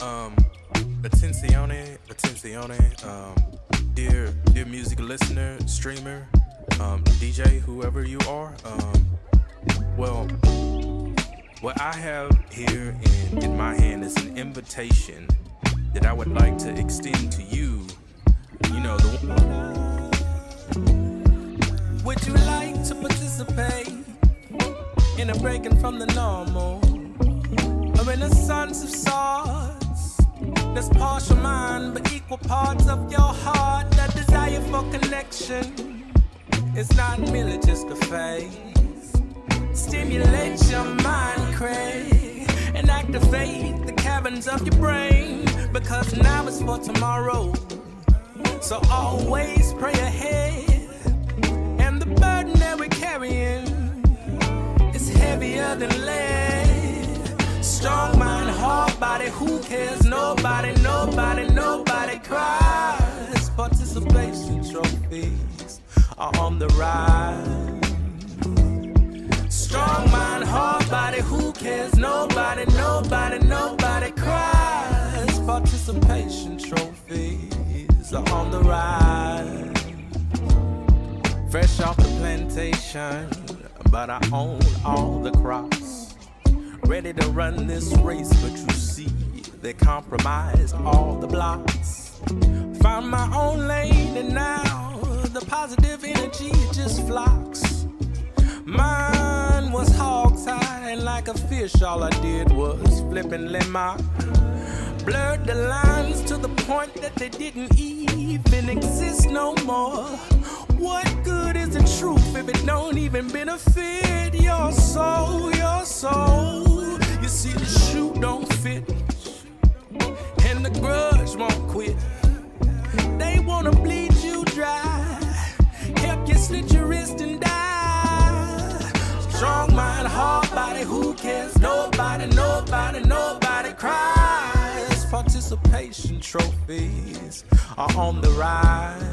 Um, attenzione, dear music listener, streamer, DJ, whoever you are. Well, what I have here in my hand is an invitation that I would like to extend to you. You know, would you like to participate in a breaking from the normal? A renaissance of sorts that's partial mind but equal parts of your heart. That desire for connection is not merely just a phase. Stimulate your mind, crave, and activate the caverns of your brain, because now is for tomorrow. So always pray ahead, and the burden that we're carrying is heavier than lead. Strong mind, hard body, who cares? Nobody cries. Participation trophies are on the rise. Strong mind, hard body, who cares? Nobody cries. Participation trophies are on the rise. Fresh off the plantation, but I own all the crops. Ready to run this race, but you see, they compromised all the blocks. Found my own lane, and now the positive energy just flocks. Mine was hog-tied like a fish, all I did was flipping lemon. Blurred the lines to the point that they didn't even exist no more. What good is the truth if it don't even benefit your soul, your soul? You see the shoe don't fit, and the grudge won't quit. They wanna bleed you dry, help you slit your wrist and die. Strong mind, hard body, who cares? Nobody cries. Participation trophies are on the rise.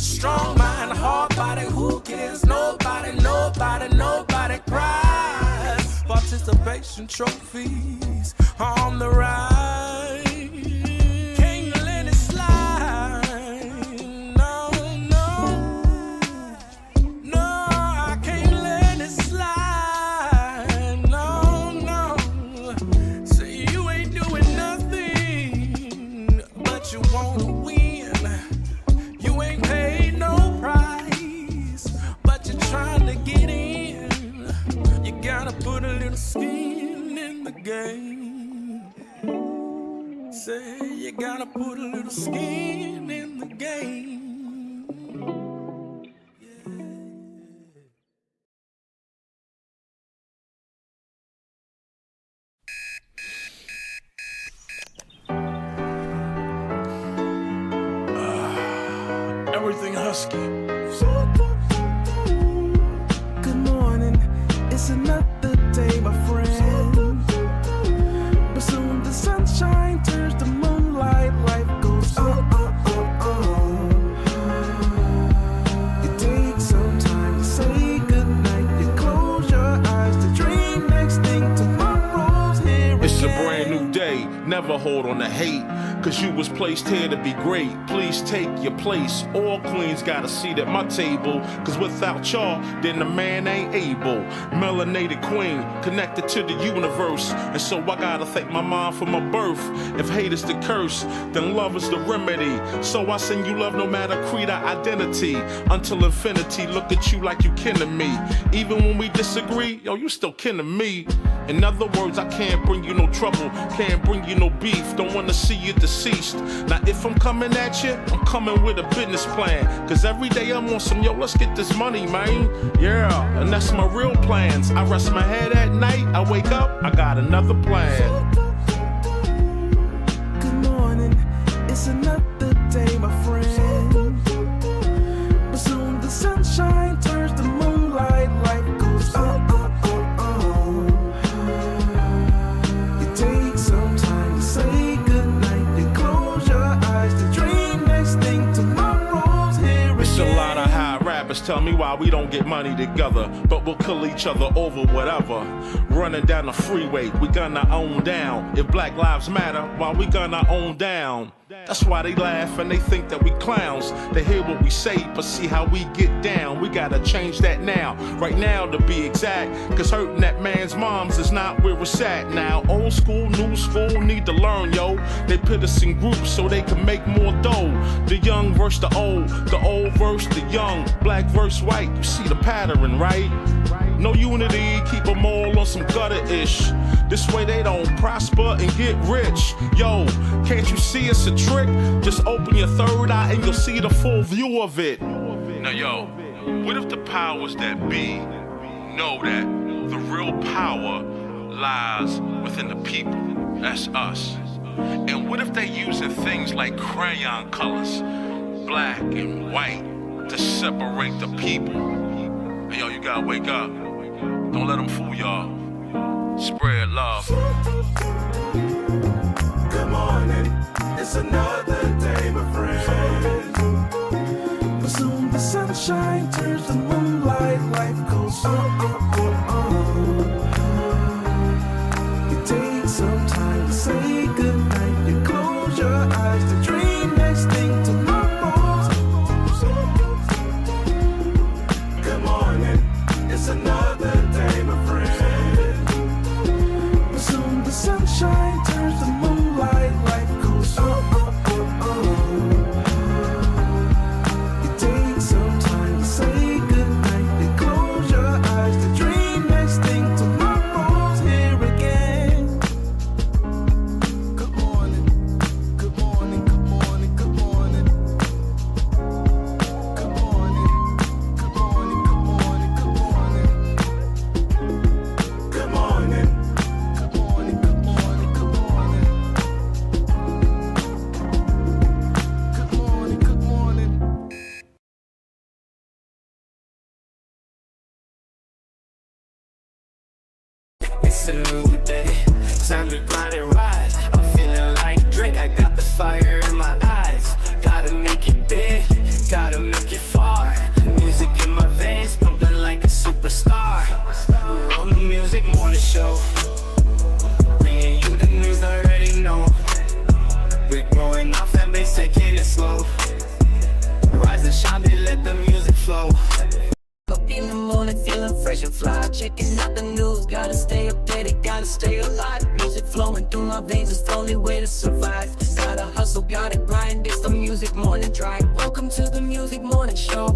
Strong mind, hard body, who cares? Nobody cries. Participation trophies are on the rise. Can't let it slide. No, I can't let it slide. No. Say you ain't doing nothing, but you wanna win. You ain't paid no price, but you're trying to get in. You gotta put a little skin in the game. Say you gotta put a little skin in the game. Everything husky. Good morning, it's another day, my friend. But soon the sunshine turns to moonlight, life goes on. You take some time to say goodnight, you close your eyes to dream. Next thing, tomorrow's here It's a again. brand new day, never hold on to hate. Cause you was placed here to be great. Please take your place. All queens got a seat at my table. Cause without y'all, then the man ain't able. Melanated queen, connected to the universe. And so I gotta thank my mom for my birth. If hate is the curse, then love is the remedy. So I send you love no matter creed or identity. Until infinity, look at you like you kin to me. Even when we disagree, yo, you still kin to me. In other words, I can't bring you no trouble, can't bring you no beef, don't wanna see you deceased. Now if I'm coming at you, I'm coming with a business plan. Cause every day I'm on some, yo, let's get this money, man. Yeah, and that's my real plans. I rest my head at night, I wake up, I got another plan. Good morning, it's another day, my friend. But soon the sunshine turns to moonlight, life goes on. You take some time to say goodnight, you close your eyes to dream. Next thing, tomorrow's here It's a again. lot of high rappers tell me me why we don't get money together, but we'll kill each other over whatever. Running down the freeway, we gun our own down. If Black Lives Matter, why we gun our own down? That's why they laugh and they think that we clowns. They hear what we say, but see how we get down. We gotta change that now, right now to be exact. Cause hurting that man's moms is not where it's at now. Old school, new school, need to learn, yo. They put us in groups so they can make more dough. The young versus the old versus the young. Black versus white, you see the pattern, right? No unity, keep them all on some gutter-ish. This way they don't prosper and get rich. Yo, can't you see it's a trick? Just open your third eye and you'll see the full view of it. Now yo, what if the powers that be know that the real power lies within the people? That's us. And what if they using things like crayon colors, black and white, to separate the people? Hey, yo, you gotta wake up. Don't let them fool y'all. Spread love. Good morning, it's another day, my friend. But soon the sunshine turns to moonlight, life goes on. You take some time to say goodnight. You close your eyes to dream next thing tomorrow. Good morning, it's another day, my friend. But soon the sunshine turns to moonlight, life goes on. You take some time to say goodnight. You close your eyes to dream next thing tomorrow's here again. Good morning, good morning, good morning, good morning. Good morning, good morning, good morning, good morning. Good morning, good morning, good morning, good morning. Good morning, good morning. It's a new day, time to grind and rise. I'm feeling like Drake, I got the fire in my eyes. Gotta make it big, gotta make it far. Music in my veins, pumping like a superstar. On the music morning show, bringing you the news I already know. We're growing off that bass, taking it slow. Rise and shine, they let the music flow. Up in the morning, feeling fresh and fly. Checking out the news, gotta stay updated, gotta stay alive. Music flowing through my veins, it's the only way to survive. Gotta hustle, gotta grind, it's the music morning drive. Welcome to the music morning show,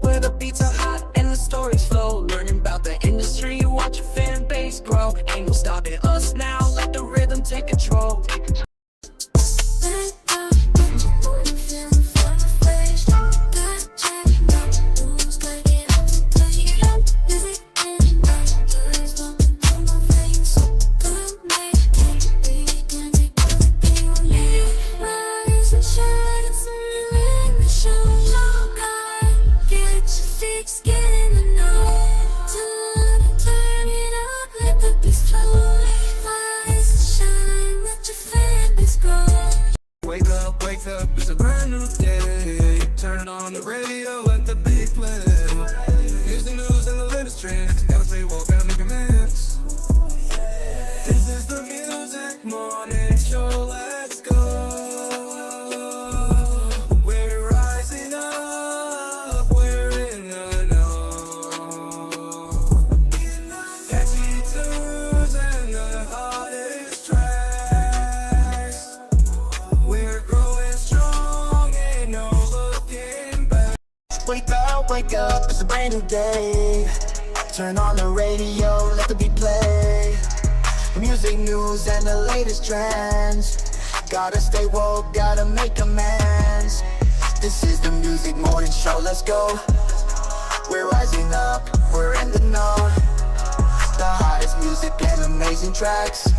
where the beats are hot and the stories flow. Learning about the industry, watch your fan base grow. Ain't no stopping us now, let the rhythm take control. Wake up, it's a brand new day. Turn on the radio, let the beat play. Here's the news and the latest trends. Gotta stay woke, gotta make amends. This is the music morning show, let's go. We're rising up, we're in the know. Catchy tunes and the hottest tracks. We're growing strong, ain't no looking back. Wake up, it's a brand new day. Turn on the radio, let the beat play. Music news and the latest trends. Gotta stay woke, gotta make amends. This is the music morning show, let's go. We're rising up, we're in the know. The hottest music and amazing tracks.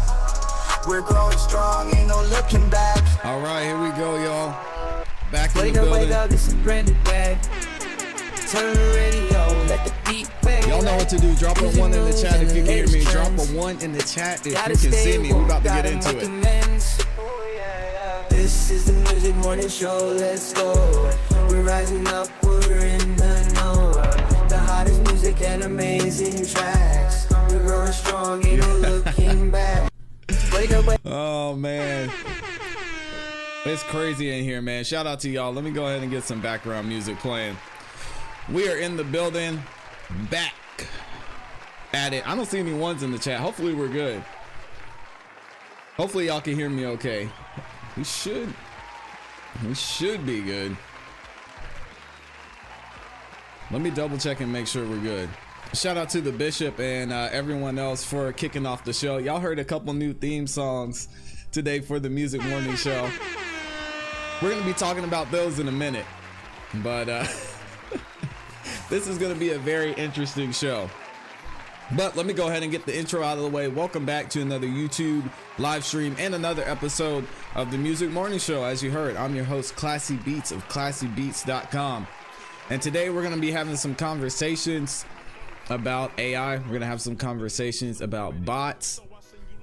We're growing strong, ain't no looking back. All right, here we go, y'all. Back in Wake the up, building. wake up, this is a brand new day. Turn the radio, let the beat play. Y'all know what to do. Drop a 1 in the chat if you can hear me. Drop a 1 in the chat if you can see me. We're about to get into it. This is the music morning show, let's go. We're rising up, we're in the know. music and amazing tracks. We're growing strong, ain't no looking back. Wake up, wake Oh man, it's crazy in here, man. Shout out to y'all. Let me go ahead and get some background music playing. We are in the building, back at it. I don't see any ones in the chat. Hopefully we're good. Hopefully y'all can hear me okay. We should be good. Let me double check and make sure we're good. Shout out to the Bishop and everyone else for kicking off the show. Y'all heard a couple new theme songs today for the Music Morning Show. We're gonna be talking about those in a minute, but this is gonna be a very interesting show. But let me go ahead and get the intro out of the way. Welcome back to another YouTube live stream and another episode of the Music Morning Show. As you heard, I'm your host, ClassE Beats of ClassEbeats.com. And today we're going to be having some conversations about AI. We're going to have some conversations about bots.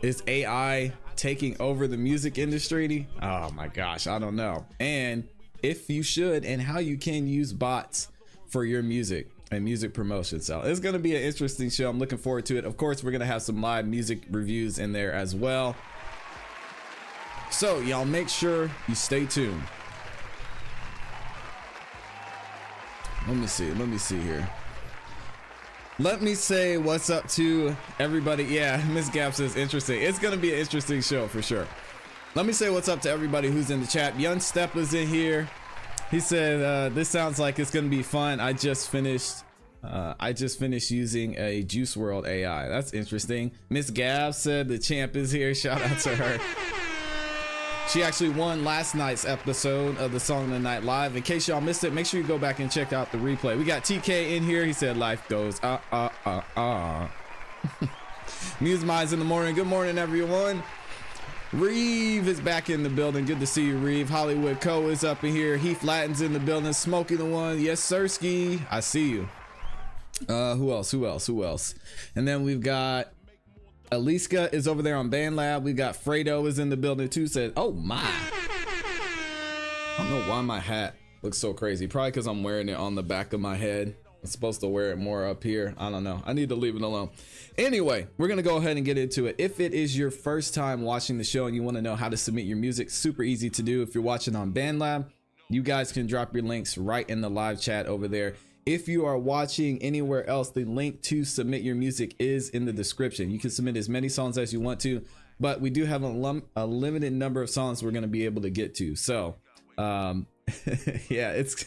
Is AI taking over the music industry? Oh my gosh, I don't know. And if you should and how you can use bots for your music and music promotion. So it's going to be an interesting show. I'm looking forward to it. Of course, we're going to have some live music reviews in there as well. So y'all make sure you stay tuned. Let me see here. Let me say what's up to everybody. Yeah, Miss Gap says interesting. It's gonna be an interesting show for sure. Let me say what's up to everybody who's in the chat. Young Step is in here. He said this sounds like it's gonna be fun. I just finished using a Juice WRLD AI. That's interesting. Miss Gab said the champ is here. Shout out to her. She actually won last night's episode of the Song of the Night Live. In case y'all missed it, make sure you go back and check out the replay. We got TK in here. He said life goes Muse Minds in the morning. Good morning, everyone. Reeve is back in the building. Good to see you, Reeve. Hollywood Co is up in here. Heath Lattin's in the building. Smokey the one. Yes, Sirski. I see you. Who else? And then we've got Aliska is over there on BandLab. We got Fredo is in the building too. Said, oh my. I don't know why my hat looks so crazy. Probably because I'm wearing it on the back of my head. I'm supposed to wear it more up here. I don't know. I need to leave it alone. Anyway, we're going to go ahead and get into it. If it is your first time watching the show and you want to know how to submit your music, super easy to do. If you're watching on BandLab, you guys can drop your links right in the live chat over there. If you are watching anywhere else, the link to submit your music is in the description. You can submit as many songs as you want to, but we do have a limited number of songs we're going to be able to get to. So, yeah, it's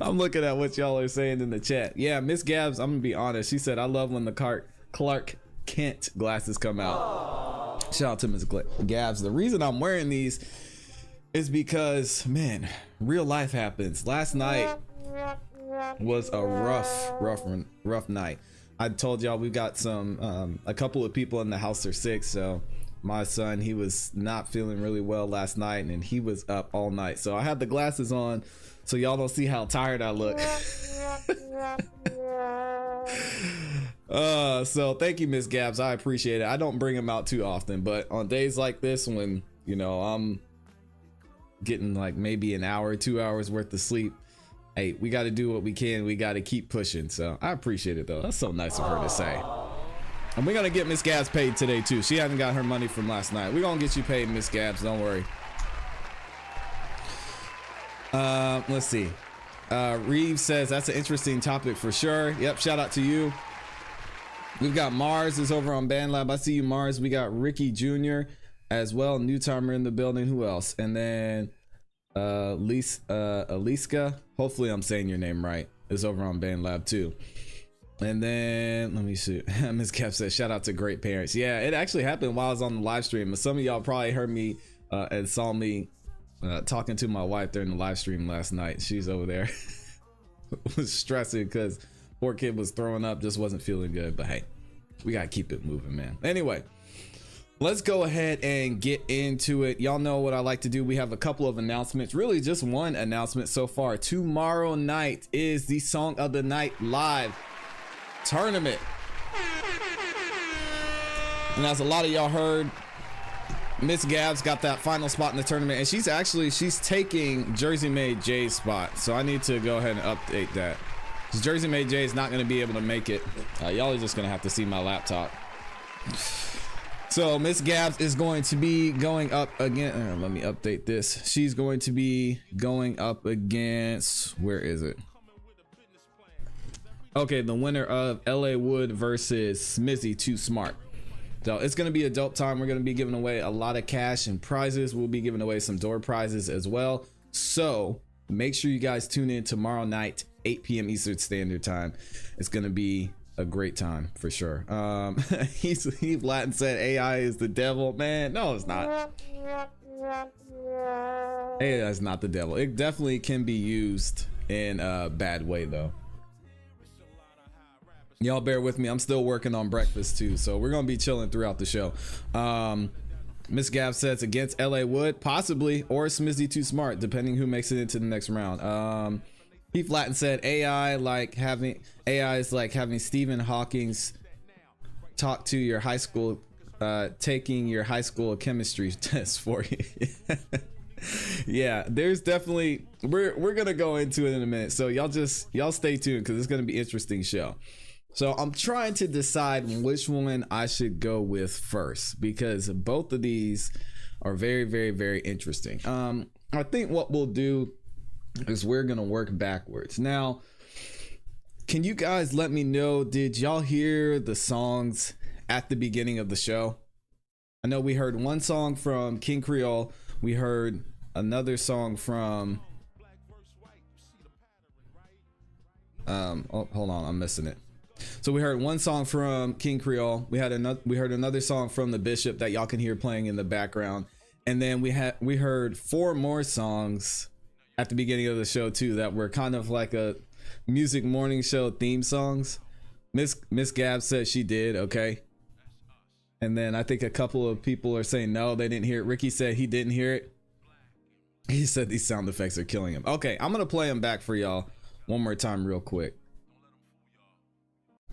I'm looking at what y'all are saying in the chat. Yeah, Miss Gabs, I'm gonna be honest. She said, I love when the Clark Kent glasses come out. Shout out to Miss Gabs. The reason I'm wearing these is because, man, real life happens. Last night was a rough night. I told y'all we got some a couple of people in the house are sick, so my son, he was not feeling really well last night and he was up all night, so I had the glasses on so y'all don't see how tired I look. So thank you, Miss Gabs. I appreciate it. I don't bring them out too often, but on days like this when, you know, I'm getting like maybe an hour, 2 hours worth of sleep, hey, we got to do what we can. We got to keep pushing. So I appreciate it though. That's so nice of her to say. And we're going to get Miss Gabs paid today too. She hasn't got her money from last night. We're going to get you paid, Miss Gabs. Don't worry. Let's see. Reeves says that's an interesting topic for sure. Yep. Shout out to you. We've got Mars is over on BandLab. I see you, Mars. We got Ricky Jr. as well. New timer in the building. Who else? And then Aliska, hopefully I'm saying your name right, is over on BandLab too. And then let me see. Ms. Cap says shout out to great parents. Yeah, it actually happened while I was on the live stream, but some of y'all probably heard me and saw me talking to my wife during the live stream last night. She's over there was stressing because poor kid was throwing up, just wasn't feeling good. But hey, we gotta keep it moving, man. Anyway, let's go ahead and get into it. Y'all know what I like to do. We have a couple of announcements, really just one announcement so far. Tomorrow night is the Song of the Night Live tournament. And as a lot of y'all heard, Miss Gabs got that final spot in the tournament, and she's taking Jersey Made Jay's spot. So I need to go ahead and update that. Jersey Made J is not going to be able to make it. Y'all are just going to have to see my laptop. So Miss Gabs is going to be going up again. Let me update this. She's going to be going up against, where is it? Okay, the winner of LA Wood versus Smizzy Too Smart. So it's going to be a dope time. We're going to be giving away a lot of cash and prizes. We'll be giving away some door prizes as well. So make sure you guys tune in tomorrow night, 8 p.m. Eastern Standard Time. It's going to be a great time for sure. Heath Latin said AI is the devil. Man, no, it's not. AI is not the devil. It definitely can be used in a bad way though. Y'all bear with me. I'm still working on breakfast too, so we're gonna be chilling throughout the show. Miss Gab says against LA Wood, possibly, or Smizzy Too Smart, depending who makes it into the next round. Heath Latin said AI is like having Stephen Hawking's talk to your high school, taking your high school chemistry test for you. Yeah, there's definitely, we're gonna go into it in a minute, so y'all stay tuned because it's gonna be an interesting show. So I'm trying to decide which one I should go with first because both of these are very, very, very interesting. I think what we'll do is we're gonna work backwards. Now, can you guys let me know, did y'all hear the songs at the beginning of the show? I know we heard one song from King Creole. We heard another song from oh, hold on, I'm missing it. So we heard one song from King Creole. We heard another song from the Bishop that y'all can hear playing in the background. And then we heard 4 more songs at the beginning of the show too that were kind of like a music morning show theme songs. Miss Gab said she did, okay. And then I think a couple of people are saying no, they didn't hear it. Ricky said he didn't hear it. He said these sound effects are killing him. Okay, I'm gonna play them back for y'all one more time real quick.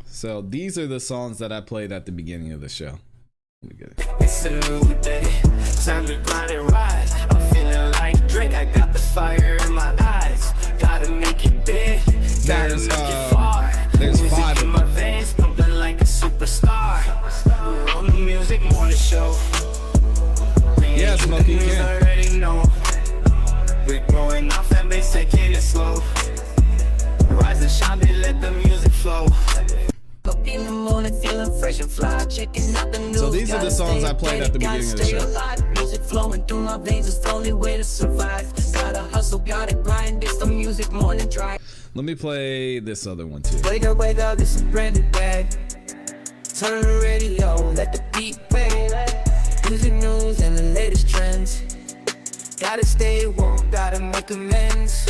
So these are the songs that I played at the beginning of the show. Let me get it. It's a new day, time to grind and rise. I'm feeling like Drake, I got the fire in my eyes. Gotta make it big, gotta make it far. There's Music 5 in of my them. veins, pumping like a superstar. On the music morning show. Yeah, Smokey, you You can. already know. We're growing off and bass, taking it slow. Rise and shine, they let the music flow. Up in the morning, feeling fresh and fly, checking out the news. So these are the songs I played at the beginning of the show. Music flowing through my veins, it's the only way to survive. Gotta hustle, gotta grind, it's the music morning drive. Let me play this other one too. Wake up, this is brand new day. Turn the radio, let the beat play. Music news and the latest trends. Gotta stay woke, gotta make amends.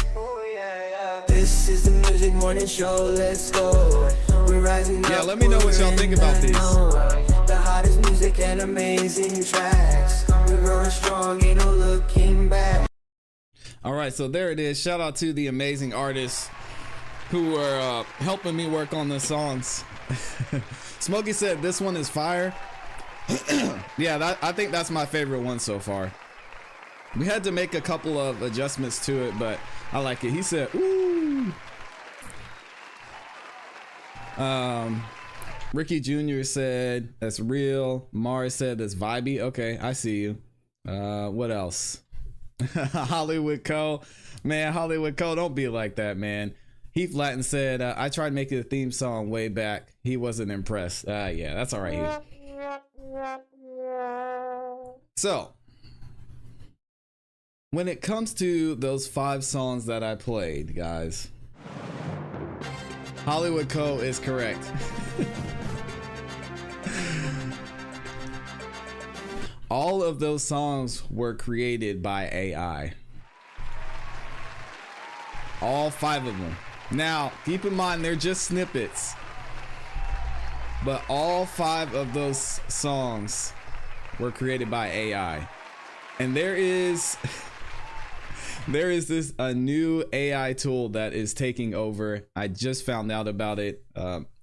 This is the music morning show, let's go. We're rising up. Yeah, let me know what y'all think about these. The hottest music and amazing tracks. We're growing strong, ain't no looking back. All right, so there it is. Shout out to the amazing artists who were helping me work on the songs. Smokey said this one is fire. Yeah, I think that's my favorite one so far. We had to make a couple of adjustments to it, but I like it. He said, ooh. Ricky Jr. said that's real. Mars said that's vibey. Okay, I see you. What else? Hollywood Co. Man, Hollywood Co. Don't be like that, man. Heath Latin said, I tried making a theme song way back. He wasn't impressed. Yeah, that's all right, Heath. So, when it comes to those 5 songs that I played, guys, Hollywood Co. is correct. All of those songs were created by AI. All 5 of them. Now, keep in mind, they're just snippets. But all 5 of those songs were created by AI. And there is this a new AI tool that is taking over. I just found out about it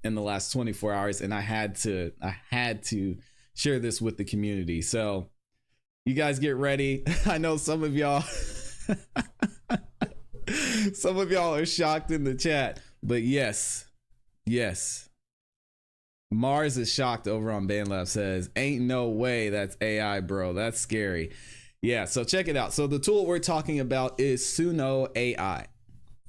in the last 24 hours, and I had to share this with the community. So you guys get ready. I know some of y'all are shocked in the chat, But yes. Mars is shocked over on BandLab, says, ain't no way that's AI, bro. That's scary. Yeah, so check it out. So the tool we're talking about is Suno AI.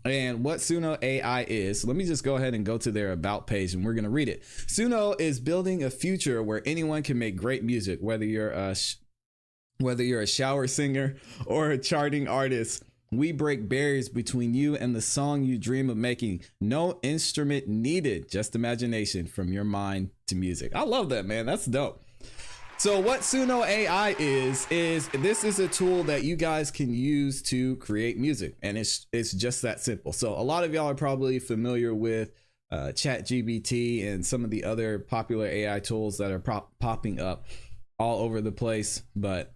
And what Suno AI is, let me just go ahead and go to their about page and we're going to read it. Suno is building a future where anyone can make great music, whether you're a shower singer or a charting artist. We break barriers between you and the song you dream of making. No instrument needed, just imagination from your mind to music. I love that, man. That's dope. So what Suno AI is this is a tool that you guys can use to create music, and it's just that simple. So a lot of y'all are probably familiar with ChatGPT and some of the other popular AI tools that are popping up all over the place, but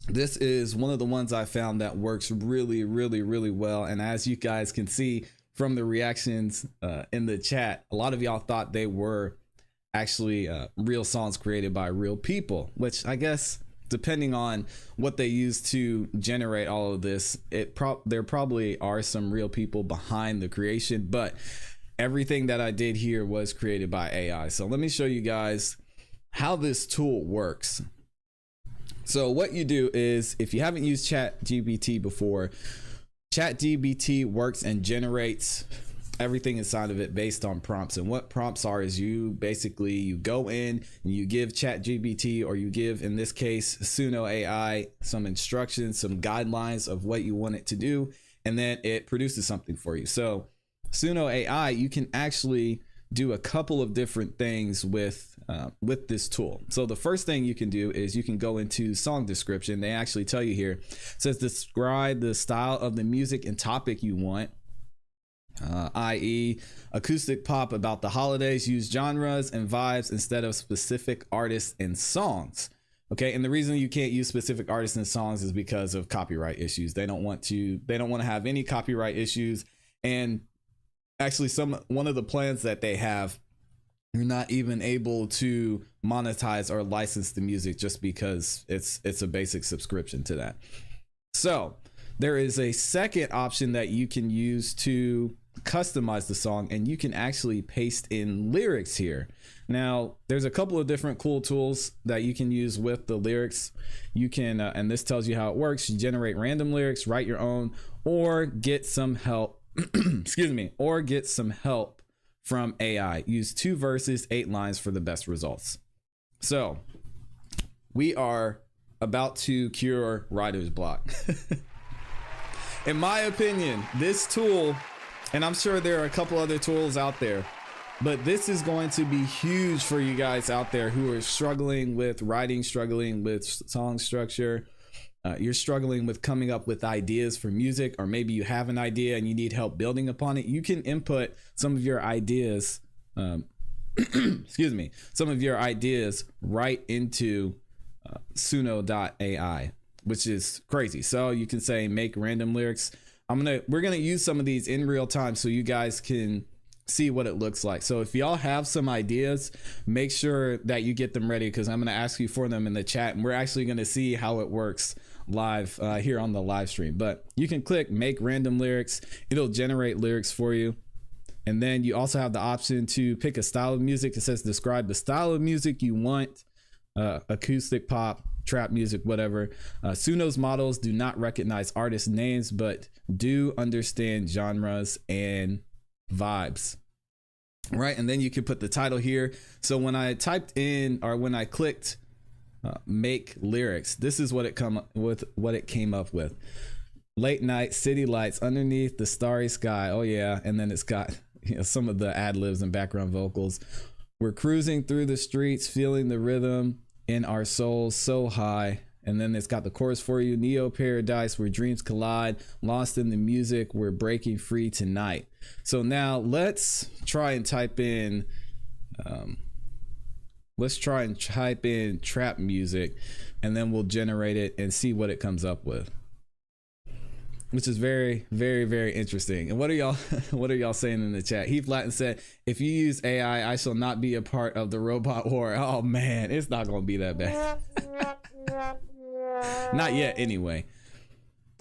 this is one of the ones I found that works really, really, really well. And as you guys can see from the reactions in the chat, a lot of y'all thought they were actually real songs created by real people, which I guess depending on what they use to generate all of this, there probably are some real people behind the creation, but everything that I did here was created by AI. So let me show you guys how this tool works. So what you do is, if you haven't used ChatGPT before, ChatGPT works and generates everything inside of it based on prompts. And what prompts are is you go in and you give ChatGPT, or you give, in this case, Suno AI, some instructions, some guidelines of what you want it to do, and then it produces something for you. So Suno AI, you can actually do a couple of different things with this tool. So the first thing you can do is you can go into song description. They actually tell you here, it says describe the style of the music and topic you want, i.e. acoustic pop about the holidays, use genres and vibes instead of specific artists and songs. Okay, and the reason you can't use specific artists and songs is because of copyright issues. They don't want to have any copyright issues. And actually, one of the plans that they have, you're not even able to monetize or license the music just because it's a basic subscription to that. So there is a second option that you can use to customize the song, and you can actually paste in lyrics here. Now, there's a couple of different cool tools that you can use with the lyrics. You can, and this tells you how it works. You generate random lyrics, write your own, or get some help. Or get some help from AI. Use 2 verses, 8 lines for the best results. So we are about to cure writer's block. In my opinion, this tool, and I'm sure there are a couple other tools out there, but this is going to be huge for you guys out there who are struggling with writing, struggling with song structure. You're struggling with coming up with ideas for music, or maybe you have an idea and you need help building upon it. You can input some of your ideas, some of your ideas right into Suno.ai, which is crazy. So you can say make random lyrics. We're gonna use some of these in real time so you guys can see what it looks like. So if y'all have some ideas, make sure that you get them ready, because I'm gonna ask you for them in the chat, and we're actually gonna see how it works live here on the live stream. But you can click make random lyrics, it'll generate lyrics for you. And then you also have the option to pick a style of music. It says describe the style of music you want, acoustic pop, trap music, whatever. Suno's models do not recognize artist names, but do understand genres and vibes. Right, and then you can put the title here. So when I typed in, or when I clicked make lyrics, this is what it came up with. Late night, city lights underneath the starry sky. Oh yeah, and then it's got some of the ad libs and background vocals. We're cruising through the streets, feeling the rhythm in our souls so high. And then it's got the chorus for you. Neo paradise where dreams collide, lost in the music, we're breaking free tonight. So now let's try and type in trap music, and then we'll generate it and see what it comes up with, which is very, very, very interesting. And what are y'all saying in the chat? Heath Latin said, if you use AI, I shall not be a part of the robot war. Oh man, it's not gonna be that bad. Not yet anyway.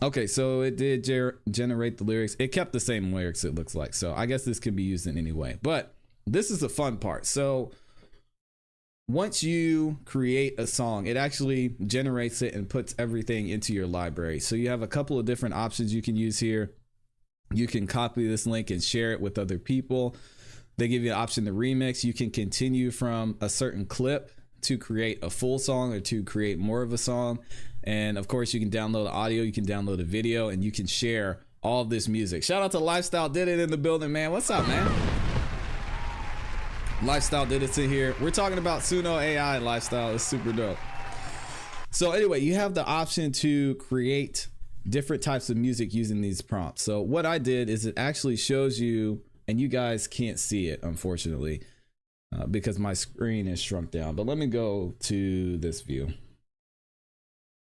Okay, so it did generate the lyrics. It kept the same lyrics, it looks like. So I guess this can be used in any way. But this is the fun part. So once you create a song, it actually generates it and puts everything into your library. So you have a couple of different options you can use here. You can copy this link and share it with other people. They give you the option to remix. You can continue from a certain clip to create a full song or to create more of a song. And of course, you can download audio, you can download a video, and you can share all of this music. Shout out to Lifestyle Did It in the building, man. What's up, man? Lifestyle Did It's in here. We're talking about Suno AI. Lifestyle is super dope. So anyway, you have the option to create different types of music using these prompts. So what I did is it actually shows you, and you guys can't see it, unfortunately, because my screen is shrunk down. But let me go to this view.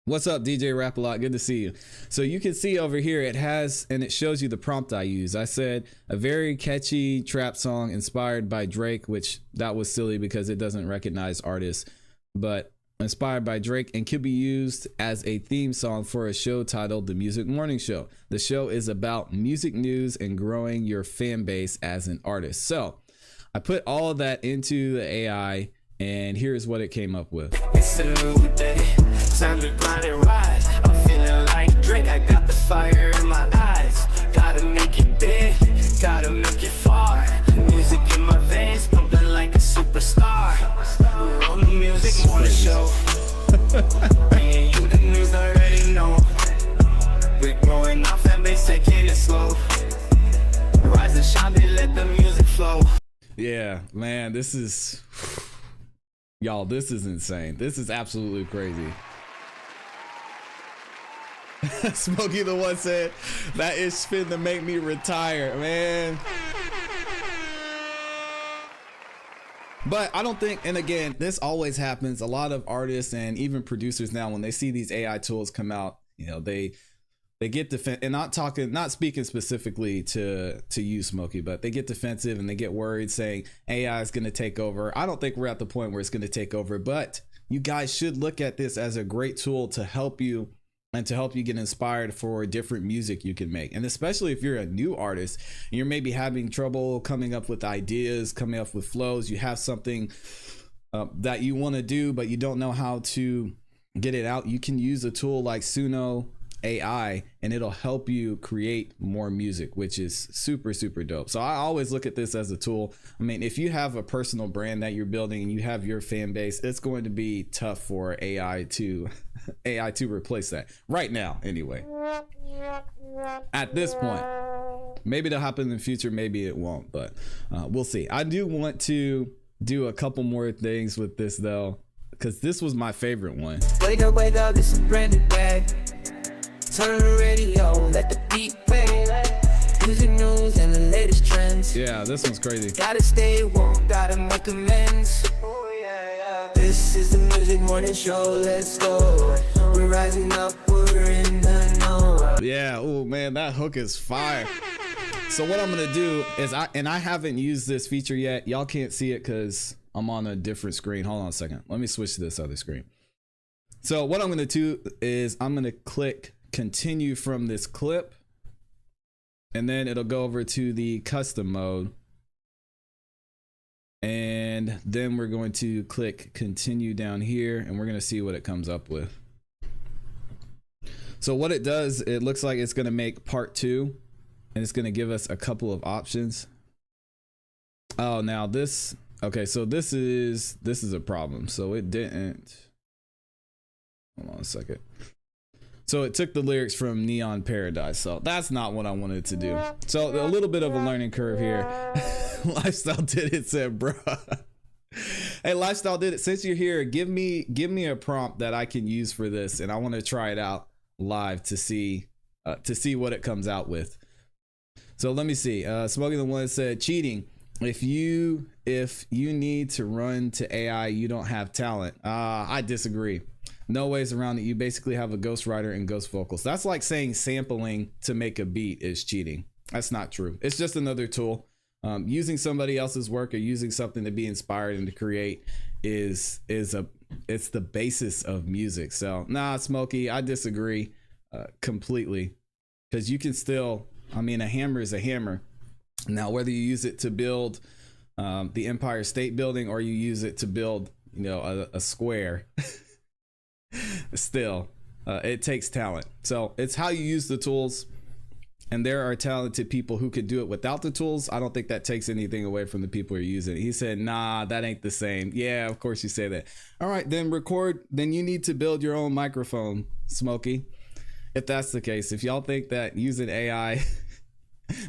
What's up, DJ Rap-A-Lot? Good to see you. So you can see over here, it has, and it shows you the prompt I use. I said a very catchy trap song inspired by Drake, which that was silly because it doesn't recognize artists, but inspired by Drake and could be used as a theme song for a show titled The Music Morning Show. The show is about music news and growing your fan base as an artist. So I put all of that into the AI, and here's what it came up with. It's a new day, time to grind and rise. I'm feeling like Drake, I got the fire in my eyes. Gotta make it big, gotta make it far. Music in my veins, pumping like a superstar. On the music morning show, bringing you the news already know. We're growing our fan base, taking it slow. Rise and shine, they let the music flow. Yeah, man, this is... Y'all, this is insane. This is absolutely crazy. Smokey the One said, that is finna make me retire, man. But I don't think, and again, this always happens. A lot of artists and even producers now, when they see these AI tools come out, you know, they get defensive, and not speaking specifically to you, Smokey, but they get defensive and they get worried saying AI is going to take over. I don't think we're at the point where it's going to take over, but you guys should look at this as a great tool to help you and to help you get inspired for different music you can make. And especially if you're a new artist and you're maybe having trouble coming up with ideas, coming up with flows, you have something that you want to do, but you don't know how to get it out. You can use a tool like Suno AI and it'll help you create more music, which is super, super dope. So I always look at this as a tool. I mean, if you have a personal brand that you're building and you have your fan base, it's going to be tough for AI to replace that right now. Anyway, at this point, maybe it'll happen in the future, maybe it won't, but we'll see. I do want to do a couple more things with this though, because this was my favorite one. Wake up, this is branded bag. Turn the radio, let the beat play. Music news and the latest trends. Yeah, this one's crazy. Gotta stay woke, gotta make amends. This is the Music Morning Show, let's go. We're rising up, we're in the know. Yeah, oh man, that hook is fire. So what I'm gonna do is I haven't used this feature yet. Y'all can't see it because I'm on a different screen. Hold on a second. Let me switch to this other screen. So what I'm gonna do is I'm gonna click continue from this clip, and then it'll go over to the custom mode, and then we're going to click continue down here, and we're going to see what it comes up with. So what it does, it looks like it's going to make part 2, and it's going to give us a couple of options. Oh, now this, okay, so this is a problem. So it didn't, hold on a second. So it took the lyrics from Neon Paradise. So that's not what I wanted to do. So a little bit of a learning curve here. Lifestyle Did It said, bruh. Hey, Lifestyle Did It, since you're here, give me a prompt that I can use for this, and I want to try it out live to see what it comes out with. So let me see. Smoking the One said, cheating. If you need to run to AI, you don't have talent. I disagree. No ways around it. You basically have a ghostwriter and ghost vocals. That's like saying sampling to make a beat is cheating. That's not true. It's just another tool. Using somebody else's work or using something to be inspired and to create it's the basis of music. So nah, Smokey, I disagree. completely, because you can still, I mean, a hammer is a hammer. Now, whether you use it to build the Empire State Building or you use it to build, you know, a square, still, it takes talent. So it's how you use the tools. And there are talented people who could do it without the tools. I don't think that takes anything away from the people who are using it. He said, nah, that ain't the same. Yeah, of course you say that. All right, then record. Then you need to build your own microphone, Smokey. If that's the case, if y'all think that using AI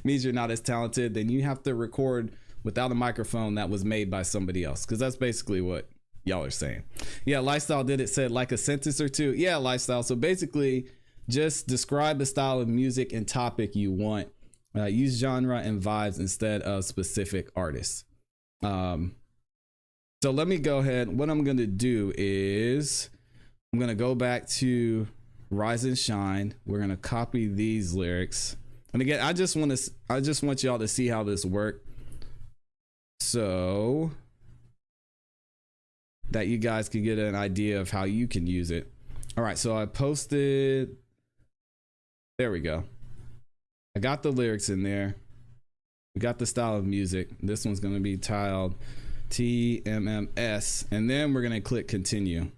means you're not as talented, then you have to record without a microphone that was made by somebody else. Because that's basically what y'all are saying. Yeah, Lifestyle did it, said like a sentence or two. Yeah, Lifestyle. So basically, just describe the style of music and topic you want. Use genre and vibes instead of specific artists. So let me go ahead. What I'm going to do is I'm going to go back to Rise and Shine. We're going to copy these lyrics. And again, I just want y'all to see how this works, so that you guys can get an idea of how you can use it. All right, so I posted. There we go. I got the lyrics in there. We got the style of music. This one's going to be tiled TMMS, and then we're going to click continue.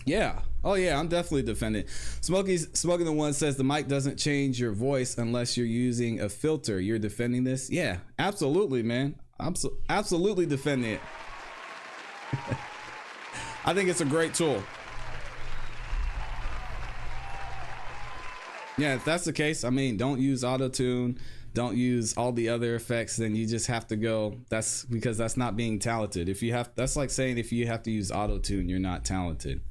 Yeah. Oh yeah, I'm definitely defending. Smoking the One says the mic doesn't change your voice unless you're using a filter. You're defending this? Yeah, absolutely, man. I'm absolutely defending it. I think it's a great tool. Yeah, if that's the case, I mean, don't use auto-tune, don't use all the other effects, then you just have to go. That's because that's not being talented. If you have, that's like saying if you have to use auto-tune, you're not talented.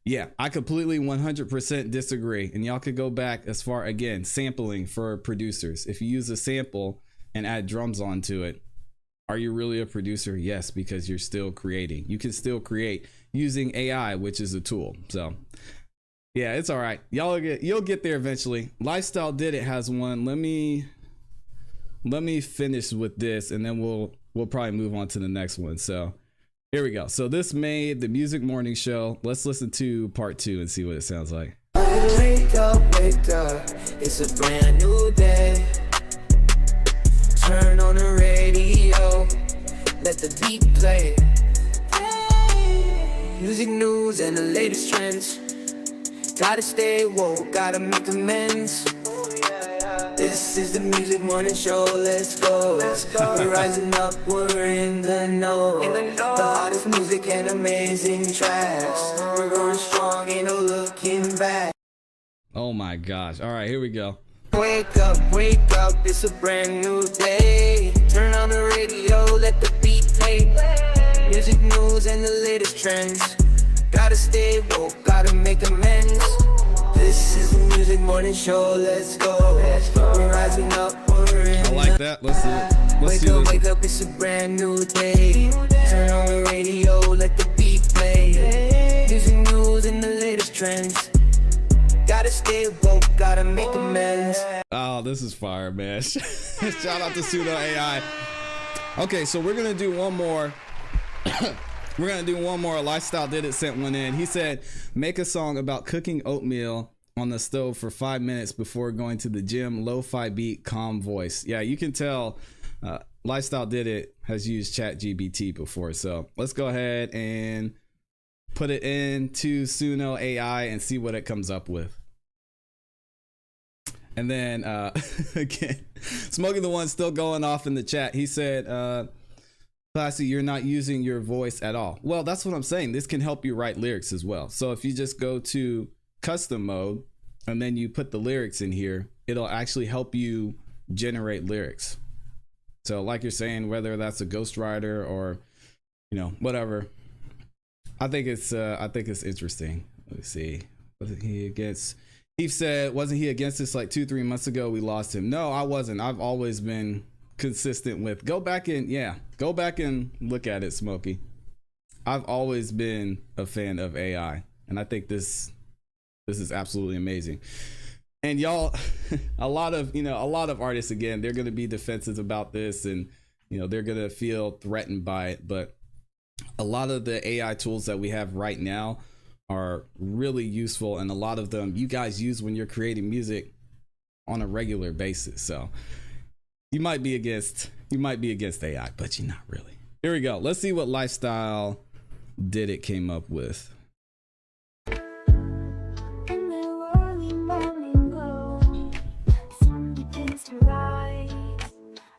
Yeah, I completely 100% disagree. And y'all could go back as far, again, sampling for producers. If you use a sample and add drums onto it, are you really a producer? Yes, because you're still creating. You can still create using AI, which is a tool. So yeah, it's all right. You'll get there eventually. Lifestyle Did It has one. Let me finish with this, and then we'll probably move on to the next one. So here we go. So this made the Music Morning Show. Let's listen to part 2 and see what it sounds like. Wake up, it's a brand new day. Turn on the radio, let the beat play. Music news and the latest trends. Gotta stay woke, gotta make amends. This is the Music Morning Show, let's go. We're rising up, we're in the know. The hottest music and amazing tracks. We're going strong, ain't no looking back. Oh my gosh. All right, here we go. Wake up, it's a brand new day. Turn on the radio, let the beat play. Music news and the latest trends. Gotta stay woke, gotta make amends. This is the Music Morning Show, let's go. We're rising up, we're in. I like that. Let's do it. Wake up, it's a brand new day. Turn on the radio, let the beat play. Music news and the latest trends. Gotta stay woke, gotta make amends. Oh, this is fire, man. Shout out to Pseudo AI. Okay, so we're gonna do one more. We're gonna do one more. Lifestyle Did It sent one in. He said, make a song about cooking oatmeal on the stove for 5 minutes before going to the gym. Lo-fi beat, calm voice. Yeah, you can tell Lifestyle Did It has used ChatGPT before. So let's go ahead and put it into Suno AI and see what it comes up with. And then again, Smoking the One still going off in the chat. He said, ClassE, you're not using your voice at all. Well, that's what I'm saying. This can help you write lyrics as well. So if you just go to custom mode and then you put the lyrics in here, it'll actually help you generate lyrics. So like you're saying, whether that's a ghostwriter or, you know, whatever. I think it's interesting. Let's see. Wasn't he against? He said, wasn't he against this like 2-3 months ago? We lost him. No, I wasn't. I've always been consistent with. Go back and look at it, Smokey. I've always been a fan of AI, and I think this is absolutely amazing. And y'all, a lot of artists, again, they're going to be defensive about this, and they're going to feel threatened by it. But a lot of the AI tools that we have right now are really useful, and a lot of them you guys use when you're creating music on a regular basis. So you might be against AI, but you're not really. Here we go. Let's see what Lifestyle Did It came up with. In the early morning glow, sun begins to rise.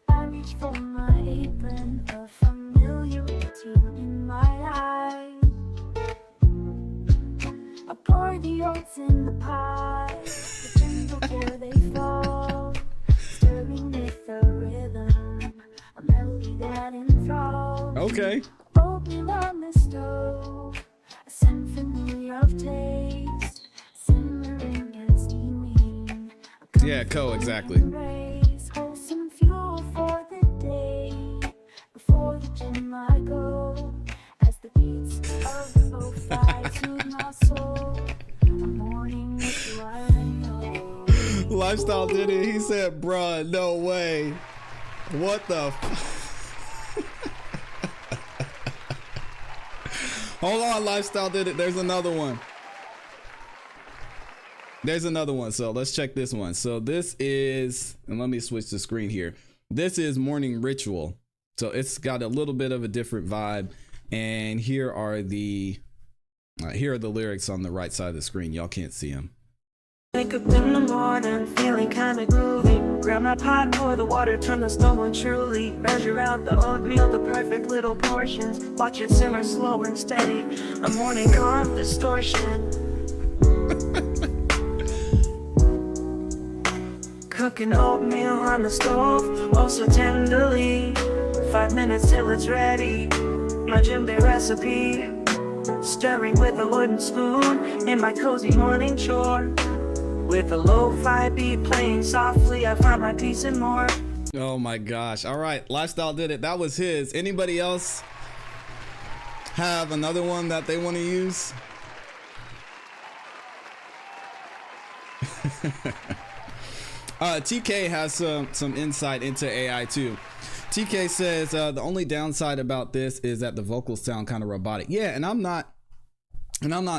I reach for my apron, a familiar routine in my eyes. I pour the oats in the pot, pretend before they fall, stirring with the rhythm, a melody that enthralls. Okay. Open on the stove, a symphony of taste, simmering and steaming. Yeah, exactly. Raise wholesome fuel for the day. Before the gym I go, as the beats of the lo-fi soothe my soul. A morning ritual I know. Lifestyle Did It. He said, bruh, no way. What the Hold on, Lifestyle Did It. There's another one. So let's check this one. So this is, and let me switch the screen here. This is Morning Ritual. So it's got a little bit of a different vibe. And here are the lyrics on the right side of the screen. Y'all can't see them. Wake up in the morning, feeling kinda groovy. Grab my pot, pour the water, turn the stove on truly. Measure out the oatmeal, the perfect little portions. Watch it simmer slow and steady. A morning calm distortion. Cooking oatmeal on the stove, oh so tenderly. 5 minutes till it's ready. My gym day recipe. Stirring with a wooden spoon in my cozy morning chore. With a lo-fi beat playing softly, I find my peace and more. Oh my gosh. All right, Lifestyle Did It. That was his. Anybody else have another one that they want to use? TK has some insight into AI too. TK says the only downside about this is that the vocals sound kind of robotic. Yeah, and I'm not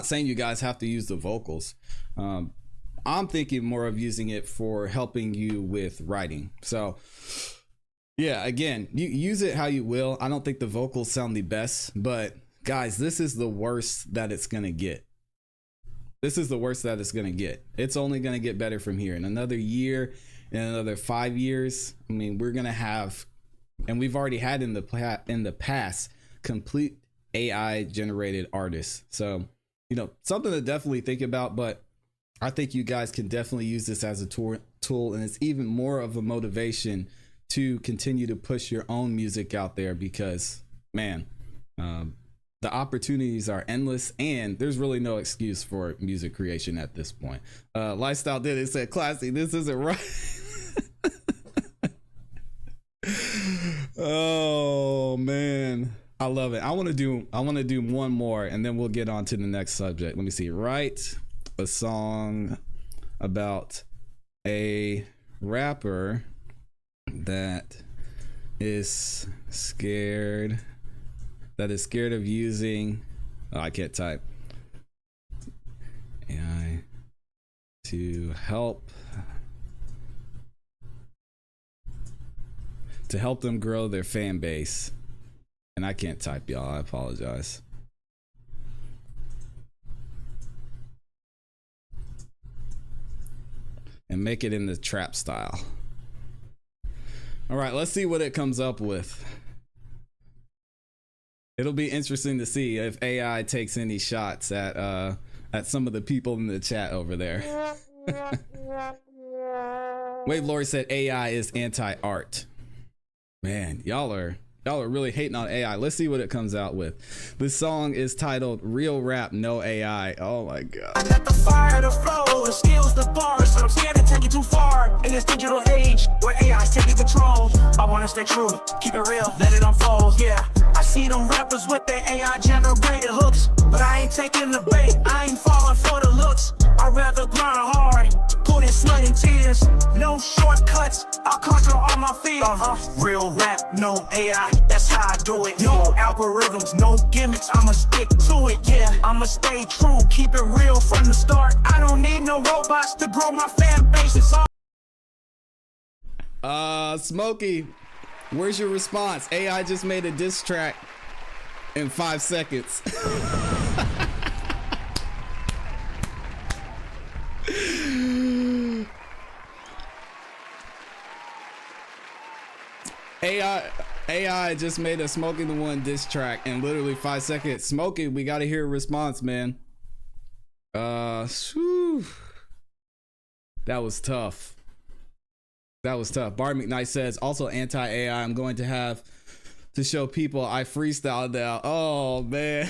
saying you guys have to use the vocals. I'm thinking more of using it for helping you with writing. So yeah, again, you use it how you will. I don't think the vocals sound the best, but guys, this is the worst that it's gonna get. This is the worst that it's gonna get. It's only gonna get better from here. In another year, in another 5 years, I mean, we're gonna have, and we've already had in the past, complete AI generated artists. So, you know, something to definitely think about, but I think you guys can definitely use this as a tool, and it's even more of a motivation to continue to push your own music out there because, man, the opportunities are endless and there's really no excuse for music creation at this point. Lifestyle Did It said, ClassE, this isn't right. Oh man, I love it. I want to do one more and then we'll get on to the next subject. Let me see. Write a song about a rapper that is scared of using, I can't type, AI to help them grow their fan base. And I can't type, y'all, I apologize. And make it in the trap style. All right, let's see what it comes up with. It'll be interesting to see if AI takes any shots at some of the people in the chat over there. Wave Lori said AI is anti-art. Man, y'all are really hating on AI. Let's see what it comes out with. This song is titled Real Rap No AI. Oh my god. I got the fire, the flow, the skills, the bars. I'm scared to take it too far in this digital age where AI's taking control. I wanna stay true, keep it real, let it unfold. Yeah, I see them rappers with their AI generated hooks, but I ain't taking the bait. I ain't falling for the looks. I'd rather grind hard, put in and sweating tears. No shortcuts, I'll conquer all my fears. Real rap, no AI, that's how I do it. No algorithms, no gimmicks, I'ma stick to it. Yeah, I'ma stay true, keep it real from the start. I don't need no robots to grow my fan base. It's all Smokey, where's your response? AI just made a diss track in 5 seconds. AI just made a Smokey the One diss track in literally 5 seconds. Smokey, we gotta hear a response, man. Whew. That was tough. That was tough. Bar McKnight says, also anti-AI, I'm going to have to show people I freestyle now. Oh, man.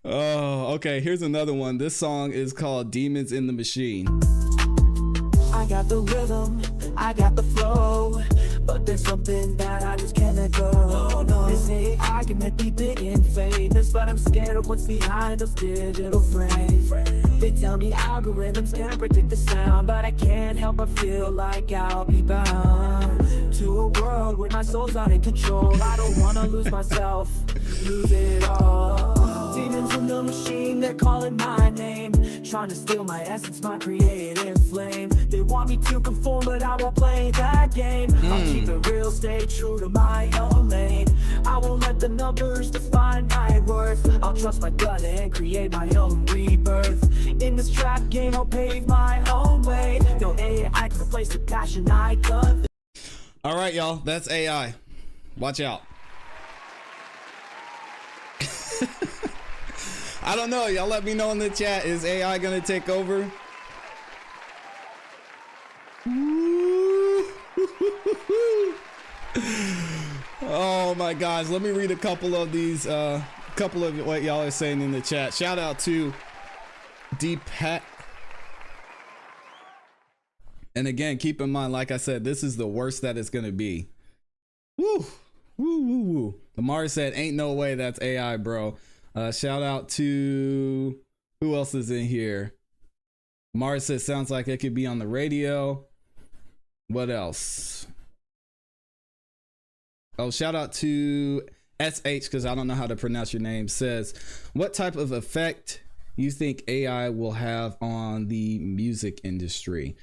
Oh, okay. Here's another one. This song is called Demons in the Machine. I got the rhythm, I got the flow, but there's something that I just can't let go. No, they say I can be big and famous, but I'm scared of what's behind those digital frames. They tell me algorithms can predict the sound, but I can't help but feel like I'll be bound to a world where my soul's not in control. I don't wanna lose myself, lose it all. Demons in the machine, they're calling my name, trying to steal my essence, my creative flame. They want me to conform, but I won't play that game. I'll keep it real, stay true to my own lane. I won't let the numbers define my worth. I'll trust my gut and create my own rebirth. In this trap game, I'll pave my own way. No AI can replace the passion I got. All right, y'all, that's AI. Watch out. I don't know. Y'all let me know in the chat. Is AI gonna take over? Oh my gosh. Let me read a couple of these, couple of what y'all are saying in the chat. Shout out to Deepak. And again, keep in mind, like I said, this is the worst that it's gonna be. Woo, woo, woo, woo. Lamar said, ain't no way that's AI, bro. Shout out to, who else is in here? Mars says, sounds like it could be on the radio. What else? Oh, shout out to SH, because I don't know how to pronounce your name, says, what type of effect you think AI will have on the music industry?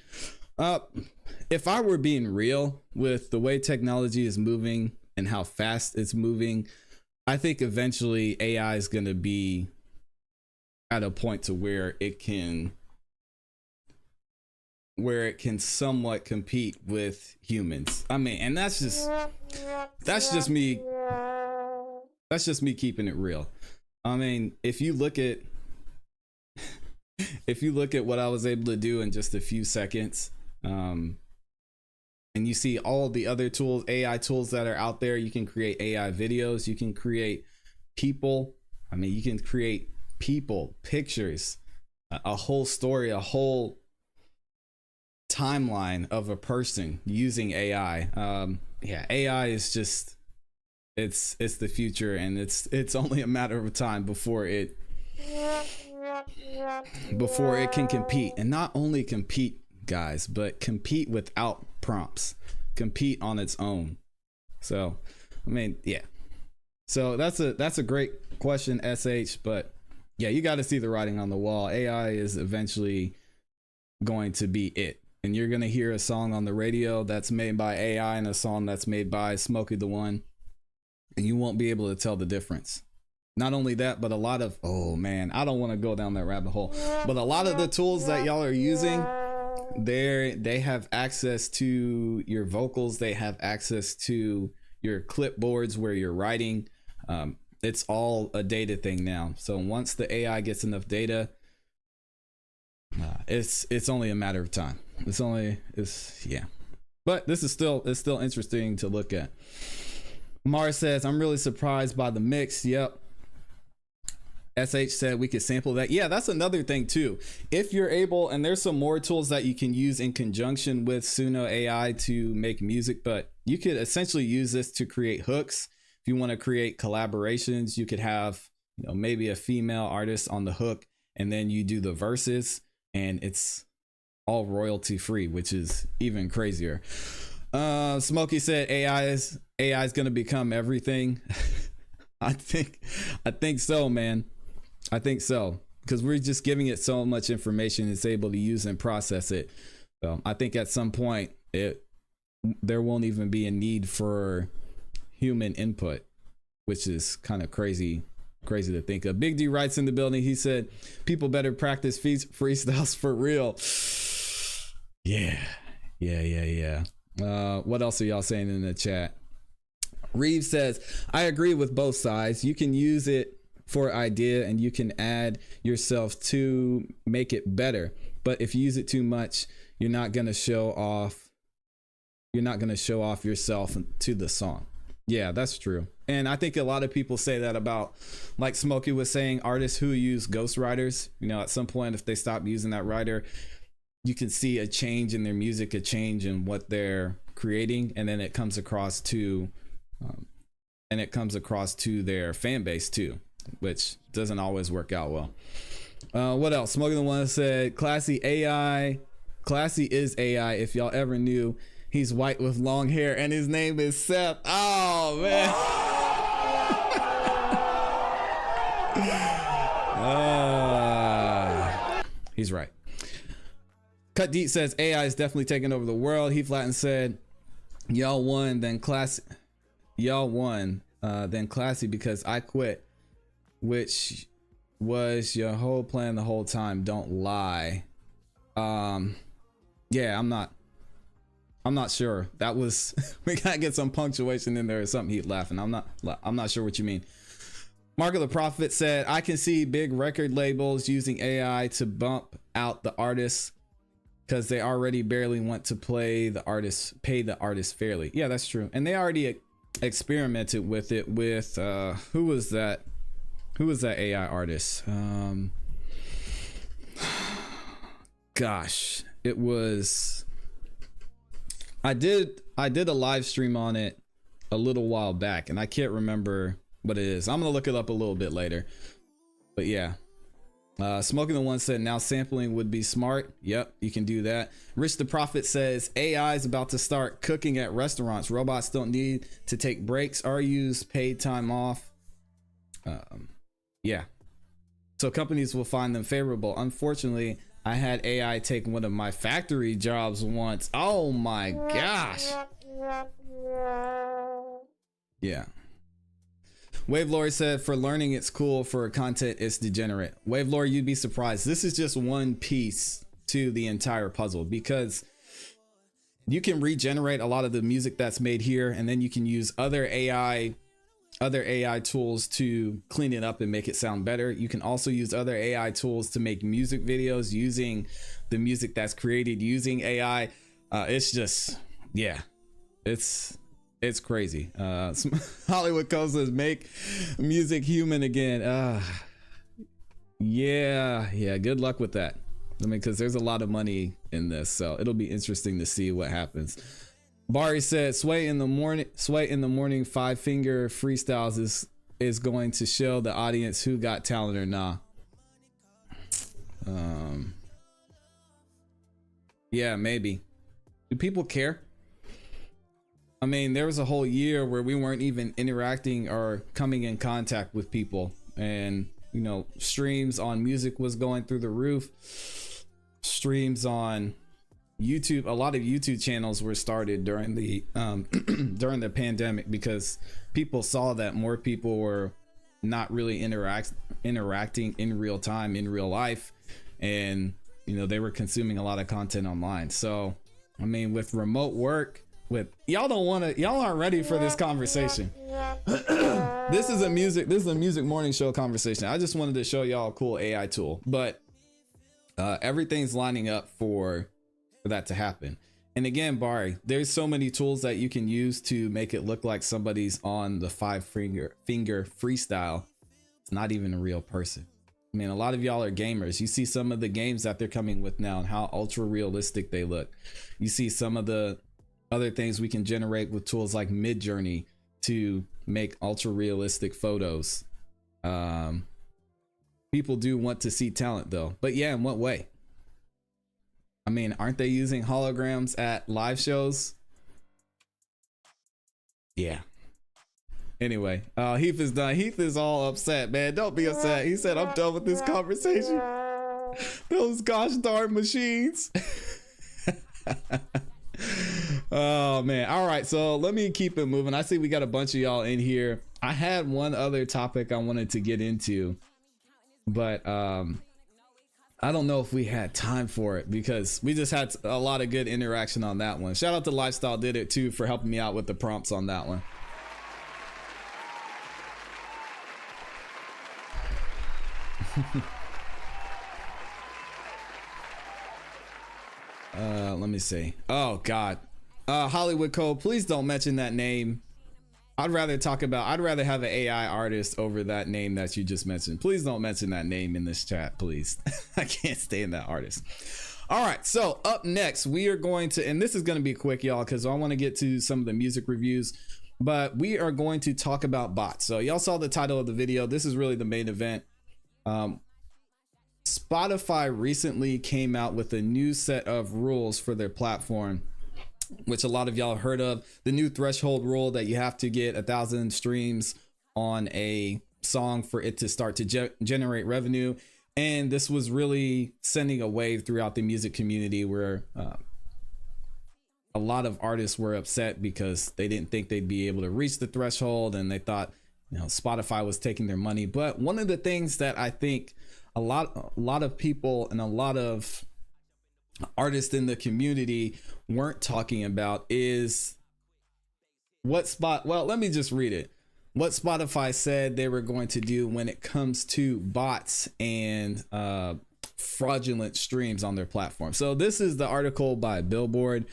If I were being real with the way technology is moving and how fast it's moving, I think eventually AI is going to be at a point to where it can somewhat compete with humans. I mean, and that's just me keeping it real. I mean, if you look at what I was able to do in just a few seconds, and you see all the other tools, AI tools that are out there, you can create AI videos, you can create people. I mean, you can create people, pictures, a whole story, a whole timeline of a person using AI. Yeah, AI is just, it's the future, and it's only a matter of time before it can compete, and not only compete, guys, but compete without prompts, compete on its own. So I mean, yeah, so that's a great question, SH, but yeah, you got to see the writing on the wall. AI is eventually going to be it, and you're gonna hear a song on the radio that's made by AI and a song that's made by Smokey the One, and you won't be able to tell the difference. Not only that, but a lot of, oh man, I don't want to go down that rabbit hole, but a lot of the tools that y'all are using, they have access to your vocals, they have access to your clipboards where you're writing. It's all a data thing now. So once the AI gets enough data, it's only a matter of time. Yeah. But this is still interesting to look at. Mars says, I'm really surprised by the mix. Yep. SH said we could sample that. Yeah, that's another thing too. If you're able, and there's some more tools that you can use in conjunction with Suno AI to make music, but you could essentially use this to create hooks. If you want to create collaborations, you could have, maybe a female artist on the hook and then you do the verses, and it's all royalty free, which is even crazier. Smokey said AI is going to become everything. I think so, man. I think so, because we're just giving it so much information it's able to use and process it. So I think at some point there won't even be a need for human input, which is kind of crazy to think of. Big D writes in the building. He said, people better practice freestyles for real. Yeah. What else are y'all saying in the chat? Reeves says, I agree with both sides. You can use it for idea and you can add yourself to make it better. But if you use it too much, you're not going to show off yourself to the song. Yeah, that's true. And I think a lot of people say that about, like Smokey was saying, artists who use ghostwriters. You know, at some point, if they stop using that writer, you can see a change in their music, a change in what they're creating, and then it comes across to their fan base too, which doesn't always work out well. What else? Smoking the One said, ClassE is AI. If y'all ever knew, he's white with long hair and his name is Seth. Oh man. He's right. Cut Deep says AI is definitely taking over the world. Heath Latin said, y'all won, then ClassE because I quit, which was your whole plan the whole time. Don't lie. Yeah, I'm not sure. That was we gotta get some punctuation in there or something. He's laughing. I'm not sure what you mean. Mark of the Prophet said, I can see big record labels using AI to bump out the artists because they already barely want to pay the artist fairly. Yeah, that's true. And they already experimented with it with who was that AI artist? Gosh, it was, I did a live stream on it a little while back and I can't remember what it is. I'm gonna look it up a little bit later, but yeah. Smoking the One said, now sampling would be smart. Yep, you can do that. Rich the Prophet says, AI is about to start cooking at restaurants. Robots don't need to take breaks or use paid time off. Yeah, so companies will find them favorable. Unfortunately, I had AI take one of my factory jobs once. Oh my gosh. Yeah. Wave Lori said, for learning it's cool, for content it's degenerate. Wave Lori, you'd be surprised. This is just one piece to the entire puzzle, because you can regenerate a lot of the music that's made here, and then you can use other AI tools to clean it up and make it sound better. You can also use other AI tools to make music videos using the music that's created using AI. It's just, yeah, it's crazy. Hollywood Coast says, make music human again. Yeah, good luck with that. I mean, because there's a lot of money in this, so it'll be interesting to see what happens. Bari said, sway in the morning 5-finger freestyles is going to show the audience who got talent or nah. Yeah, maybe. Do people care? I mean, there was a whole year where we weren't even interacting or coming in contact with people, and you know, streams on music was going through the roof. Streams on YouTube, a lot of YouTube channels were started during the during the pandemic, because people saw that more people were not really interacting in real time, in real life, and you know, they were consuming a lot of content online. So I mean, with remote work, with y'all aren't ready for this conversation. This is a music morning show conversation. I just wanted to show y'all a cool AI tool, but everything's lining up for that to happen. And again, Bari, there's so many tools that you can use to make it look like somebody's on the 5-finger freestyle. It's not even a real person. I mean, a lot of y'all are gamers. You see some of the games that they're coming with now and how ultra realistic they look. You see some of the other things we can generate with tools like Midjourney to make ultra realistic photos. People do want to see talent though. But yeah, in what way? I mean, aren't they using holograms at live shows? Yeah. Anyway, Heath is done. Heath is all upset, man. Don't be upset. He said, I'm done with this conversation. Those gosh darn machines. Oh man. All right, so let me keep it moving. I see we got a bunch of y'all in here. I had one other topic I wanted to get into, but I don't know if we had time for it because we just had a lot of good interaction on that one. Shout out to Lifestyle Did It too for helping me out with the prompts on that one. Let me see. Oh God, Hollywood Code, please don't mention that name. I'd rather have an AI artist over that name that you just mentioned. Please don't mention that name in this chat, please. I can't stand that artist. All right, so up next we are going to, and this is going to be quick, y'all, because I want to get to some of the music reviews, but we are going to talk about bots. So y'all saw the title of the video. This is really the main event. Spotify recently came out with a new set of rules for their platform, which a lot of y'all have heard of. The new threshold rule that you have to get 1,000 streams on a song for it to start to generate revenue. And this was really sending a wave throughout the music community where a lot of artists were upset because they didn't think they'd be able to reach the threshold, and they thought, you know, Spotify was taking their money. But one of the things that I think a lot of people and a lot of artists in the community weren't talking about is well, let me just read it. What Spotify said they were going to do when it comes to bots and fraudulent streams on their platform. So this is the article by Billboard.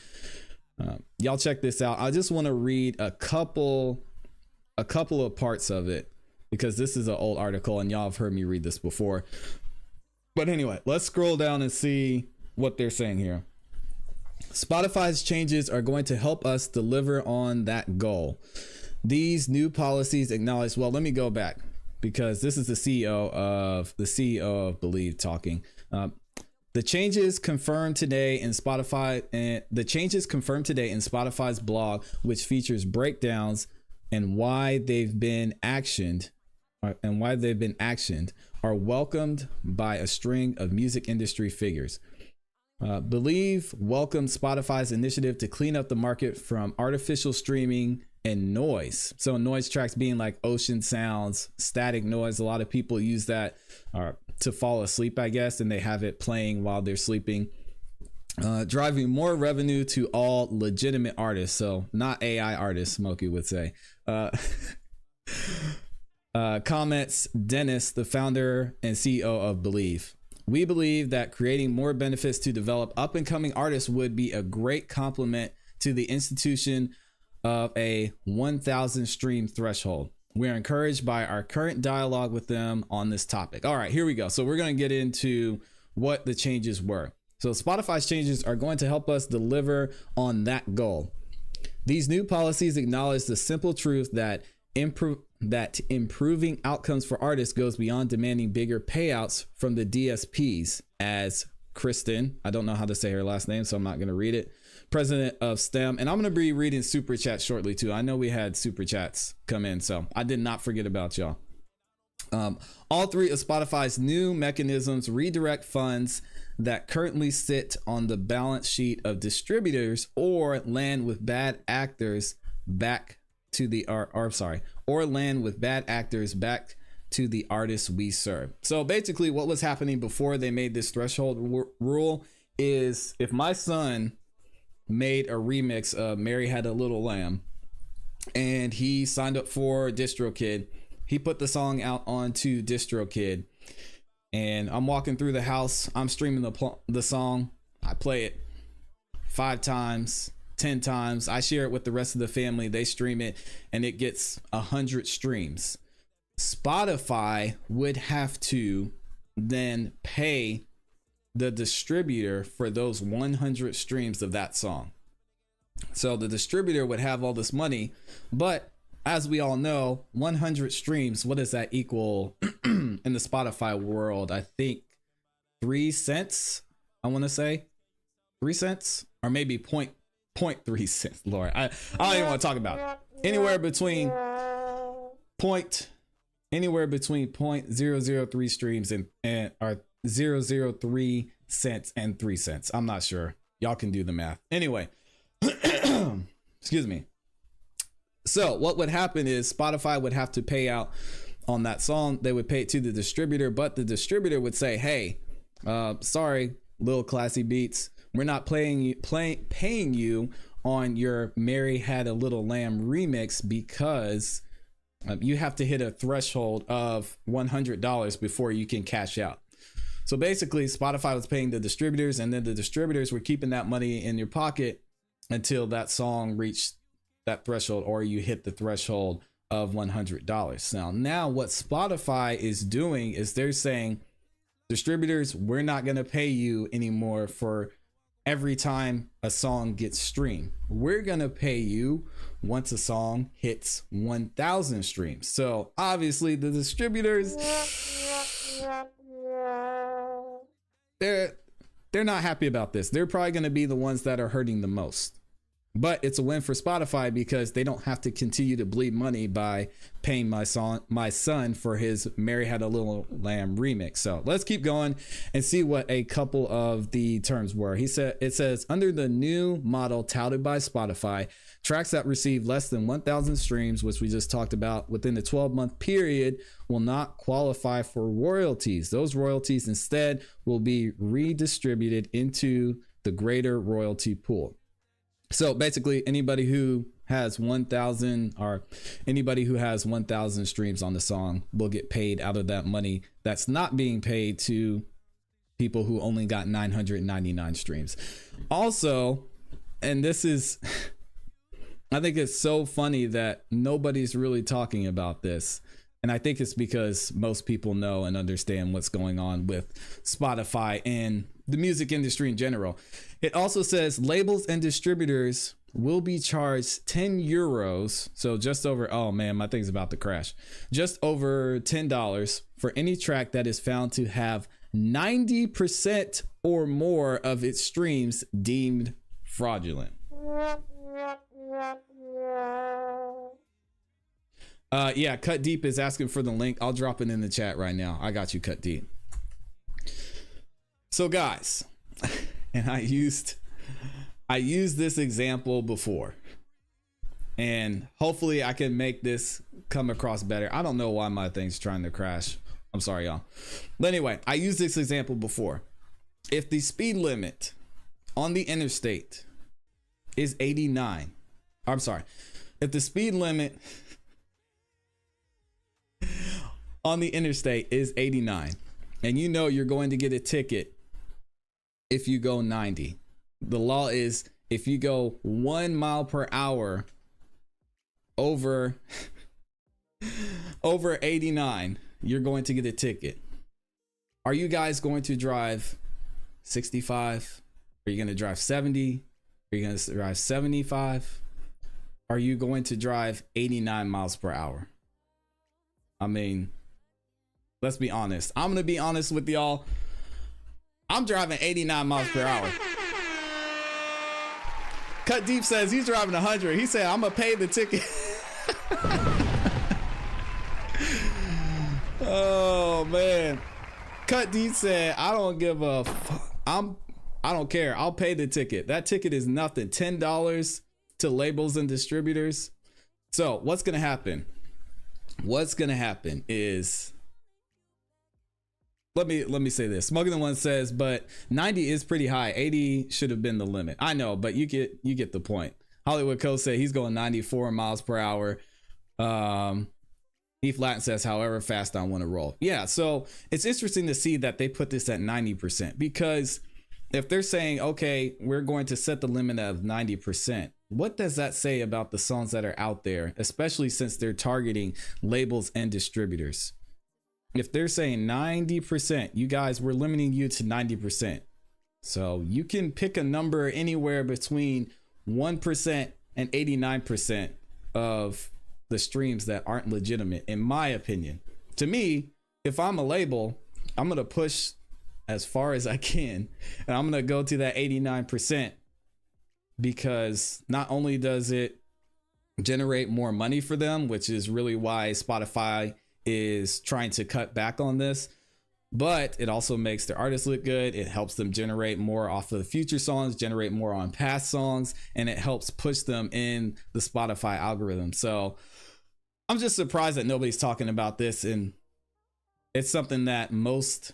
Y'all check this out. I just want to read a couple of parts of it because this is an old article and y'all have heard me read this before. But anyway, let's scroll down and see what they're saying here. Spotify's changes are going to help us deliver on that goal. These new policies acknowledge, well, let me go back because this is the CEO of Believe talking. The changes confirmed today in Spotify's blog, which features breakdowns and why they've been actioned, are welcomed by a string of music industry figures. Believe welcomed Spotify's initiative to clean up the market from artificial streaming and noise. So noise tracks being like ocean sounds, static noise. A lot of people use that to fall asleep, I guess, and they have it playing while they're sleeping. Driving more revenue to all legitimate artists. So not AI artists, Smokey would say. Comments Dennis, the founder and CEO of Believe. We believe that creating more benefits to develop up and coming artists would be a great complement to the institution of a 1,000 stream threshold. We're encouraged by our current dialogue with them on this topic. All right, here we go. So we're going to get into what the changes were. So Spotify's changes are going to help us deliver on that goal. These new policies acknowledge the simple truth that improving outcomes for artists goes beyond demanding bigger payouts from the DSPs, as Kristen, I don't know how to say her last name, so I'm not going to read it, president of STEM. And I'm going to be reading super chats shortly too. I know we had super chats come in, so I did not forget about y'all. All three of Spotify's new mechanisms redirect funds that currently sit on the balance sheet of distributors or land with bad actors back to the artists we serve. So basically what was happening before they made this threshold rule is if my son made a remix of Mary Had a Little Lamb and he signed up for DistroKid, he put the song out onto DistroKid, and I'm walking through the house, I'm streaming the song, I play it 5 times, 10 times, I share it with the rest of the family, they stream it, and it gets 100 streams. Spotify would have to then pay the distributor for those 100 streams of that song. So the distributor would have all this money, but as we all know, 100 streams, what does that equal in the Spotify world, I think 3 cents. I want to say 3 cents or maybe 0.3 cents. Lord, I don't even want to talk about it. Anywhere between 0.003 streams and or 0.003 cents and 3 cents. I'm not sure. Y'all can do the math. Anyway, excuse me. So what would happen is Spotify would have to pay out on that song. They would pay it to the distributor, but the distributor would say, hey, sorry, Lil Classy Beats, we're not paying you on your Mary Had a Little Lamb remix because you have to hit a threshold of $100 before you can cash out. So basically Spotify was paying the distributors, and then the distributors were keeping that money in your pocket until that song reached that threshold or you hit the threshold of $100. Now what Spotify is doing is they're saying, distributors, we're not going to pay you anymore for every time a song gets streamed. We're going to pay you once a song hits 1,000 streams. So obviously the distributors, they're not happy about this. They're probably going to be the ones that are hurting the most. But it's a win for Spotify because they don't have to continue to bleed money by paying my son for his Mary Had a Little Lamb remix. So let's keep going and see what a couple of the terms were. It says under the new model touted by Spotify, tracks that receive less than 1,000 streams, which we just talked about, within the 12-month period will not qualify for royalties. Those royalties instead will be redistributed into the greater royalty pool. So basically anybody who has 1,000 or anybody who has 1,000 streams on the song will get paid out of that money that's not being paid to people who only got 999 streams. Also, and this is, I think it's so funny that nobody's really talking about this. And I think it's because most people know and understand what's going on with Spotify and the music industry in general. It also says labels and distributors will be charged 10 euros. So just over, oh man, my thing's about to crash. Just over $10 for any track that is found to have 90% or more of its streams deemed fraudulent. Yeah, Cut Deep is asking for the link. I'll drop it in the chat right now. I got you, Cut Deep. So guys, and I used this example before, and hopefully I can make this come across better. I don't know why my thing's trying to crash. I'm sorry, y'all. But anyway, I used this example before. If the speed limit on the interstate is 89, I'm sorry. If the speed limit on the interstate is 89 and you know you're going to get a ticket if you go 90, the law is if you go 1 mile per hour over 89, you're going to get a ticket. Are you guys going to drive 65? Are you going to drive 70? Are you going to drive 75? Are you going to drive 89 miles per hour? I mean, let's be honest. I'm going to be honest with y'all. I'm driving 89 miles per hour. Cut Deep says he's driving 100. He said, I'm going to pay the ticket. Oh, man. Cut Deep said, I don't give a fuck. I don't care. I'll pay the ticket. That ticket is nothing. $10 to labels and distributors. So what's going to happen? What's going to happen is, let me say this. Smoking the One says, but 90 is pretty high. 80 should have been the limit. I know, but you get the point. Hollywood Co said he's going 94 miles per hour. Heath Latin says, however fast I want to roll. Yeah, so it's interesting to see that they put this at 90%, because if they're saying, okay, we're going to set the limit of 90%, what does that say about the songs that are out there, especially since they're targeting labels and distributors? If they're saying 90%, you guys, we're limiting you to 90%. So you can pick a number anywhere between 1% and 89% of the streams that aren't legitimate, in my opinion. To me, if I'm a label, I'm going to push as far as I can, and I'm going to go to that 89%, because not only does it generate more money for them, which is really why Spotify is trying to cut back on this, but it also makes their artists look good. It helps them generate more off of the future songs, generate more on past songs, and it helps push them in the Spotify algorithm. So I'm just surprised that nobody's talking about this, and it's something that most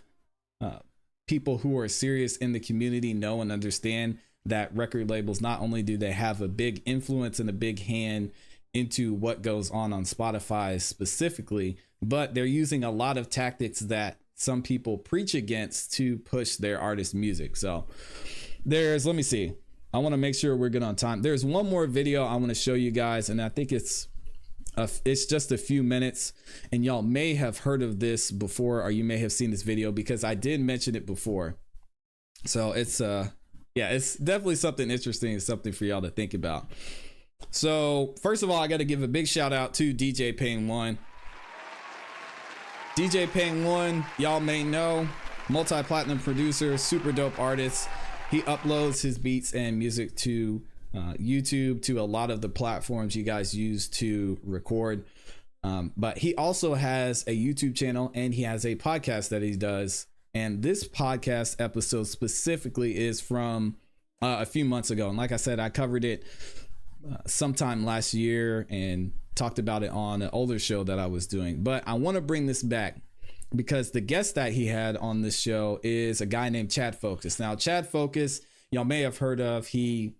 people who are serious in the community know and understand, that record labels, not only do they have a big influence and a big hand into what goes on Spotify specifically, but they're using a lot of tactics that some people preach against to push their artist music. So let me see. I want to make sure we're good on time. There's one more video I want to show you guys, and I think it's just a few minutes, and y'all may have heard of this before, or you may have seen this video because I did mention it before. So it's definitely something interesting, something for y'all to think about. So first of all, I got to give a big shout out to DJ Pain One. DJ Pain One, y'all may know, multi-platinum producer, super dope artist. He uploads his beats and music to YouTube, to a lot of the platforms you guys use to record. But he also has a YouTube channel, and he has a podcast that he does. And this podcast episode specifically is from a few months ago. And like I said, I covered it sometime last year and talked about it on an older show that I was doing. But I want to bring this back because the guest that he had on this show is a guy named Chad Focus. Now, Chad Focus, y'all may have heard of. He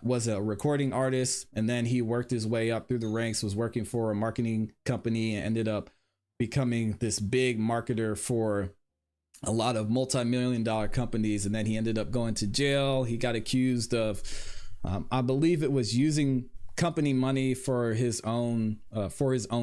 was a recording artist, and then he worked his way up through the ranks, was working for a marketing company, and ended up becoming this big marketer for a lot of multi-million-dollar companies. And then he ended up going to jail. He got accused of, I believe it was using company money for his own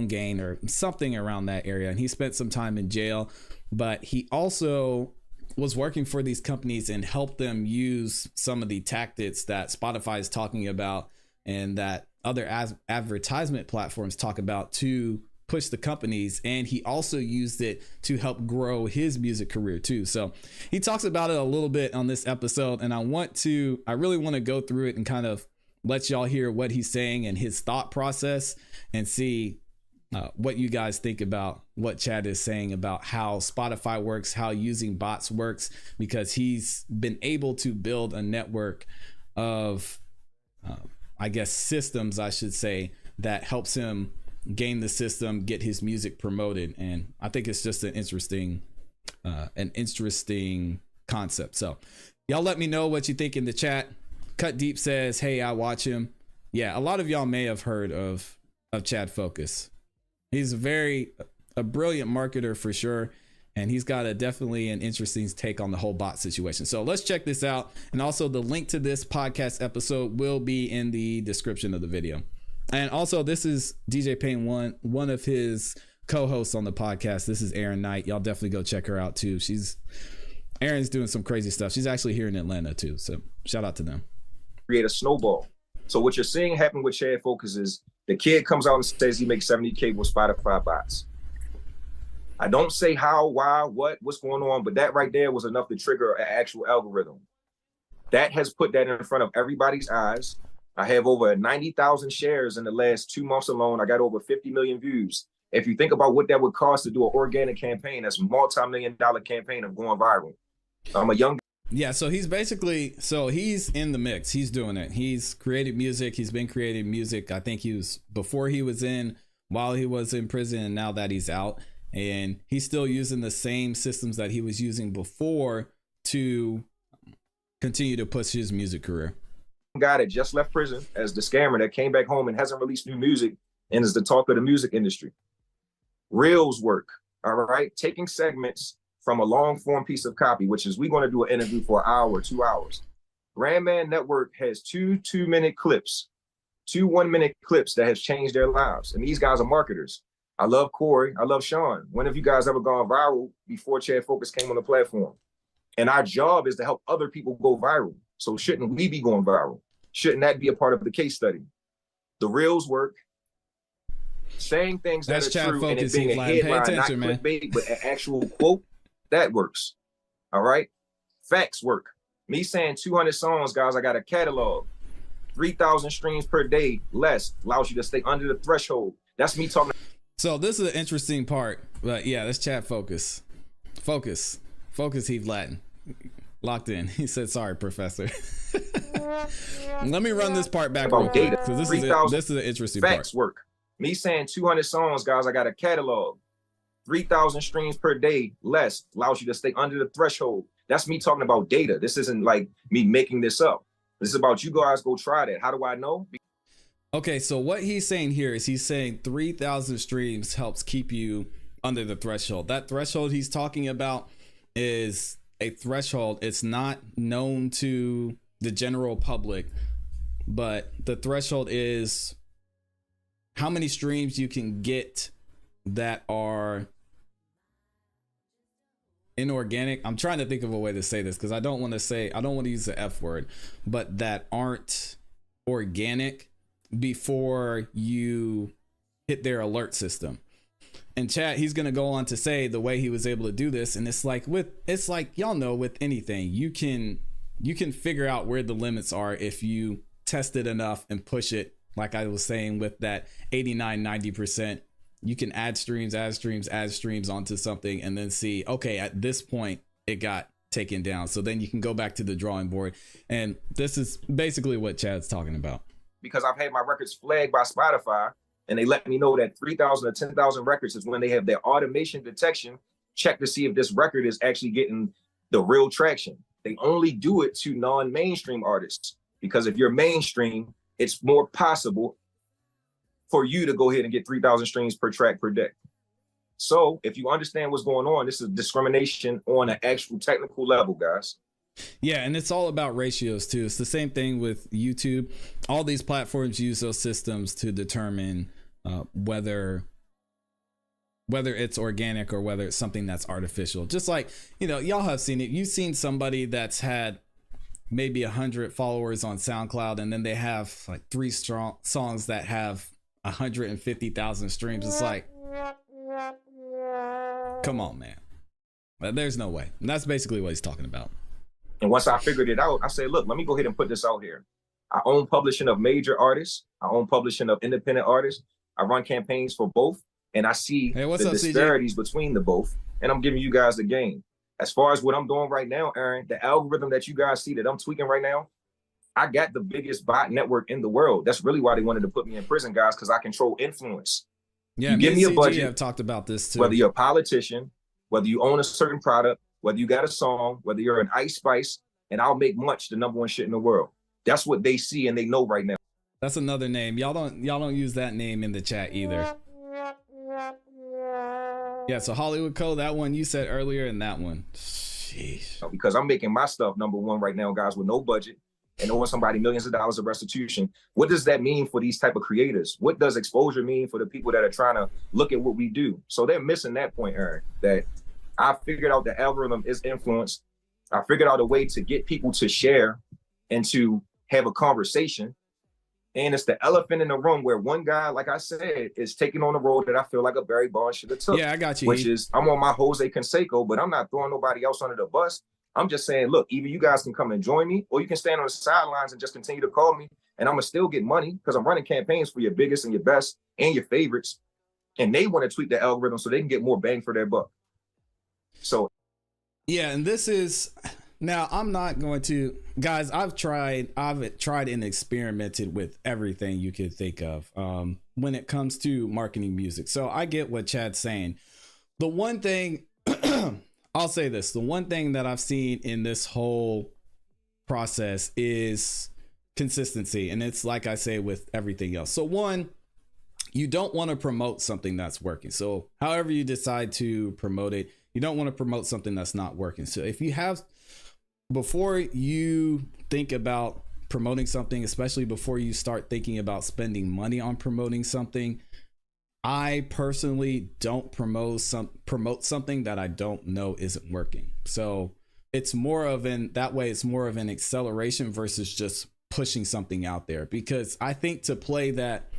gain or something around that area. And he spent some time in jail, but he also was working for these companies and helped them use some of the tactics that Spotify is talking about and that other advertisement platforms talk about to push the companies. And he also used it to help grow his music career too. So he talks about it a little bit on this episode, and I really want to go through it and kind of let y'all hear what he's saying and his thought process, and see what you guys think about what Chad is saying about how Spotify works, how using bots works, because he's been able to build a network of, systems, I should say, that helps him gain the system, get his music promoted. And I think it's just an interesting concept. So y'all let me know what you think in the chat. Cut Deep says, hey, I watch him. Yeah, a lot of y'all may have heard of Chad Focus. He's a brilliant marketer for sure, and he's got definitely an interesting take on the whole bot situation. So let's check this out. And also the link to this podcast episode will be in the description of the video. And also, this is DJ Pain one of his co-hosts on the podcast. This is Erin Knight. Y'all definitely go check her out too. Erin's doing some crazy stuff. She's actually here in Atlanta too. So shout out to them. Create a snowball. So what you're seeing happen with Chad Focus is the kid comes out and says he makes 70K with Spotify bots. I don't say how, why, what's going on, but that right there was enough to trigger an actual algorithm. That has put that in front of everybody's eyes. I have over 90,000 shares in the last 2 months alone. I got over 50 million views. If you think about what that would cost to do an organic campaign, that's a multi-million-dollar campaign of going viral. I'm a young. Yeah, so he's in the mix. He's doing it. He's created music. He's been creating music. I think while he was in prison, and now that he's out, and he's still using the same systems that he was using before to continue to push his music career. Guy that just left prison as the scammer that came back home and hasn't released new music and is the talk of the music industry. Reels work, all right? Taking segments from a long form piece of copy, which is we're going to do an interview for an hour, 2 hours. Brandman Network has 2 2-minute clips, 2 1-minute clips that has changed their lives. And these guys are marketers. I love Corey. I love Sean. When have you guys ever gone viral before Chad Focus came on the platform? And our job is to help other people go viral. So shouldn't we be going viral? Shouldn't that be a part of the case study? The reels work. saying things that That's are chat true and it focus, being a Heath Ladden. Pay headline, not attention, man. clickbait, but an actual quote, that works. All right. Facts work. Me saying 200 songs, guys, I got a catalog. 3,000 streams per day less allows you to stay under the threshold. That's me talking. So this is an interesting part, but yeah, that's chat focus. Focus, Heath Ladden. Locked in. He said, "Sorry, Professor." Let me run this part back real About quick data. because this is an interesting Facts part. work. Me saying 200 songs, guys, I got a catalog. 3,000 streams per day less allows you to stay under the threshold. That's me talking about data. This isn't like me making this up. This is about you guys go try that. How do I know? Okay, so what he's saying here is he's saying 3,000 streams helps keep you under the threshold. That threshold he's talking about is a threshold. It's not known to the general public, but the threshold is how many streams you can get that are inorganic. I'm trying to think of a way to say this because I don't want to use the F word, but that aren't organic before you hit their alert system. And chat, he's going to go on to say the way he was able to do this. And it's like y'all know, with anything, you can figure out where the limits are if you test it enough and push it. Like I was saying with that 89-90%, you can add streams onto something and then see, okay, at this point it got taken down. So then you can go back to the drawing board. And this is basically what Chad's talking about. Because I've had my records flagged by Spotify and they let me know that 3,000 or 10,000 records is when they have their automation detection check to see if this record is actually getting the real traction. They only do it to non-mainstream artists because if you're mainstream, it's more possible for you to go ahead and get 3,000 streams per track per day. So if you understand what's going on, this is discrimination on an actual technical level, guys. Yeah, and it's all about ratios too. It's the same thing with YouTube. All these platforms use those systems to determine whether it's organic or whether it's something that's artificial. Just like, y'all have seen it. You've seen somebody that's had maybe 100 followers on SoundCloud, and then they have like 3 strong songs that have 150,000 streams. It's like, come on, man. There's no way. And that's basically what he's talking about. And once I figured it out, I said, look, let me go ahead and put this out here. I own publishing of major artists. I own publishing of independent artists. I run campaigns for both. And I see the disparities between the both. And I'm giving you guys the game. As far as what I'm doing right now, Aaron, the algorithm that you guys see that I'm tweaking right now, I got the biggest bot network in the world. That's really why they wanted to put me in prison, guys, because I control influence. Yeah, you give me a budget. I've talked about this too. Whether you're a politician, whether you own a certain product, whether you got a song, whether you're an Ice Spice, and I'll make much the #1 shit in the world. That's what they see and they know right now. That's another name. Y'all don't use that name in the chat either. Yeah, so Hollywood Code, that one you said earlier, and that one. Sheesh. Because I'm making my stuff #1 right now, guys, with no budget and owing somebody millions of dollars of restitution. What does that mean for these type of creators? What does exposure mean for the people that are trying to look at what we do? So they're missing that point, Aaron, that I figured out the algorithm is influence. I figured out a way to get people to share and to have a conversation. And it's the elephant in the room where one guy, like I said, is taking on a road that I feel like a Barry Bonds should have took. Yeah, I got you. Which is, I'm on my Jose Canseco, but I'm not throwing nobody else under the bus. I'm just saying, look, either you guys can come and join me, or you can stand on the sidelines and just continue to call me, and I'm gonna still get money because I'm running campaigns for your biggest and your best and your favorites, and they want to tweak the algorithm so they can get more bang for their buck. So, yeah, and this is now I'm not going to, guys. I've tried and experimented with everything you could think of when it comes to marketing music. So I get what Chad's saying. The one thing. I'll say this. The one thing that I've seen in this whole process is consistency. And it's like I say with everything else. So one, you don't want to promote something that's working. So however you decide to promote it, you don't want to promote something that's not working. So if you have, before you think about promoting something, especially before you start thinking about spending money on promoting something, I personally don't promote something that I don't know isn't working. So it's more of an acceleration versus just pushing something out there, because I think to play that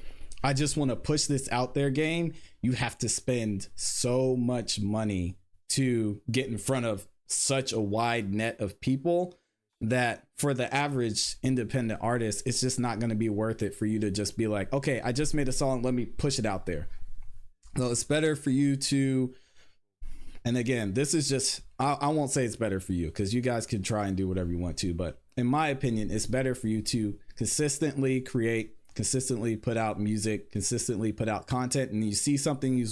I just want to push this out there game, you have to spend so much money to get in front of such a wide net of people that for the average independent artist, it's just not going to be worth it for you to just be like, okay, I just made a song, let me push it out there. So it's better for you to, and again, this is just, I won't say it's better for you because you guys can try and do whatever you want to, but in my opinion, it's better for you to consistently create, consistently put out music, consistently put out content, and you see something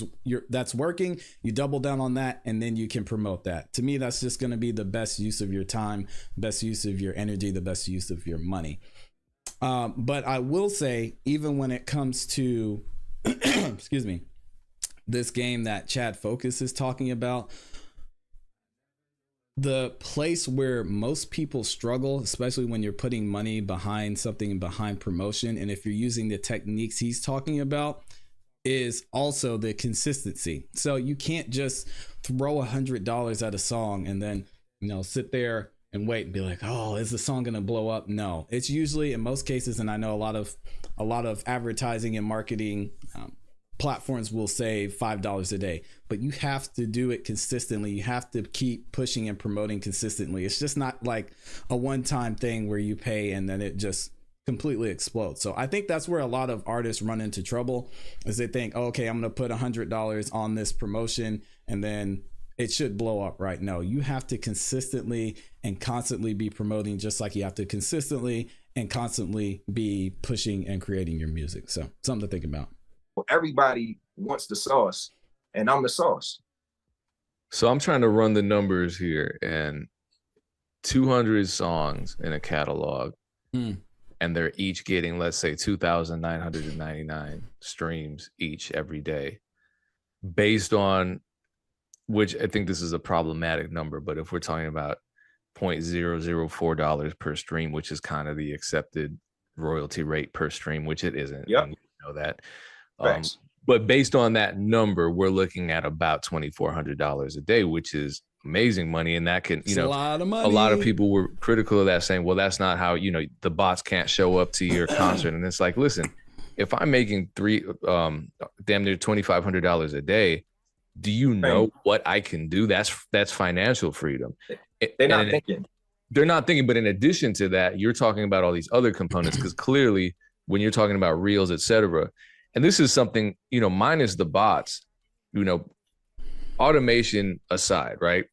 that's working, you double down on that, and then you can promote that. To me, that's just going to be the best use of your time, best use of your energy, the best use of your money. But I will say, even when it comes to, excuse me, this game that Chad Focus is talking about, the place where most people struggle, especially when you're putting money behind something, behind promotion, and if you're using the techniques he's talking about, is also the consistency. So you can't just throw $100 at a song and then, you know, sit there and wait and be like, oh, is the song gonna blow up? No, it's usually, in most cases, and I know a lot of advertising and marketing platforms will say $5 a day, but you have to do it consistently. You have to keep pushing and promoting consistently. It's just not like a one-time thing where you pay and then it just completely explodes. So I think that's where a lot of artists run into trouble, is they think, oh, okay, I'm going to put $100 on this promotion and then it should blow up, right? No, you have to consistently and constantly be promoting, just like you have to consistently and constantly be pushing and creating your music. So something to think about. Well, everybody wants the sauce, and I'm the sauce. So I'm trying to run the numbers here, and 200 songs in a catalog, and they're each getting, let's say, 2,999 streams each every day, based on which, I think this is a problematic number, but if we're talking about $0.004 per stream, which is kind of the accepted royalty rate per stream, which it isn't. Yep. And we know that. Thanks. But based on that number, we're looking at about $2,400 a day, which is amazing money. And that can, you know, a lot of money. A lot of people were critical of that, saying, well, that's not how, you know, the bots can't show up to your concert. And it's like, listen, if I'm making damn near $2,500 a day, do you know what I can do? That's financial freedom. They're not thinking. They're not thinking. But in addition to that, you're talking about all these other components, because clearly when you're talking about reels, et cetera, and this is something, you know, minus the bots, you know, automation aside, right?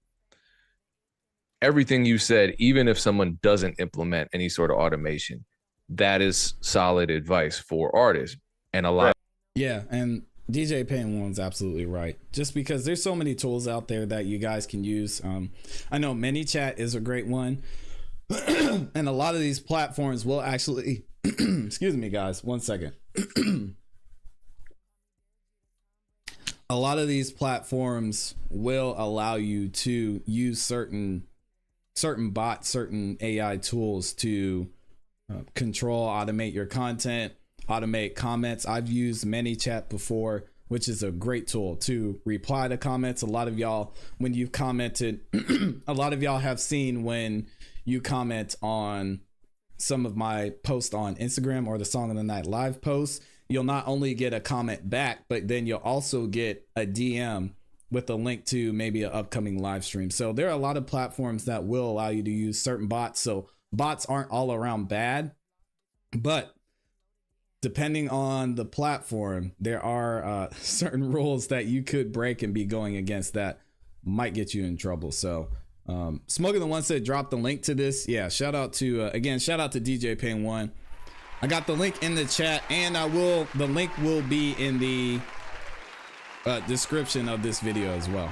Everything you said, even if someone doesn't implement any sort of automation, that is solid advice for artists. And a lot. Yeah. And DJ Pain One's absolutely right. Just because there's so many tools out there that you guys can use. I know ManyChat is a great one. And a lot of these platforms will actually, excuse me, guys, 1 second. A lot of these platforms will allow you to use certain bots, certain AI tools to control, automate your content, automate comments. I've used ManyChat before, which is a great tool to reply to comments. A lot of y'all, when you've commented, a lot of y'all have seen when you comment on some of my posts on Instagram or the Song of the Night live posts, you'll not only get a comment back, but then you'll also get a DM with a link to maybe an upcoming live stream. So there are a lot of platforms that will allow you to use certain bots. So bots aren't all around bad, but depending on the platform, there are certain rules that you could break and be going against that might get you in trouble. So Smoking the One said, drop the link to this. Yeah, shout out to again, shout out to DJ Pain One. I got the link in the chat, and the link will be in the description of this video as well.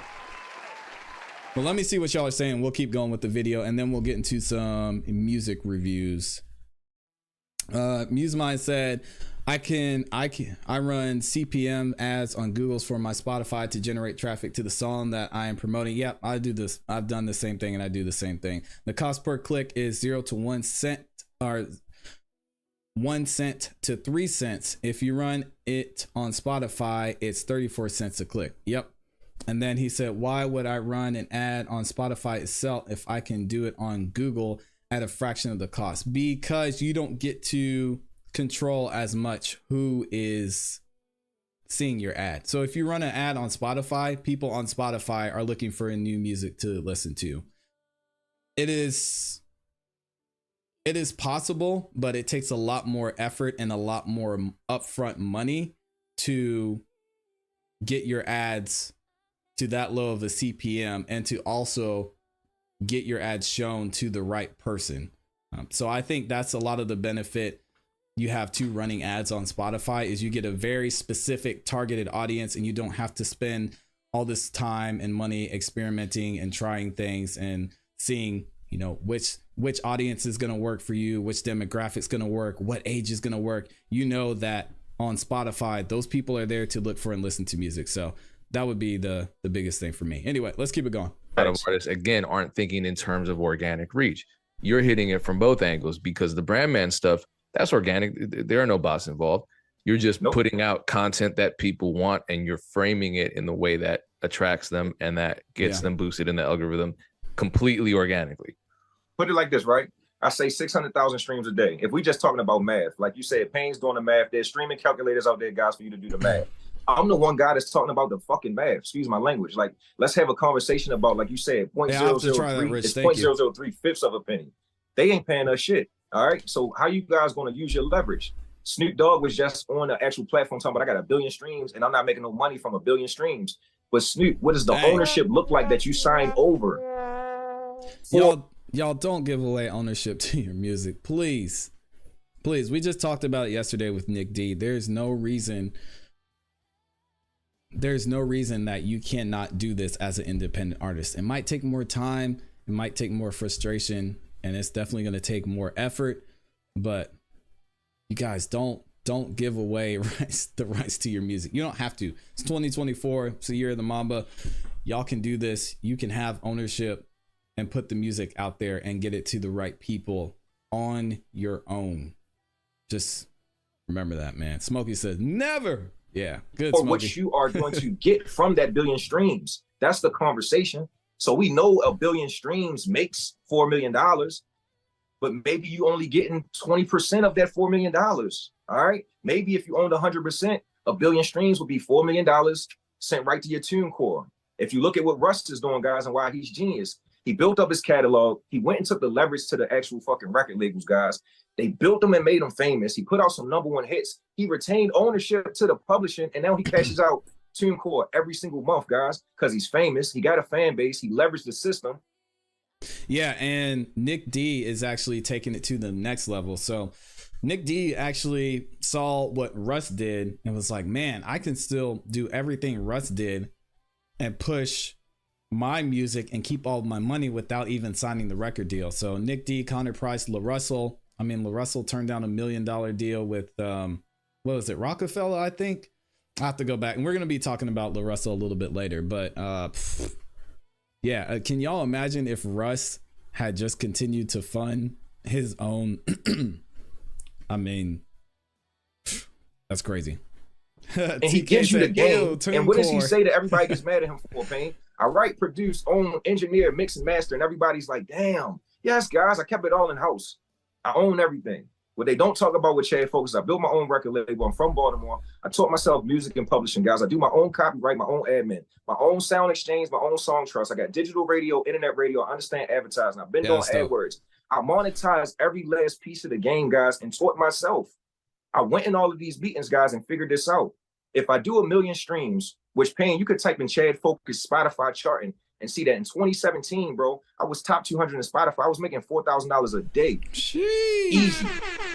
But let me see what y'all are saying. We'll keep going with the video, and then we'll get into some music reviews. MuseMind said, I run CPM ads on Google's for my Spotify to generate traffic to the song that I am promoting. Yep, I do this. I've done the same thing, and I do the same thing. The cost per click is 0 to 1 cent, or 1 cent to 3 cents. If you run it on Spotify, it's 34 cents a click. Yep. And then he said, why would I run an ad on Spotify itself if I can do it on Google at a fraction of the cost? Because you don't get to control as much who is seeing your ad. So if you run an ad on Spotify, people on Spotify are looking for a new music to listen to. It is possible, but it takes a lot more effort and a lot more upfront money to get your ads to that low of a CPM and to also get your ads shown to the right person. So I think that's a lot of the benefit you have to running ads on Spotify is you get a very specific targeted audience, and you don't have to spend all this time and money experimenting and trying things and seeing, you know, which audience is going to work for you, which demographics going to work, what age is going to work. You know that on Spotify, those people are there to look for and listen to music. So that would be the biggest thing for me. Anyway, let's keep it going. A lot of artists, again, aren't thinking in terms of organic reach. You're hitting it from both angles, because the brand man stuff, that's organic. There are no bots involved. You're just putting out content that people want, and you're framing it in the way that attracts them and that gets them boosted in the algorithm completely organically. Put it like this, right? I say 600,000 streams a day. If we just talking about math, like you said, Payne's doing the math. There's streaming calculators out there, guys, for you to do the math. I'm the one guy that's talking about the fucking math. Excuse my language. Like, let's have a conversation about, like you said, 0.003. It's 0.003 fifths of a penny. They ain't paying us shit. All right. So how you guys going to use your leverage? Snoop Dogg was just on the actual platform talking about, I got 1 billion streams and I'm not making no money from 1 billion streams. But Snoop, what does the ownership look like that you signed over? Y'all don't give away ownership to your music, please. Please. We just talked about it yesterday with Nick D. There's no reason that you cannot do this as an independent artist. It might take more time, it might take more frustration, and it's definitely going to take more effort, but you guys don't give away the rights to your music. You don't have to. It's 2024. It's the year of the Mamba. Y'all can do this. You can have ownership and put the music out there and get it to the right people on your own. Just remember that, man. Smokey says never. Yeah, good. Or Smokey. what you are going to get from that 1 billion streams. That's the conversation. So we know 1 billion streams makes $4 million, but maybe you only getting 20% of that $4 million. All right. Maybe if you owned 100%, 1 billion streams would be $4 million sent right to your TuneCore. If you look at what Russ is doing, guys, and why he's genius, he built up his catalog. He went and took the leverage to the actual fucking record labels, guys. They built them and made them famous. He put out some #1 hits. He retained ownership to the publishing, and now he cashes out TuneCore every single month, guys, because he's famous. He got a fan base. He leveraged the system. Yeah, and Nick D is actually taking it to the next level. So Nick D actually saw what Russ did and was like, man, I can still do everything Russ did and push my music and keep all my money without even signing the record deal. So Nick D, Connor Price, La Russell turned down $1 million deal with what was it, Rockefeller, I think. I have to go back, and we're going to be talking about La Russell a little bit later, but can y'all imagine if Russ had just continued to fund his own? I mean, that's crazy. And he gives you the game. And what does he say that everybody gets mad at him for, Payne? I write, produce, own, engineer, mix, and master, and everybody's like, damn, yes, guys, I kept it all in-house. I own everything. What they don't talk about with Chad Focus, I built my own record label. I'm from Baltimore. I taught myself music and publishing, guys. I do my own copyright, my own admin, my own sound exchange, my own song trust. I got digital radio, internet radio. I understand advertising. I've been doing AdWords. I monetized every last piece of the game, guys, and taught myself. I went in all of these meetings, guys, and figured this out. If I do 1 million streams, which Payne, you could type in Chad Focus Spotify charting and see that in 2017, bro, I was top 200 in Spotify. I was making $4,000 a day. Jeez. Easy.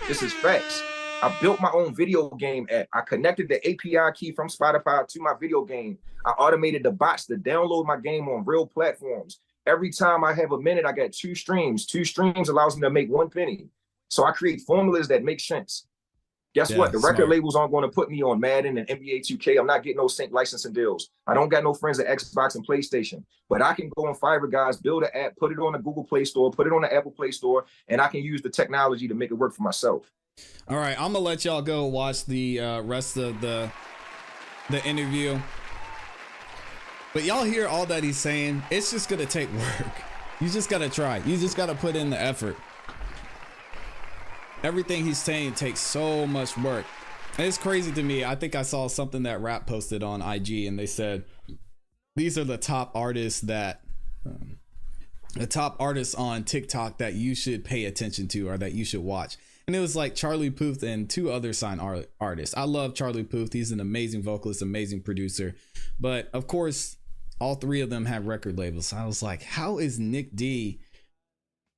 This is facts. I built my own video game app. I connected the API key from Spotify to my video game. I automated the bots to download my game on real platforms. Every time I have a minute, I got 2 streams. 2 streams allows me to make 1 penny. So I create formulas that make sense. Guess what? The record labels aren't going to put me on Madden and NBA 2K. I'm not getting no sync licensing deals. I don't got no friends at Xbox and PlayStation. But I can go on Fiverr, guys, build an app, put it on the Google Play Store, put it on the Apple Play Store, and I can use the technology to make it work for myself. All right, I'm going to let y'all go watch the rest of the interview. But y'all hear all that he's saying. It's just going to take work. You just got to try. You just got to put in the effort. everything he's saying takes so much work. And it's crazy to me. I think I saw something that Rap posted on IG, and they said these are the top artists that the top artists on TikTok that you should pay attention to or that you should watch. And it was like Charlie Puth and 2 other signed artists. I love Charlie Puth. He's an amazing vocalist, amazing producer. But of course, all 3 of them have record labels. So I was like, how is Nick D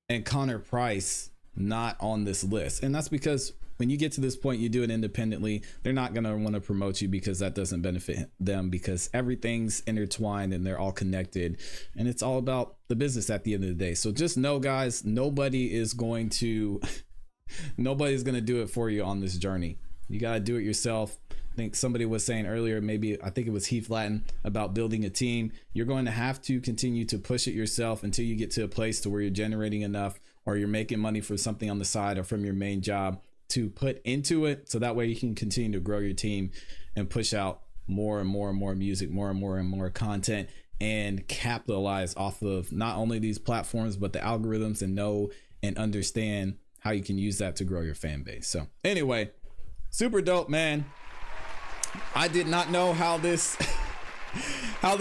and Connor Price not on this list? And that's because when you get to this point, you do it independently. They're not going to want to promote you because that doesn't benefit them, because everything's intertwined and they're all connected. And it's all about the business at the end of the day. So just know, guys, nobody's going to do it for you on this journey. You got to do it yourself. I think somebody was saying earlier, I think it was Heath Lattin, about building a team. You're going to have to continue to push it yourself until you get to a place to where you're generating enough, or you're making money for something on the side or from your main job to put into it. So that way you can continue to grow your team and push out more and more and more music, more and more content, and capitalize off of not only these platforms, but the algorithms, and know and understand how you can use that to grow your fan base. So anyway, super dope, man. I did not know how this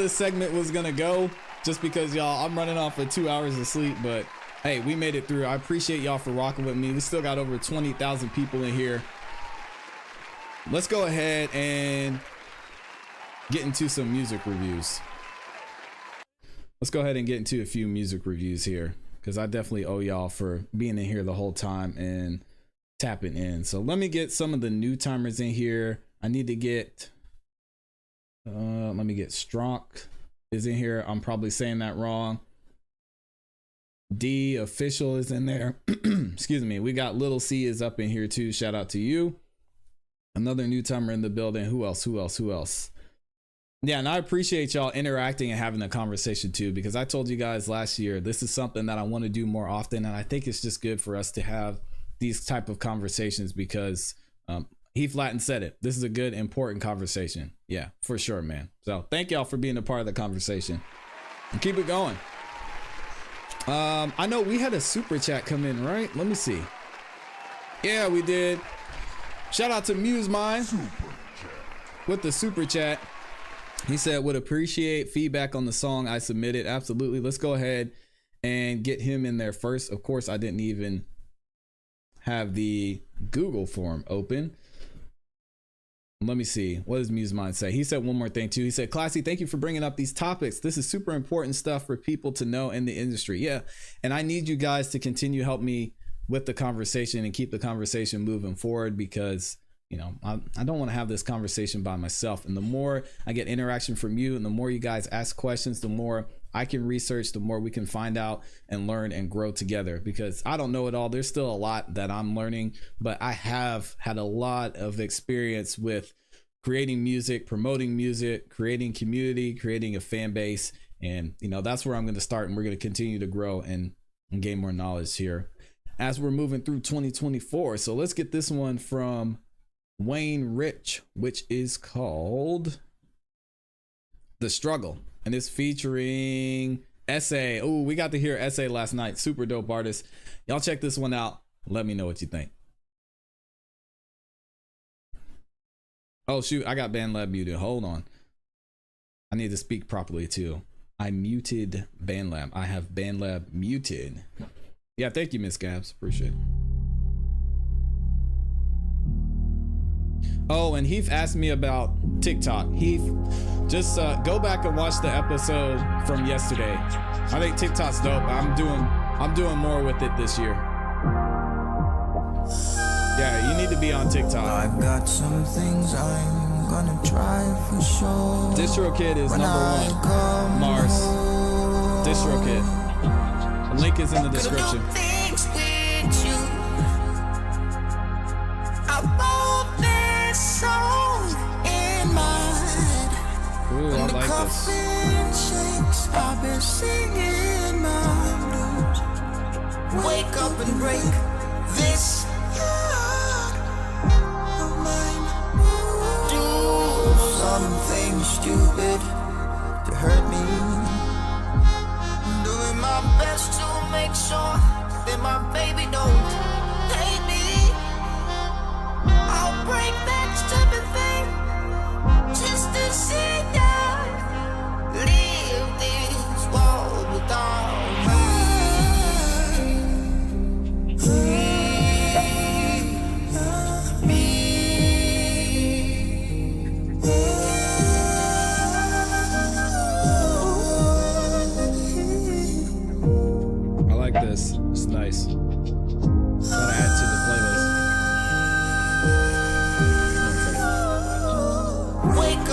segment was gonna go, just because, y'all, I'm running off of 2 hours of sleep, but hey, we made it through. I appreciate y'all for rocking with me. We still got over 20,000 people in here. Let's go ahead and get into some music reviews. Let's go ahead and get into a few music reviews here, because I definitely owe y'all for being in here the whole time and tapping in. So let me get some of the new timers in here. I need to get, let me get Stronk is in here. I'm probably saying that wrong. D Official is in there. Excuse me. We got Little C is up in here too. Shout out to you. Another new timer in the building. Who else? Yeah, and I appreciate y'all interacting and having a conversation too, because I told you guys last year, this is something that I want to do more often. And I think it's just good for us to have these type of conversations, because Heath Lattin said it. This is a good, important conversation. Yeah, for sure, man. So thank y'all for being a part of the conversation, and keep it going. I know we had a super chat come in, right? Let me see. Yeah, we did. Shout out to Muse Mine with the super chat. He said, would appreciate feedback on the song I submitted. Absolutely. Let's go ahead and get him in there first. Of course, I didn't even have the Google form open. Let me see. What does Muse Mind say? He said one more thing too. He said, ClassE, thank you for bringing up these topics. This is super important stuff for people to know in the industry. Yeah. And I need you guys to continue to help me with the conversation and keep the conversation moving forward, because, you know, I don't want to have this conversation by myself. And the more I get interaction from you, and the more you guys ask questions, the more I can research, the more we can find out and learn and grow together, because I don't know it all. There's still a lot that I'm learning, but I have had a lot of experience with creating music, promoting music, creating community, creating a fan base. And, you know, that's where I'm going to start, and we're going to continue to grow and gain more knowledge here as we're moving through 2024. So let's get this one from Wayne Rich, which is called The Struggle. And it's featuring SA. Oh, we got to hear SA last night. Super dope artist. Y'all check this one out. Let me know what you think. Oh, shoot. I got BandLab muted. Hold on. I need to speak properly, too. I muted BandLab. I have BandLab muted. Yeah, thank you, Miss Gabs. Appreciate it. Oh, and Heath asked me about TikTok. Heath, just go back and watch the episode from yesterday. I think TikTok's dope. I'm doing more with it this year. Yeah, you need to be on TikTok. I got some things I'm gonna try for sure. DistroKid is #1. Mars. DistroKid. The link is in the description. Ooh, I like this. I've been singing my blues. Wake up and break this heart of mine. Do something stupid to hurt me. Doing my best to make sure that my baby don't hate me.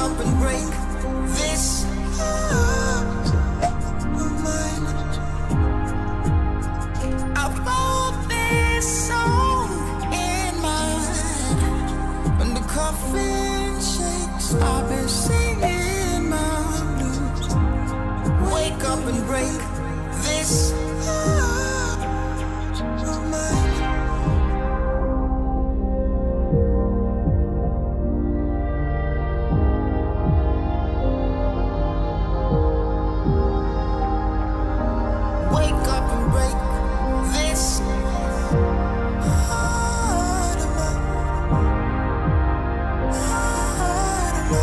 up and break this heart of mine. I wrote this song in my head. When the coffin shakes, I've been singing my blues. Wake up and break this heart of mine. Wake up and break this heart of mine. Heart of mine.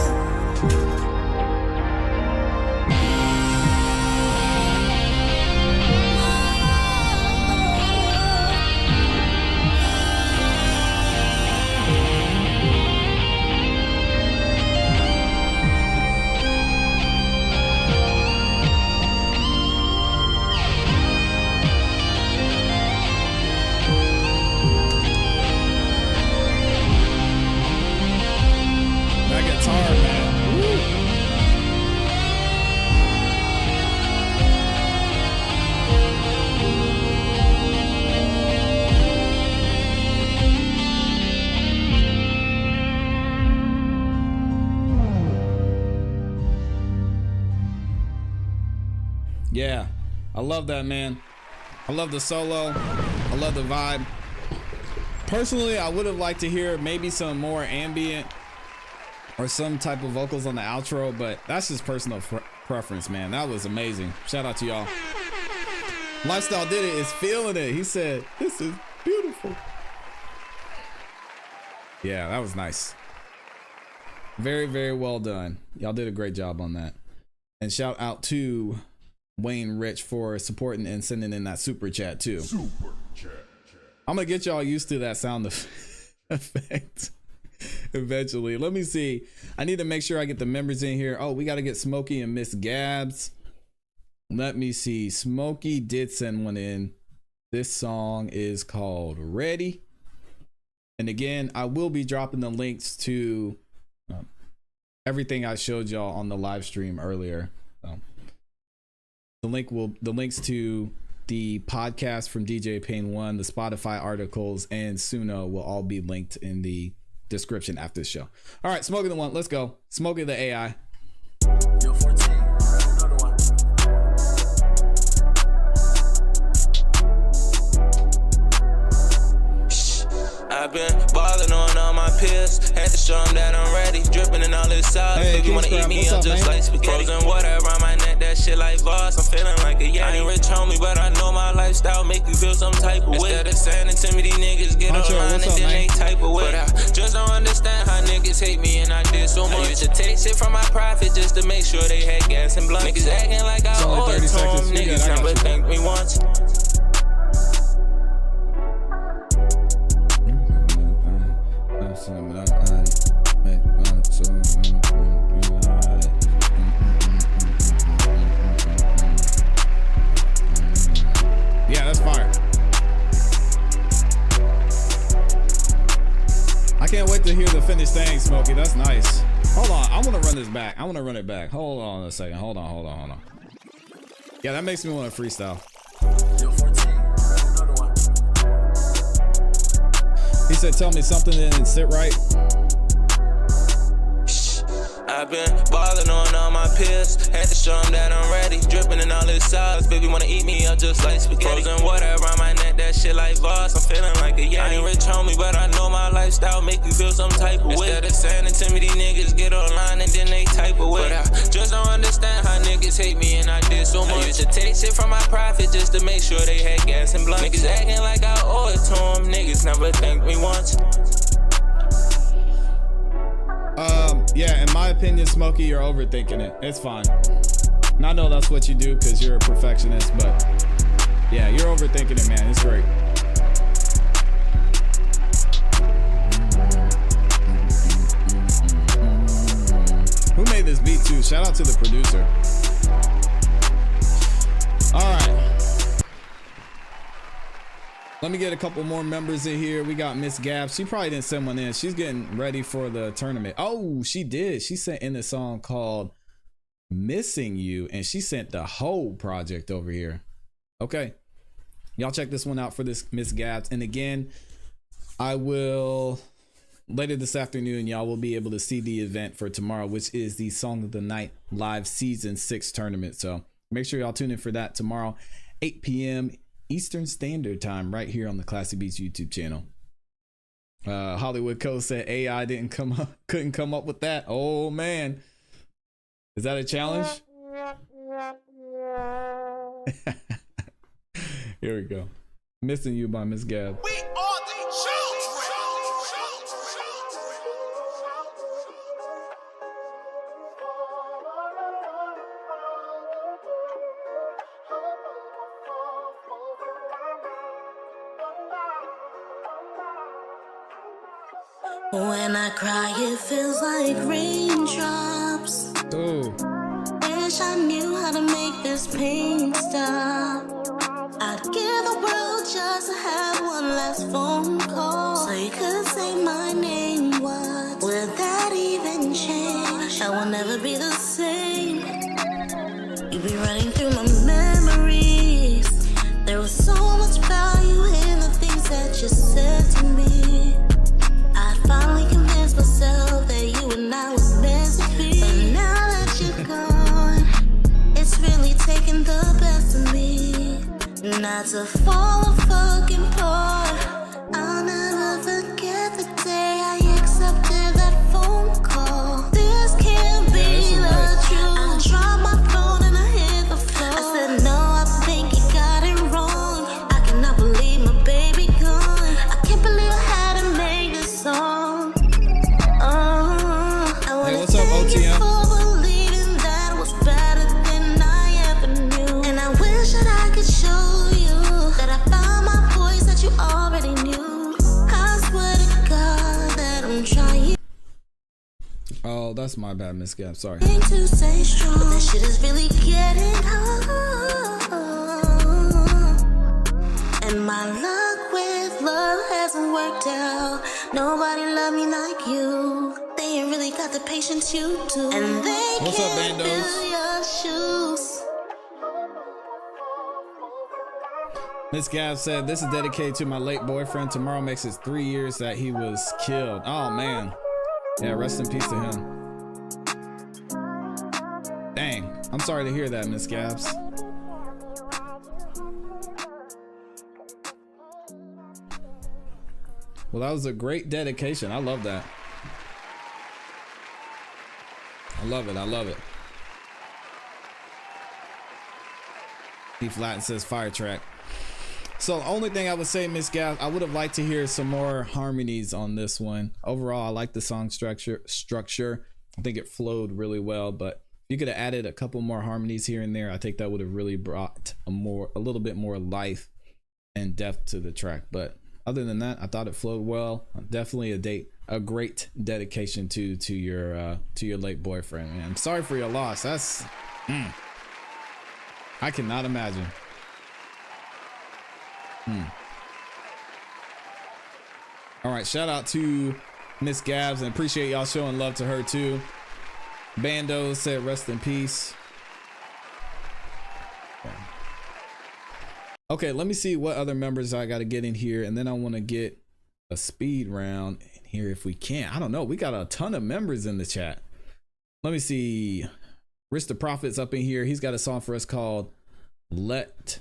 That guitar, man. Woo. Yeah, I love that, man. I love the solo. I love the vibe. Personally, I would have liked to hear maybe some more ambient or some type of vocals on the outro, but that's just personal preference, man. That was amazing. Shout out to y'all. Lifestyle Did It is feeling it. He said, "This is beautiful." Yeah, that was nice. Very, very well done. Y'all did a great job on that. And shout out to Wayne Rich for supporting and sending in that super chat too. I'm gonna get y'all used to that sound effect eventually. Let me see. I need to make sure I get the members in here. Oh, we got to get Smokey and Miss Gabs. Let me see. Smokey did send one in. This song is called Ready. And again, I will be dropping the links to everything I showed y'all on the live stream earlier. The links to the podcast from DJ Payne 1, the Spotify articles, and Suno will all be linked in the description after the show. All right, Smokey the One, let's go. Smokey the AI. Yo, 14, another one. I've been balling on all my peers. Had to show them that I'm ready. Dripping in all this sauce. Hey, Baby wanna eat me up just like spaghetti. Frozen water around my neck, that shit like Voss. I'm feeling like a Yeti. I ain't rich homie, but I know my lifestyle make you feel some type of way. Instead of saying it to me, these niggas get online and then they type of way. But I just don't understand how niggas hate me and I did so much. I used to take shit from my profit just to make sure they had gas and blunt. Niggas acting like I owe it to them. Niggas never thanked me once. Yeah, that's fire. I can't wait to hear the finished thing, Smokey. That's nice. Hold on, I want to run this back. I want to run it back. Hold on a second. Hold on. Yeah, that makes me want to freestyle. Yo, 14, another one. He said, "Tell me something and sit right." I've been balling on all my peers. Had to show them that I'm ready. Dripping in all this sauce. Baby wanna eat me up just like spaghetti. Frozen water around my neck, that shit like Voss. I'm feeling like a Yeti. I ain't rich homie, but I know my lifestyle make you feel some type of way. Instead of saying it to me, these niggas get online and then they type of way. But I just don't understand how niggas hate me and I did so much. I used to take shit from my profit just to make sure they had gas and blunt. Niggas acting like I owe it to them. Niggas never thanked me once. Yeah, in my opinion, Smokey, you're overthinking it. It's fine. And I know that's what you do because you're a perfectionist, but yeah, you're overthinking it, man. It's great. Who made this beat too? Shout out to the producer. All right. Let me get a couple more members in here. We got Miss Gab. She probably didn't send one in. She's getting ready for the tournament. Oh, she did. She sent in a song called Missing You, and she sent the whole project over here. Okay. Y'all check this one out for this Miss Gabs. And again, I will later this afternoon, y'all will be able to see the event for tomorrow, which is the Song of the Night live season 6 tournament. So make sure y'all tune in for that tomorrow, 8 p.m. Eastern Standard Time, right here on the ClassE Beats YouTube channel. Hollywood Co said AI couldn't come up with that. Oh man, is that a challenge? Here we go. Missing You by Miss Gab. We are the children. When I cry, it feels like raindrops. Oh. Wish I knew how to make this pain stop. I'd give the world just to have one last phone call, so you could say my name. What would that even change? I will never be the same. You'd be running through my memories. There was so much value in the things that you said to me. I finally convinced myself that you and I was meant to be. But now that you're gone, it's really taking the best of me. Not to fall fucking apart. I'll never forget the day I accepted that phone call. This can't be the truth. I dropped my phone and I hit the floor. I said no, I think you got it wrong. I cannot believe my baby gone. I can't believe I had to make this song. I wanna Hey, what's up, thank you OTM? for believing that was better than I ever knew. And I wish that I could show you that I found my voice that you already knew. I swear to God that I'm trying Oh, that's my bad, Miss Gab. Sorry. to stay strong. But that shit is really getting hard. And my luck with love hasn't worked out. Nobody love me like you. They ain't really got the patience you do. And they What's up, can't bandos? fill your shoes. Miss Gab said, this is dedicated to my late boyfriend. Tomorrow makes it 3 years that he was killed. Oh, man. Yeah, rest in peace to him. Dang. I'm sorry to hear that, Miss Gabs. Well, that was a great dedication. I love that. I love it. I love it. Keith Latin says fire track. So the only thing I would say, Miss Gab, I would have liked to hear some more harmonies on this one. Overall, I like the song structure. I think it flowed really well, but if you could have added a couple more harmonies here and there, I think that would have really brought a little bit more life and depth to the track. But other than that, I thought it flowed well. Definitely a great dedication to your late boyfriend, man. I'm sorry for your loss. That's I cannot imagine. All right, shout out to Miss Gabs and appreciate y'all showing love to her too. Bando said rest in peace. Okay, let me see what other members I got to get in here, and then I want to get a speed round in here if we can. I don't know. We got a ton of members in the chat. Let me see. Rich the Prophet's up in here. He's got a song for us called Let's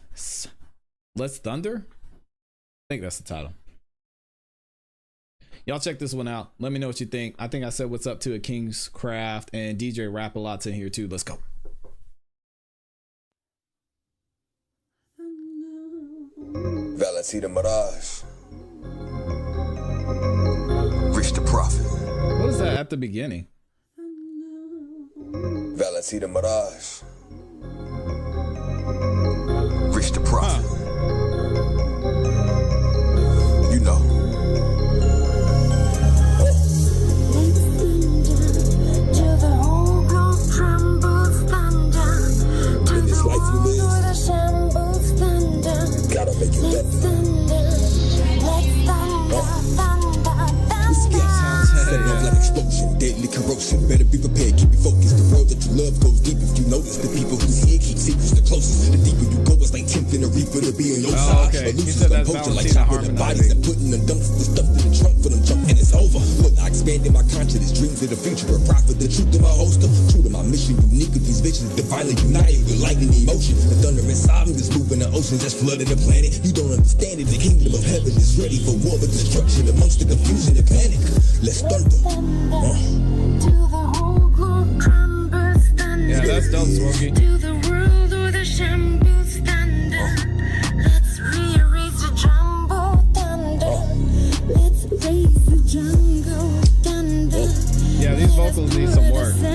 Thunder. I think that's the title. Y'all check this one out. Let me know what you think. I think I said what's up to a King's Craft and DJ Rap a Lot's in here too. Let's go. Valentino Mirage. Rich the Prophet. What was that at the beginning? Valentino Mirage. Rich the Prophet. You know. In this life you live, gotta make it better. He Evolutions said that's composure like Valentina chopping the bodies and harmonizing. putting them dumps the stuff to the trunk for them jump and it's over. Look, I expanded my consciousness, dreams of the future, a prophet, the truth of my holster. True to my mission, unique with these visions, divinely united with lightning emotion. The thunder inside me is moving the oceans that's flooding the planet. You don't understand it, the kingdom of heaven is ready for war with destruction amongst the confusion and panic. Let's thunder. Yeah, that's dope, Smokey. To the world or the shambles thunder. Let's rearrange the jumbo thunder. Let's raise the jungle thunder. Yeah, these vocals need some work. This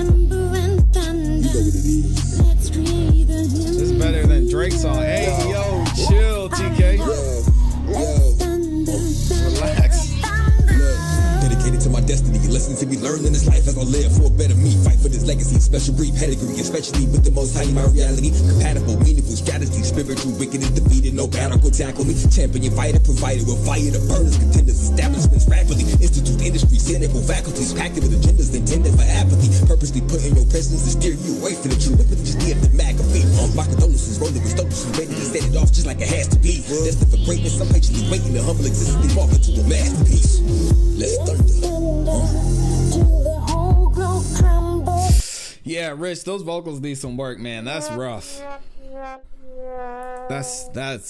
is better than Drake's song. Hey, yo, chill, TK. Relax. Dedicated to my destiny, lessons to be learned in this life as I live for a better me. Fight for this legacy, special breed pedigree, especially with the most high my reality. Compatible, meaningful strategy, spiritual wickedness defeated, no battle could tackle me. Champion fighter, provided with fire to burners, contenders, establishments rapidly. Institute industry, cynical faculties, packed with agendas intended for apathy. Purposely put in your presence to steer you away from the truth. But just give the McAfee. My condolences, rolling with stoicism, ready to set it off just like it has to be. Destined for greatness, I'm patiently waiting to humble existence, evolve into a masterpiece. Let's thunder. Yeah, Rich, those vocals need some work, man. That's rough. That's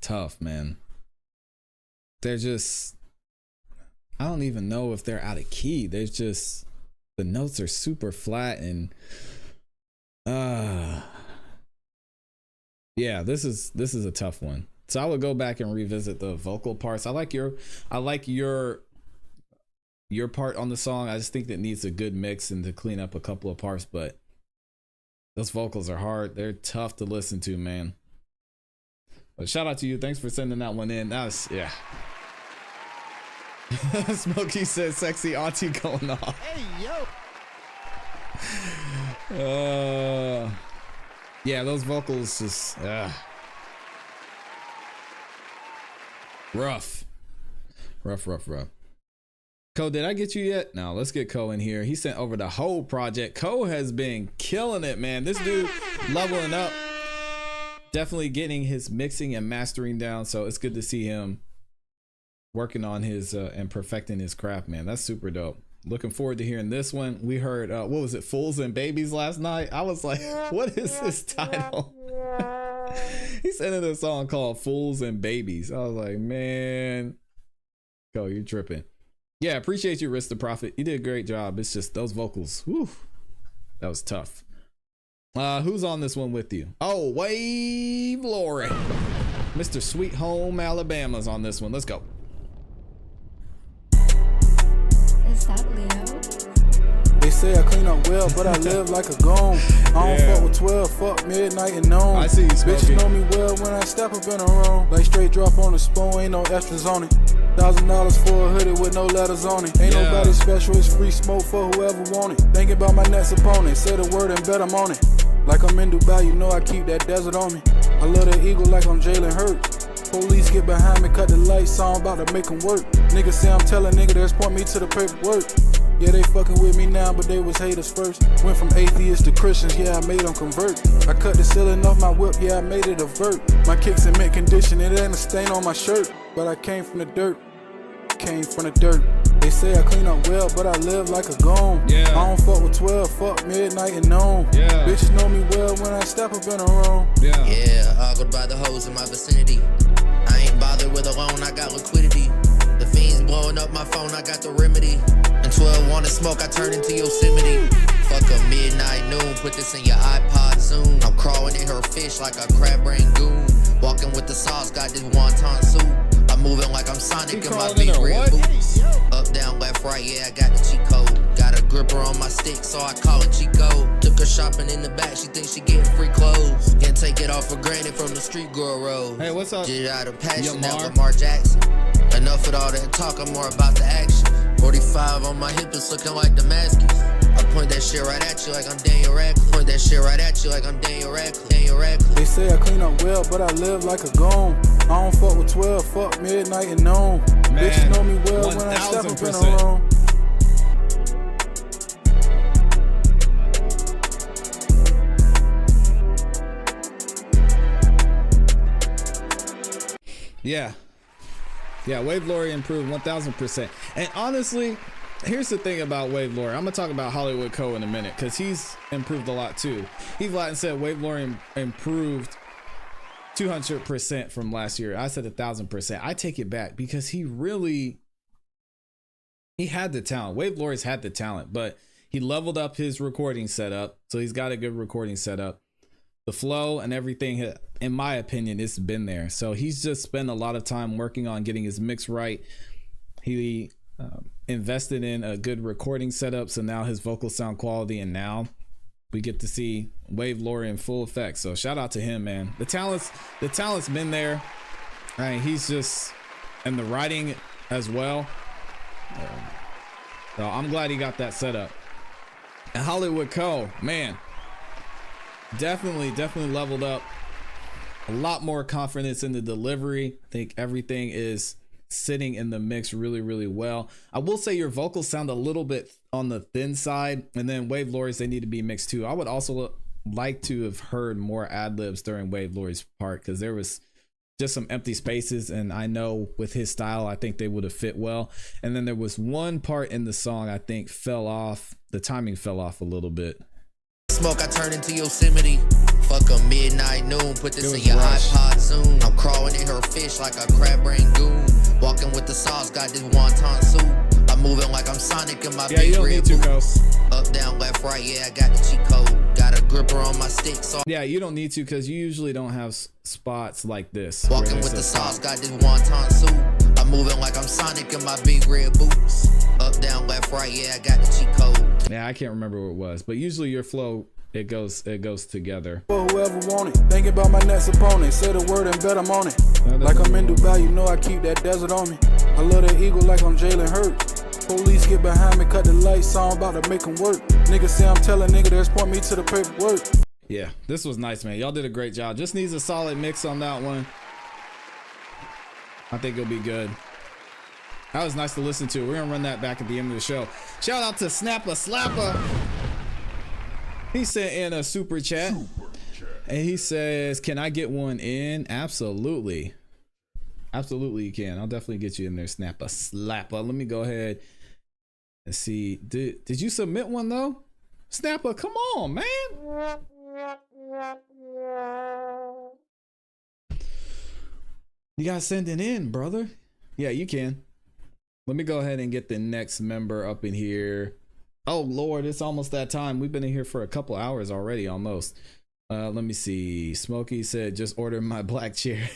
tough, man. They're just, I don't even know if they're out of key. They're just, the notes are super flat and yeah, this is a tough one. So I would go back and revisit the vocal parts. I like your part on the song. I just think that needs a good mix and to clean up a couple of parts, but those vocals are hard. They're tough to listen to, man. But shout out to you. Thanks for sending that one in. That was, yeah. Smokey said sexy auntie going off. Hey, yo. Yeah, those vocals just rough. Ko, did I get you yet? No, let's get Ko in here. He sent over the whole project. Ko has been killing it, man. This dude leveling up. Definitely getting his mixing and mastering down. So it's good to see him working on his and perfecting his craft, man. That's super dope. Looking forward to hearing this one. We heard, what was it, Fools and Babies last night? I was like, what is this title? He sent in a song called Fools and Babies. I was like, man, Ko, you're tripping. Yeah, appreciate you, Risk the Prophet. You did a great job. It's just those vocals. Whew, that was tough. Who's on this one with you? Oh, Wave Lori. Mr. Sweet Home Alabama's on this one. Let's go. Is that Leo? They say I clean up well, but I live like a goon. I don't fuck with 12, fuck midnight and noon. I see you, Smokey. Bitches know me well when I step up in a room. Like straight drop on the spoon, ain't no extras on it. $1,000 for a hoodie with no letters on it. Ain't nobody special, it's free smoke for whoever want it. Thinking about my next opponent, say the word and bet I'm on it. Like I'm in Dubai, you know I keep that desert on me. I love that eagle like I'm Jalen Hurts. Police get behind me, cut the lights on, about to make them work. Niggas say I'm telling nigga, that's point me to the paperwork. Yeah, they fucking with me now, but they was haters first. Went from atheists to Christians, yeah, I made them convert. I cut the ceiling off my whip, yeah, I made it a vert. My kicks in mint condition, it ain't a stain on my shirt. But I came from the dirt, came from the dirt. They say I clean up well, but I live like a goon. Yeah. I don't fuck with 12, fuck midnight and noon. Yeah. Bitches know me well when I step up in a room. Yeah. Yeah, ogled by the hoes in my vicinity. I ain't bothered with a loan, I got liquidity. The fiends blowing up my phone, I got the remedy. And 12 wanna smoke, I turn into Yosemite. Fuck a midnight noon, put this in your iPod soon. I'm crawling in her fish like a crab brain goon. Walking with the sauce, got this wonton soup. I'm moving like I'm Sonic in my big red boots. Up, down, left, right, yeah, I got the cheat code. Got a gripper on my stick, so I call it Chico. Took her shopping in the back, she thinks she getting free clothes. Can't take it off for granted from the street girl road. Hey, what's up? Did it out of passion, now Yamar. Lamar Jackson. Enough with all that talk, I'm more about the action. 45 on my hip, it's looking like Damascus. I point that shit right at you like I'm Daniel Radcliffe. Point that shit right at you like I'm Daniel Radcliffe. They say I clean up well, but I live like a goon. I don't fuck with 12, fuck midnight and noon. Bitches know me well when I step up in a room. Yeah. Yeah, Wave Lori improved 1000%. And honestly, here's the thing about Wave Lori. I'm going to talk about Hollywood Co in a minute because he's improved a lot too. Heath Latin said Wave Lori improved 200% from last year. I said 1000%. I take it back because he had the talent. Wave Lori's had the talent, but he leveled up his recording setup. So he's got a good recording setup. The flow and everything, in my opinion, it's been there. So he's just spent a lot of time working on getting his mix right. He invested in a good recording setup, so now his vocal sound quality, and now we get to see Wave Lori in full effect. So shout out to him, man. The talent's been there. I mean, he's just, and the writing as well. So I'm glad he got that set up. And Hollywood Co, man, definitely leveled up. A lot more confidence in the delivery. I think everything is sitting in the mix really well. I will say your vocals sound a little bit on the thin side, and then Wave Lori's, they need to be mixed too. I would also like to have heard more ad-libs during Wave Lori's part because there was just some empty spaces, and I know with his style I think they would have fit well. And then there was one part in the song I think fell off, the timing fell off a little bit. Smoke, I turn into Yosemite. Fuck a midnight noon, put this in your iPod soon. I'm crawling in her fish like a crab brain goon. Walking with the sauce, got this wonton soup. I'm moving like I'm Sonic in my big red boots. Up, down, left, right, yeah, I got the cheat code. Got a gripper on my stick, so yeah, you don't need to because you usually don't have spots like this. Walking with the sauce, got this wonton soup. I'm moving like I'm Sonic in my big red boots. Up, down, left, right, yeah, I got the cheat code. Yeah, I can't remember what it was, but usually your flow, it goes together. For whoever want it, thinking about my next opponent. Say the word and bet I'm on it. Like I'm in Dubai, you know I keep that desert on me. I love that eagle like I'm Jalen Hurts. Police get behind me, cut the lights, so I'm about to make them work. Niggas say I'm telling nigga, just point me to the paperwork. Yeah, this was nice, man. Y'all did a great job. Just needs a solid mix on that one. I think it'll be good. That was nice to listen to. We're gonna run that back at the end of the show. Shout out to Snapper Slapper. He sent in a super chat. And he says, can I get one in? Absolutely. Absolutely you can. I'll definitely get you in there, Snapper Slapper. Let me go ahead and see. Did you submit one though? Snapper, come on, man. You gotta send it in, brother. Yeah, you can. Let me go ahead and get the next member up in here. Oh Lord, it's almost that time. We've been in here for a couple hours already, almost. Let me see. Smokey said, just order my black chair.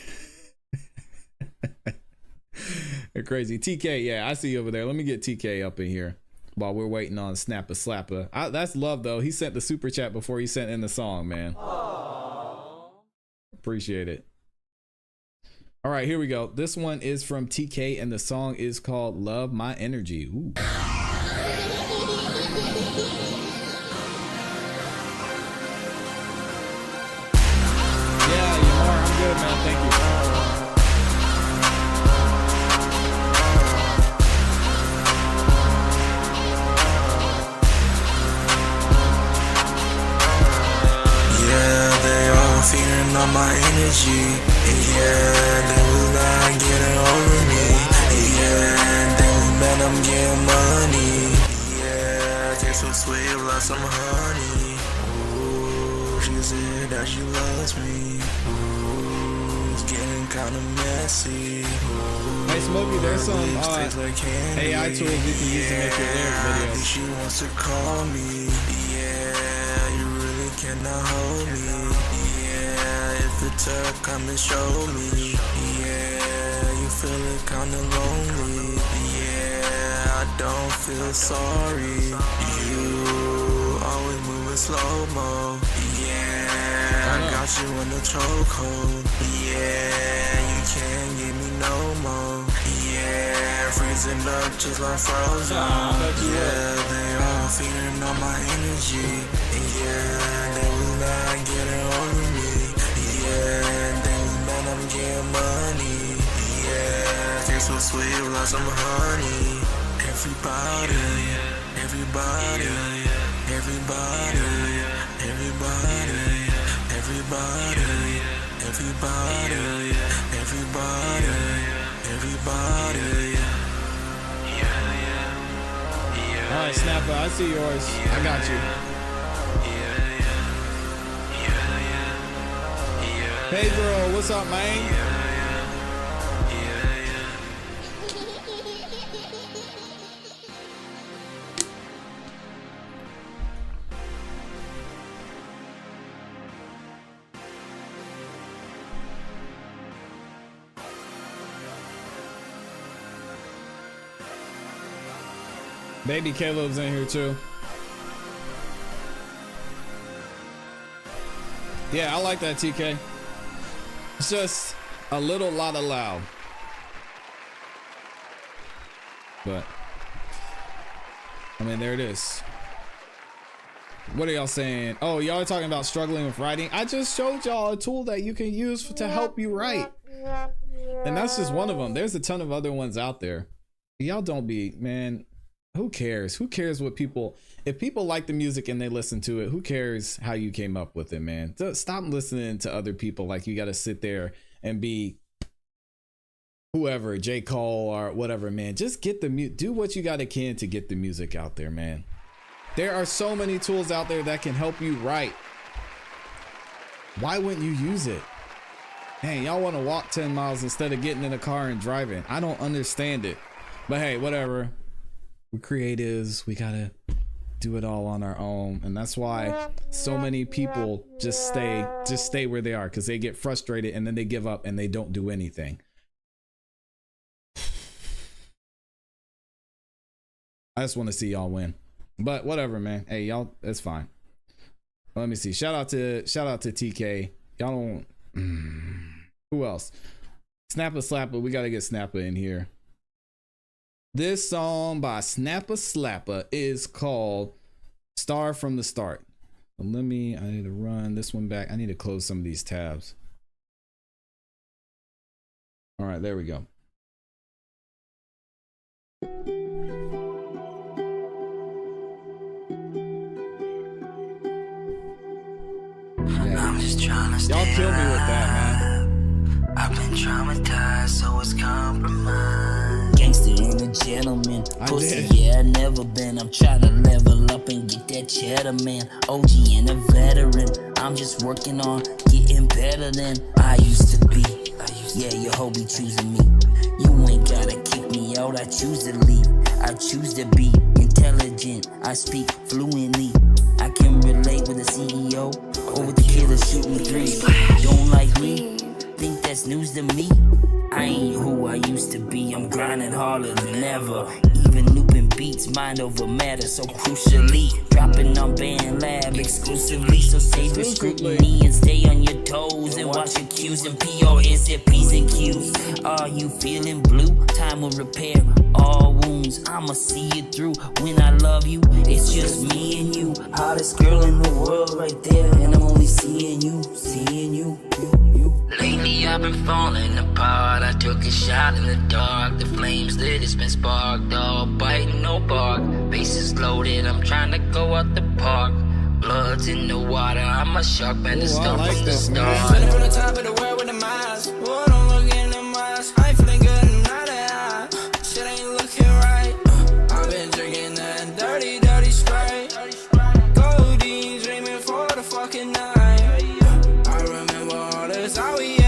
They're crazy. TK, yeah, I see you over there. Let me get TK up in here while we're waiting on Snapper Slapper. That's love though. He sent the super chat before he sent in the song, man. Aww. Appreciate it. All right, here we go. This one is from TK and the song is called Love My Energy. Ooh. Yeah, you are. I'm good, man. Thank you. Yeah, they all feeding on my energy. Yeah, they was not getting over me. Yeah, they was mad I'm getting money. Yeah, taste so sweet like some honey. Ooh, she said that she loves me. Ooh, it's getting kinda messy. Ooh, hey Smokey, there's some like AI tools you can use to make your lyric videos. She wants to call me. Yeah, you really cannot hold me. Yeah, if it's her, come and show me. Yeah, you feeling kinda lonely. Yeah, I don't feel sorry. You always moving slow-mo. Yeah, I got you in the chokehold. Yeah, you can't give me no more. Yeah, freezing up just like frozen. Yeah, they all feeding on my energy. Yeah, they was not getting over me. Yeah, they was mad I'm getting money. Yeah, taste so sweet like some honey. Everybody, everybody, everybody, everybody, everybody, everybody, everybody. body, yeah. All right, Snapper, I see yours. I got you. Hey, girl, what's up, man? Baby Caleb's in here too. Yeah, I like that, TK. It's just a little lot of loud. But I mean, there it is. What are y'all saying? Oh, y'all are talking about struggling with writing. I just showed y'all a tool that you can use to help you write. And that's just one of them. There's a ton of other ones out there. Y'all don't be, man. Who cares? Who cares what people, if people like the music and they listen to it, who cares how you came up with it, man? Stop listening to other people like you got to sit there and be whoever, J. Cole or whatever, man. Just get the do what you got to can to get the music out there, man. There are so many tools out there that can help you write. Why wouldn't you use it? Hey, y'all want to walk 10 miles instead of getting in a car and driving. I don't understand it. But hey, whatever. We're creatives. We gotta do it all on our own, and that's why so many people just stay where they are, because they get frustrated and then they give up and they don't do anything. I just want to see y'all win, but whatever, man. Hey, y'all, it's fine. Let me see. Shout out to TK. Y'all don't. Who else? Snappa Slapper. We gotta get Snappa in here. This song by Snappa Slapper is called Star from the Start. I need to run this one back. I need to close some of these tabs. All right, there we go. I'm just trying to stay Y'all kill me with that, man. I've been traumatized, so it's compromised. Gangster and a gentleman. Pussy, yeah, I never been. I'm trying to level up and get that cheddar, man. OG and a veteran. I'm just working on getting better than I used to be. Yeah, your hoe be choosing me. You ain't gotta kick me out. I choose to leave. I choose to be intelligent. I speak fluently. I can relate with the CEO or with the killer shooting three. Don't like me? Think that's news to me? I ain't who I used to be. I'm grinding harder than ever. Even looping beats, mind over matter. So crucially, dropping on Band Lab exclusively. So save your scrutiny and stay on your toes and watch your Q's and P, or is it P's and Q's? Are you feeling blue? Time will repair all wounds. I'ma see it through. When I love you, it's just me and you. Hottest girl in the world right there, and I'm only seeing you, Lately I've been falling apart. I took a shot in the dark. The flames lit, it's been sparked. All bite, no bark. Bases loaded, I'm trying to go out the park. Blood's in the water, I'm a shark, man. The stuff from the start. Running from the top of the world with the miles. Boy, don't look in the miles. I ain't feeling good, I'm not that high. Shit ain't looking right. I've been drinking that dirty, dirty Sprite. Goldie, dreaming for the fucking night. I remember all this, all we had.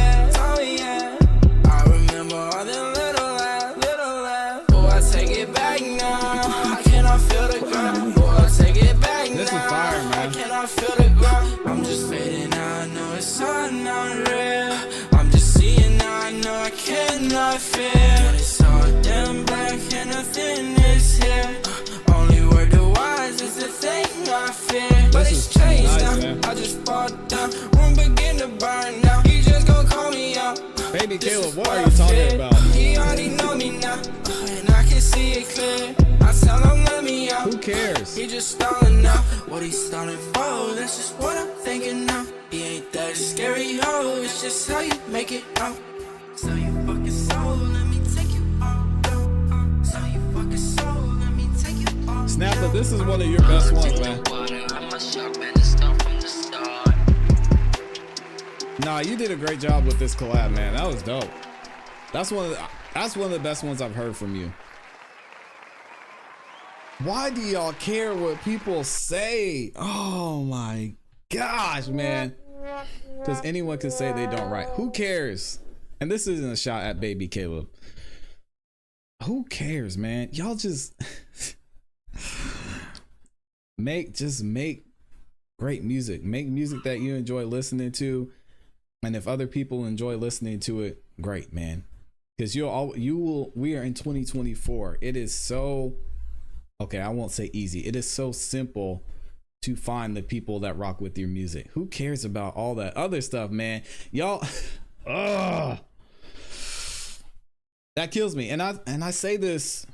I remember all them little laughs. Oh, I take it back now. I cannot feel the ground. Oh, I take it back now. This is fire, man. I cannot feel the ground. I'm just fading now, I know it's all not real. I'm just seeing now, I know I cannot feel. But it's all damn black and nothing is here. Only word the wise is the thing I fear. But it's changed now, I just fought down. Room begin to burn now. He just gon' call me out. Baby Caleb, what are you talking about? He already know me now, and I can see it clear. I tell him let me out. Who cares? He just stalling now. What he stalling for? That's just what I'm thinking now. He ain't that scary, ho. It's just how you make it out. So you fucking soul, let me take you out. So you fucking soul, let me take you out. Snappa, this is one of your best ones, man. I'm a shark, man. The stuff from the start. Nah, you did a great job with this collab, man. That was dope. That's one of the, That's one of the best ones I've heard from you. Why do y'all care what people say? Oh my gosh, man. Because anyone can say they don't write. Who cares? And this isn't a shot at baby Caleb. Who cares, man? Y'all just make great music. Make music that you enjoy listening to. And if other people enjoy listening to it, great, man. Because we are in 2024. It is so, okay, I won't say easy. It is so simple to find the people that rock with your music. Who cares about all that other stuff, man? Y'all, that kills me. And I say this,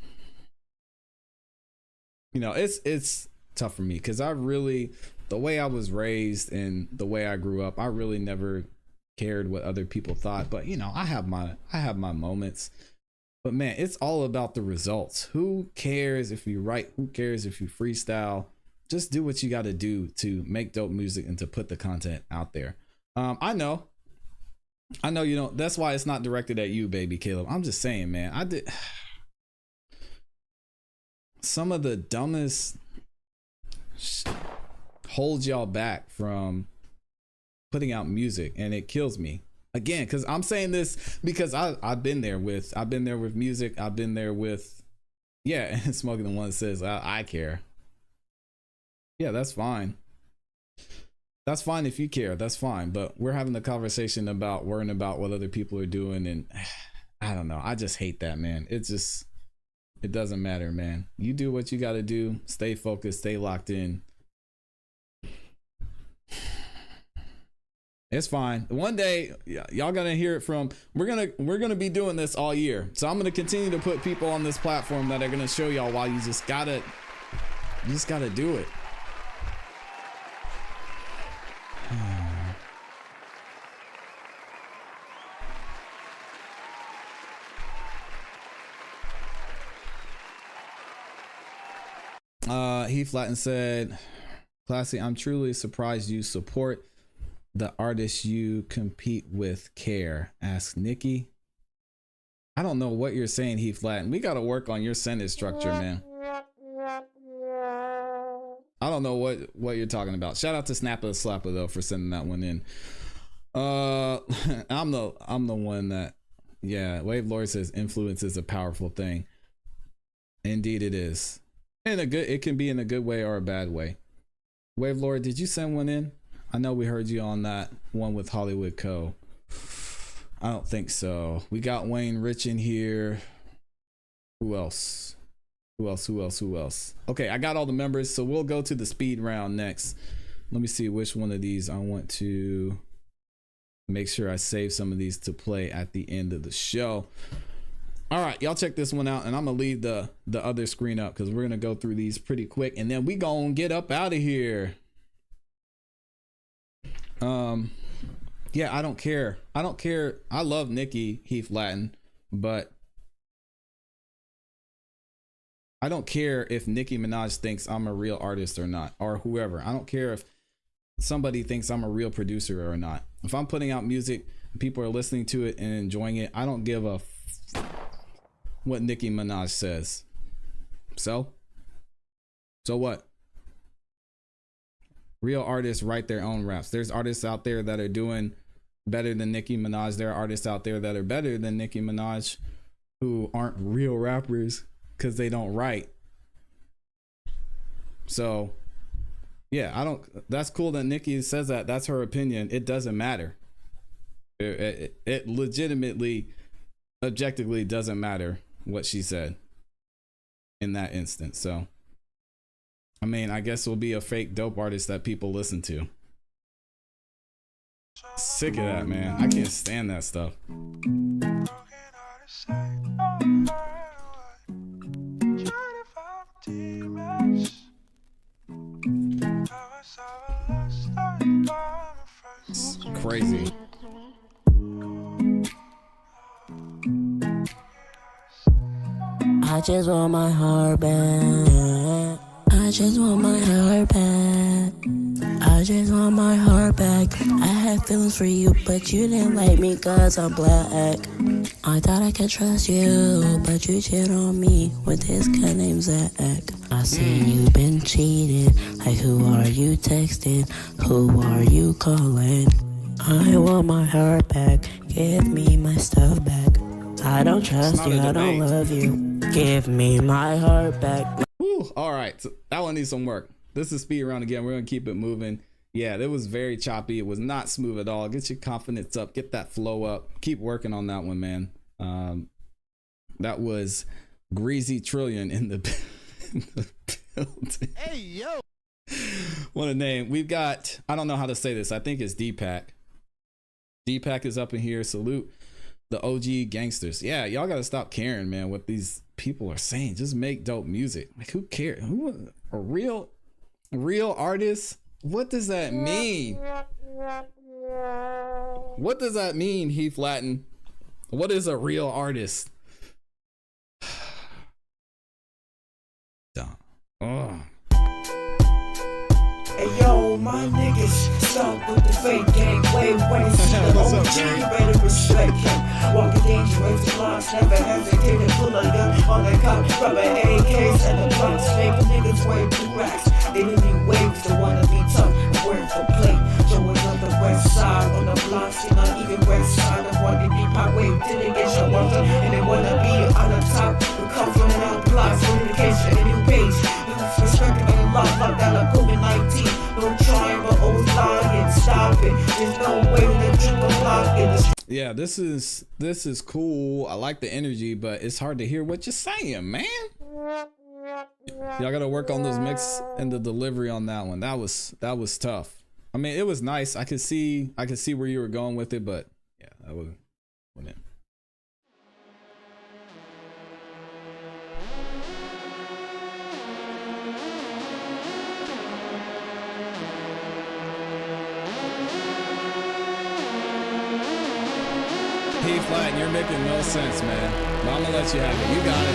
you know, it's tough for me because the way I was raised and the way I grew up, I really never cared what other people thought. But you know, I have my moments. But man, it's all about the results. Who cares if you write? Who cares if you freestyle? Just do what you got to do to make dope music and to put the content out there. I know you don't. That's why it's not directed at you, baby Caleb. I'm just saying, man. I did some of the dumbest holds y'all back from putting out music, and it kills me again because I'm saying this because I've been there with music. I've been there with and Smoking the one that says I care. Yeah, that's fine. That's fine if you care. That's fine. But we're having the conversation about worrying about what other people are doing, and I don't know. I just hate that, man. It doesn't matter, man. You do what you got to do. Stay focused. Stay locked in. It's fine. One day, y'all gonna hear it from. We're gonna be doing this all year. So I'm gonna continue to put people on this platform that are gonna show y'all why you just gotta do it. He flattened said, "ClassE, I'm truly surprised you support the artists you compete with care. Ask Nikki." I don't know what you're saying, He flattened. We got to work on your sentence structure, man. I don't know what you're talking about. Shout out to Snapper the Slapper though for sending that one in. I'm the one that, Wave Lord says influence is a powerful thing. Indeed it is. It can be in a good way or a bad way. Wave Lord, did you send one in? I know we heard you on that one with Hollywood Co. I don't think so. We got Wayne Rich in here. Who else? Okay, I got all the members, so we'll go to the speed round next. Let me see which one of these I want to make sure I save some of these to play at the end of the show. All right, y'all check this one out, and I'm gonna leave the other screen up because we're gonna go through these pretty quick, and then we gonna get up out of here. I don't care. I love Nikki Heath Latin, but I don't care if Nicki Minaj thinks I'm a real artist or not, or whoever. I don't care if somebody thinks I'm a real producer or not. If I'm putting out music, people are listening to it and enjoying it, I don't give a what Nicki Minaj says. So what? Real artists write their own raps. There's artists out there that are doing better than Nicki Minaj. There are artists out there that are better than Nicki Minaj who aren't real rappers because they don't write. So that's cool that Nicki says that. That's her opinion. It doesn't matter. It legitimately, objectively doesn't matter what she said in that instance. So I mean, I guess we'll be a fake dope artist that people listen to. Sick of that, man. I can't stand that stuff. It's crazy. I just want my heart back. I just want my heart back. I just want my heart back. I had feelings for you, but you didn't like me 'cause I'm black. I thought I could trust you, but you cheated on me with this guy named Zach. I seen you been cheating, like who are you texting, who are you calling? I want my heart back, give me my stuff back. I don't trust you, I don't love you, give me my heart back. Whew, all right, so that one needs some work. This is speed round again. We're gonna keep it moving. Yeah, it was very choppy. It was not smooth at all. Get your confidence up. Get that flow up. Keep working on that one, man. That was Greasy Trillion in the, in the building. Hey, yo. What a name. We've got, I don't know how to say this. I think it's Deepak. Deepak is up in here. Salute the OG gangsters. Yeah, y'all got to stop caring, man, what these people are saying. Just make dope music. Like, who cares? Who, a real artist? What does that mean? What does that mean, Heath Latin? What is a real artist? Dumb. Oh. Hey yo, my niggas, stop with the fake game. Wait, when you see the OG, you better respect him. Walking dangerous blocks, never hesitate to pull a gun on the cop. Rubber AKs and the blocks, make niggas way too racks. They need me waves, they wanna be tough, word for play. Showing up the west side on the blocks, you're not even west side. I want to be my wave, didn't get your water, and they wanna be on the top. We come from the blocks, communication, a new page. Lose respect and a lot, locked down like COVID-19. No trying, but old lying, stop it. There's no way to triple block in the Yeah, this is cool. I like the energy, but it's hard to hear what you're saying, man. Y'all gotta work on those mix and the delivery on that one. That was tough. I mean, it was nice. I could see where you were going with it, but yeah, that wasn't it. Heath Latin, you're making no sense, man. But I'm gonna let you have it. You got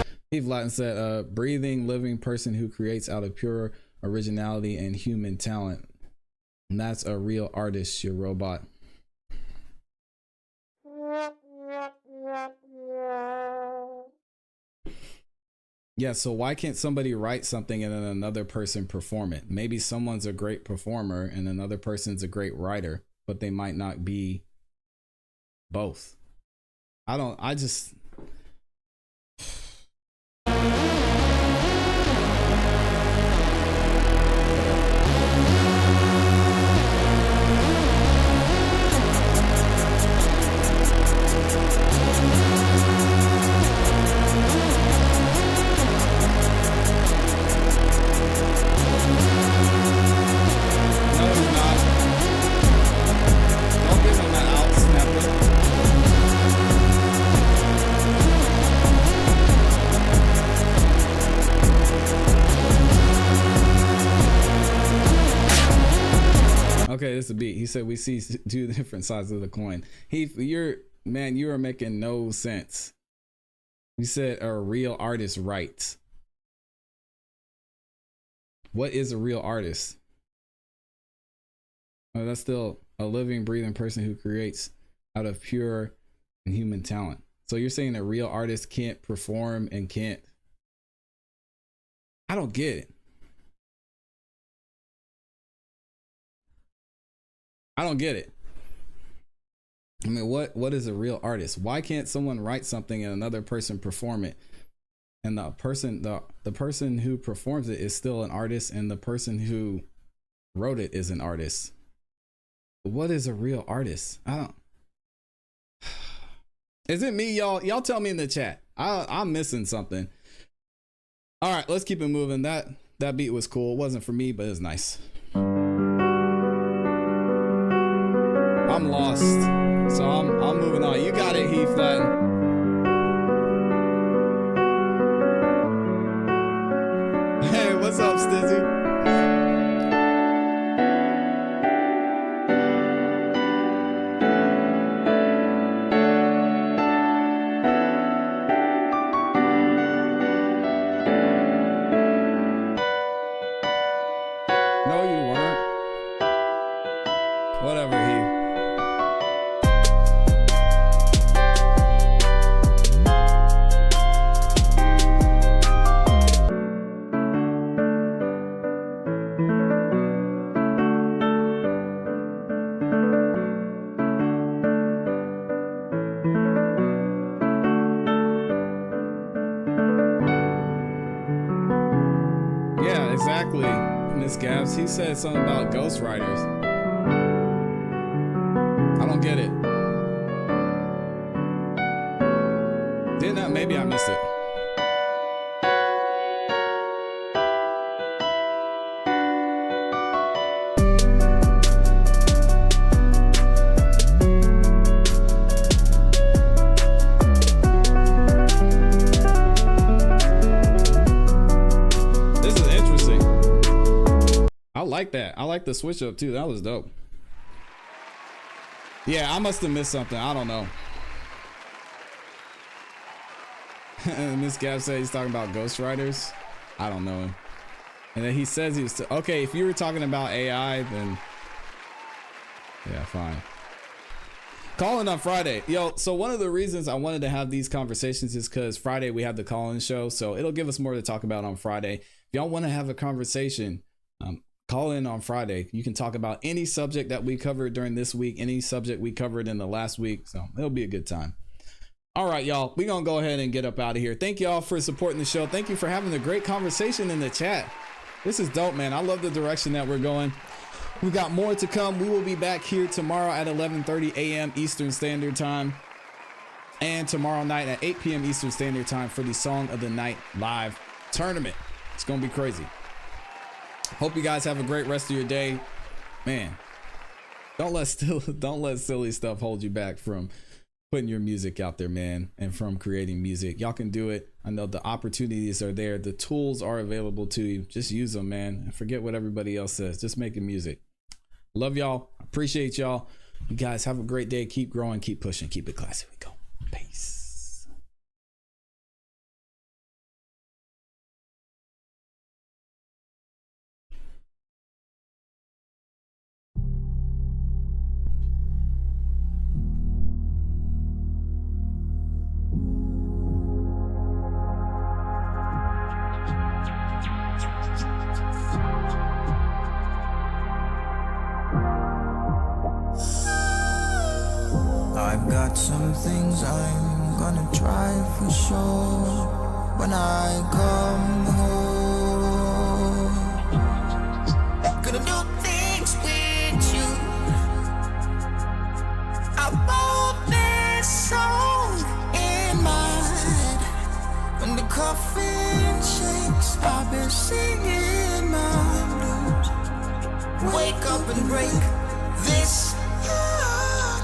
it. Heath Latin said, breathing, living person who creates out of pure originality and human talent. And that's a real artist, your robot. Yeah, so why can't somebody write something and then another person perform it? Maybe someone's a great performer and another person's a great writer, but they might not be both. I just okay, this is a beat. He said we see two different sides of the coin. Heath, you are making no sense. You said a real artist writes. What is a real artist? Oh, that's still a living, breathing person who creates out of pure and human talent. So you're saying a real artist can't perform and can't. I don't get it. I don't get it. I mean, what is a real artist? Why can't someone write something and another person perform it? And the person who performs it is still an artist, and the person who wrote it is an artist. What is a real artist? I don't. Is it me, y'all? Y'all tell me in the chat. I'm missing something. All right, let's keep it moving. That beat was cool. It wasn't for me, but it was nice. I'm lost, so I'm moving on. You got it, Heath Latin. Hey, what's up, Stizzy? No, you weren't. Whatever, Heath. Miss Gabs. He said something about ghostwriters. I don't get it. Didn't I? Maybe I missed it. I like that. I like the switch up too. That was dope. Yeah, I must have missed something. I don't know. Miss Gab said he's talking about ghostwriters. I don't know him. And then he says he was okay. If you were talking about AI, then yeah, fine. Calling on Friday, yo. So one of the reasons I wanted to have these conversations is because Friday we have the call-in show, so it'll give us more to talk about on Friday. If y'all want to have a conversation, call in on Friday. You can talk about any subject that we covered during this week, any subject we covered in the last week. So it'll be a good time. All right, y'all, we're going to go ahead and get up out of here. Thank y'all for supporting the show. Thank you for having a great conversation in the chat. This is dope, man. I love the direction that we're going. We got more to come. We will be back here tomorrow at 11:30 a.m. Eastern Standard Time. And tomorrow night at 8 p.m. Eastern Standard Time for the Song of the Night live tournament. It's going to be crazy. Hope you guys have a great rest of your day. Man, don't let silly stuff hold you back from putting your music out there, man, and from creating music. Y'all can do it. I know the opportunities are there. The tools are available to you. Just use them, man, and forget what everybody else says. Just making music. Love y'all. Appreciate y'all. You guys have a great day. Keep growing. Keep pushing. Keep it classy. We go. Peace. I've got some things I'm gonna try for sure when I come home. Gonna do things with you. I wrote this song in my head. When the coffin shakes, I've been singing my blues. Wake up and break this heart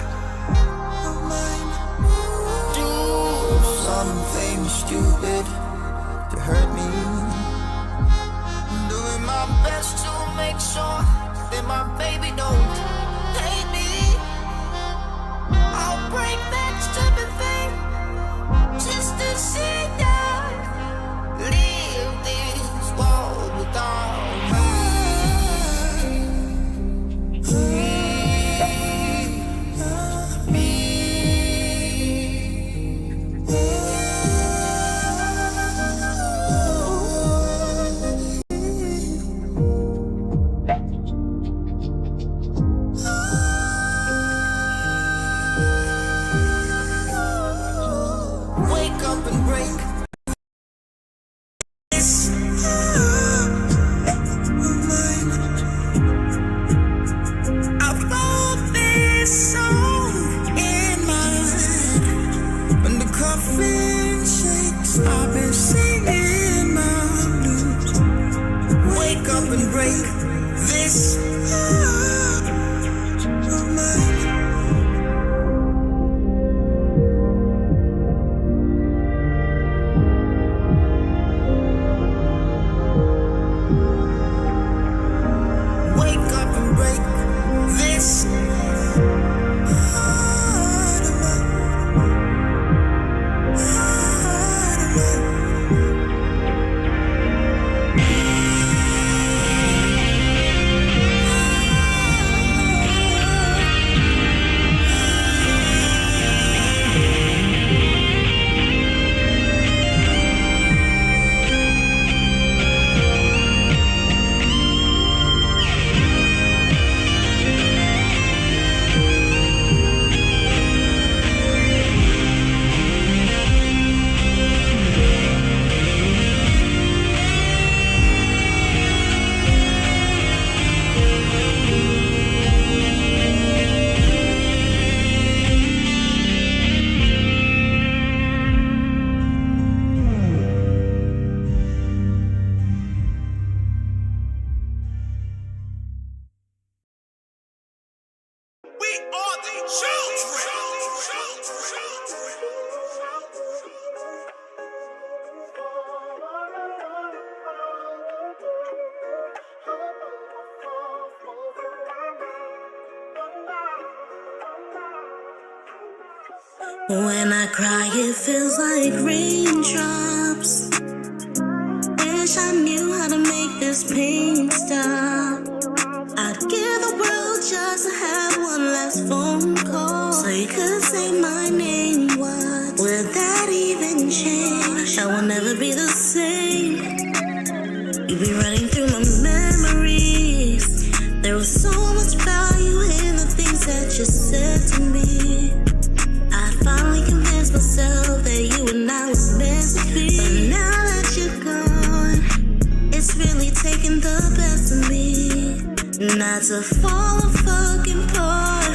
of mine. Do something stupid to hurt me. Doing my best to make sure that my baby don't hate me. I'll break that stupid thing just to see that leave this world without me. Wake up and break this heart of mine. I wrote this song in my head. When the coffin shakes, I've been singing my blues. Wake up and break this heart of mine. Wake up and break this heart of mine. Heart of mine. When I cry, it feels like raindrops. Wish I knew how to make this pain stop. I'd give the world just to have one last phone call, so you could say my name. What would that even change? I will never be the same. You'd be running through my memories. There was so much value in the things that you said to me. I finally convinced myself that you and I was meant to be. But now that you're gone, it's really taking the best of me not to fall fucking apart.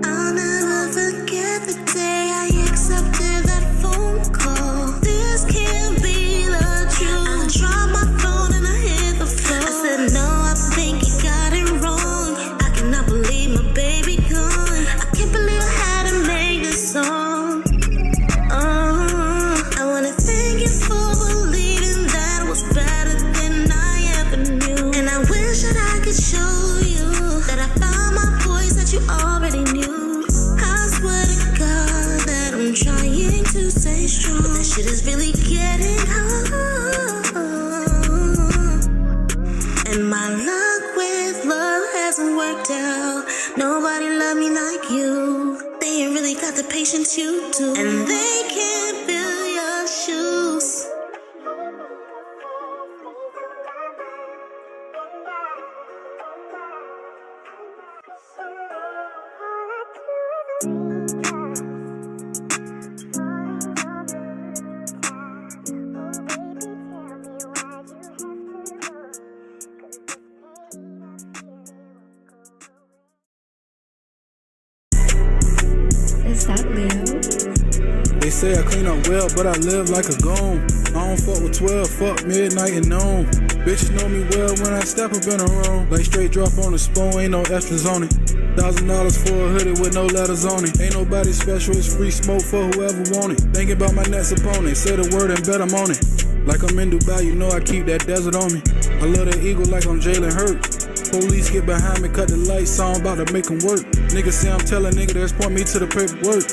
I'll never forget the day I accepted that phone call. This can't be the truth. I dropped my phone and I hit the floor. I said no, I think you got it wrong. I cannot believe my baby gone. I can't believe I had to make this song. I wanna thank you for believing that I was better than I ever knew. And I wish that I could show you that I found my voice that you already knew. I swear to God that I'm trying to stay strong, but this shit is really getting hard. And my luck with love hasn't worked out. Nobody loved me like you. They ain't really got the patience you do, and they can't fill your shoes. Is that Leo? They say I clean up well, but I live like a goon. I don't fuck with 12, fuck midnight and noon. Bitches know me well when I step up in a room. Like straight drop on the spoon, ain't no extras on it. $1,000 for a hoodie with no letters on it. Ain't nobody special, it's free smoke for whoever want it. Thinking about my next opponent, say the word and bet I'm on it. Like I'm in Dubai, you know I keep that desert on me. I love that eagle like I'm Jalen Hurts. Police get behind me, cut the lights on, about to make them work. Niggas say I'm telling nigga, that's point me to the paperwork.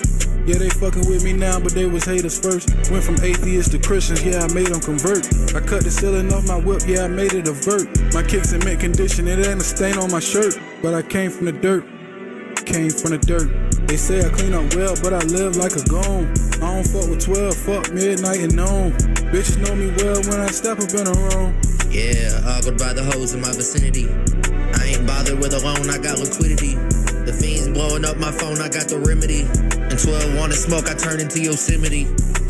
Yeah, they fucking with me now, but they was haters first. Went from atheists to Christians, yeah, I made them convert. I cut the ceiling off my whip, yeah, I made it a vert. My kicks in mint condition, it ain't a stain on my shirt. But I came from the dirt, came from the dirt. They say I clean up well, but I live like a goon. I don't fuck with 12, fuck midnight and noon. Bitches know me well when I step up in a room. Yeah, ogled by the hoes in my vicinity. I ain't bothered with a loan, I got liquidity. The fiends blowing up my phone, I got the remedy. And 12 wanna smoke, I turn into Yosemite.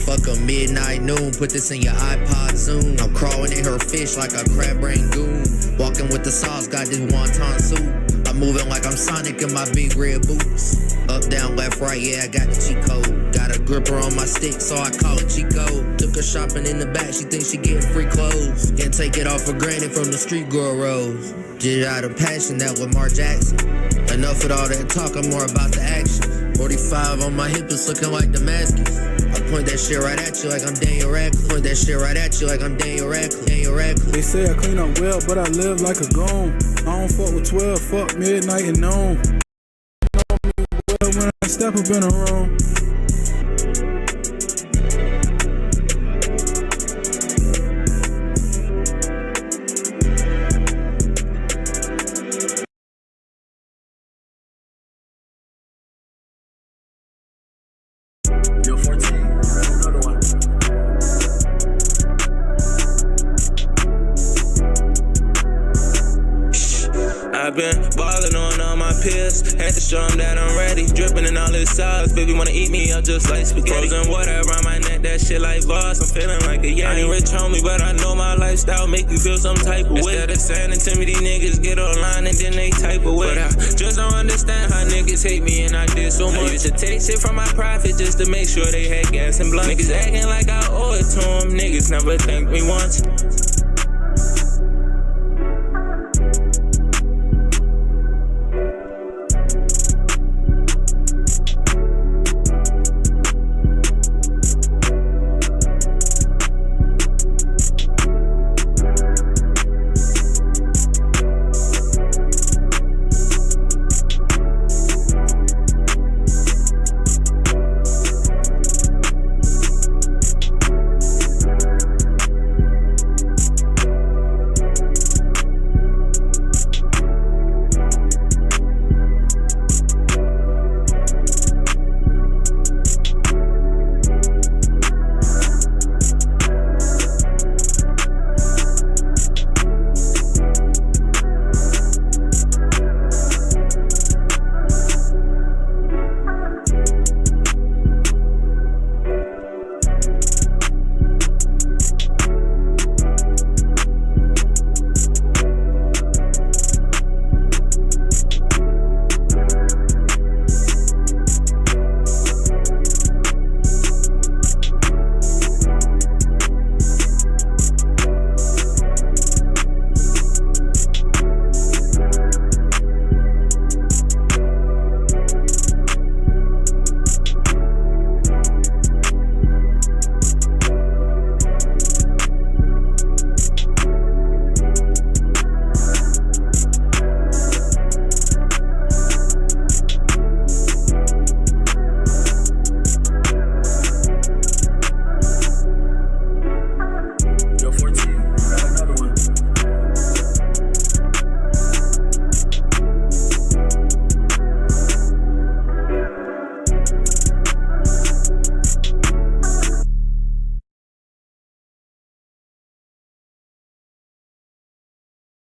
Fuck a midnight noon, put this in your iPod Zoom. I'm crawling in her fish like a crab brain goon. Walking with the sauce, got this wonton soup. I'm moving like I'm Sonic in my big red boots. Up, down, left, right, yeah, I got the cheat code. Got a gripper on my stick, so I call it Chico. Took her shopping in the back, she thinks she getting free clothes. Can't take it off for granted from the street girl rose. Did it out of passion, that Lamar Jackson. Enough with all that talk, I'm more about the action. 45 on my hip, it's looking like Damascus. I point that shit right at you like I'm Daniel Radcliffe. Point that shit right at you like I'm Daniel Radcliffe. Daniel Radcliffe. They say I clean up well, but I live like a goon. I don't fuck with 12, fuck midnight and noon. Know me well when I step up in a room. I've been ballin' on all my peers. Had to show them that I'm ready. Drippin' in all this sauce. Baby wanna eat me up just like spaghetti. Frozen water around my neck, that shit like boss. I'm feeling like a yeti. I ain't rich homie, but I know my lifestyle make you feel some type of way. Instead of saying it to me, these niggas get online and then they type away. But I just don't understand how niggas hate me and I did so much. I used to take shit from my profit just to make sure they had gas and blunt. Niggas acting like I owe it to them. Niggas never thanked me once.